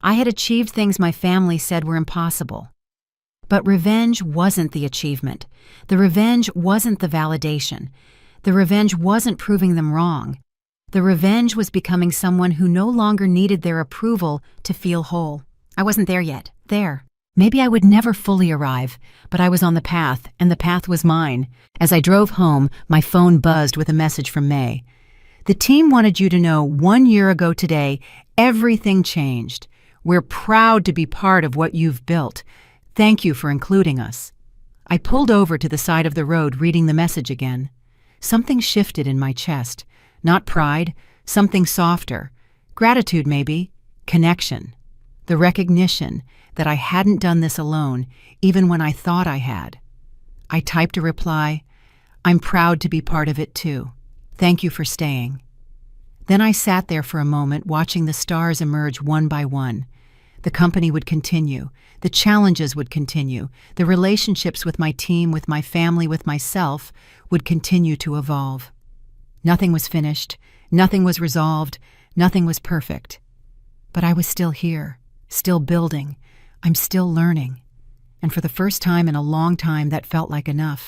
I had achieved things my family said were impossible. But revenge wasn't the achievement. The revenge wasn't the validation. The revenge wasn't proving them wrong. The revenge was becoming someone who no longer needed their approval to feel whole. I wasn't there yet. There. Maybe I would never fully arrive, but I was on the path, and the path was mine. As I drove home, my phone buzzed with a message from May. The team wanted you to know 1 year ago today, everything changed. We're proud to be part of what you've built. Thank you for including us. I pulled over to the side of the road reading the message again. Something shifted in my chest. Not pride, something softer. Gratitude, maybe. Connection. The recognition that I hadn't done this alone, even when I thought I had. I typed a reply. I'm proud to be part of it too. Thank you for staying. Then I sat there for a moment watching the stars emerge one by one. The company would continue. The challenges would continue. The relationships with my team, with my family, with myself would continue to evolve. Nothing was finished. Nothing was resolved. Nothing was perfect. But I was still here, still building. I'm still learning. And for the first time in a long time, that felt like enough.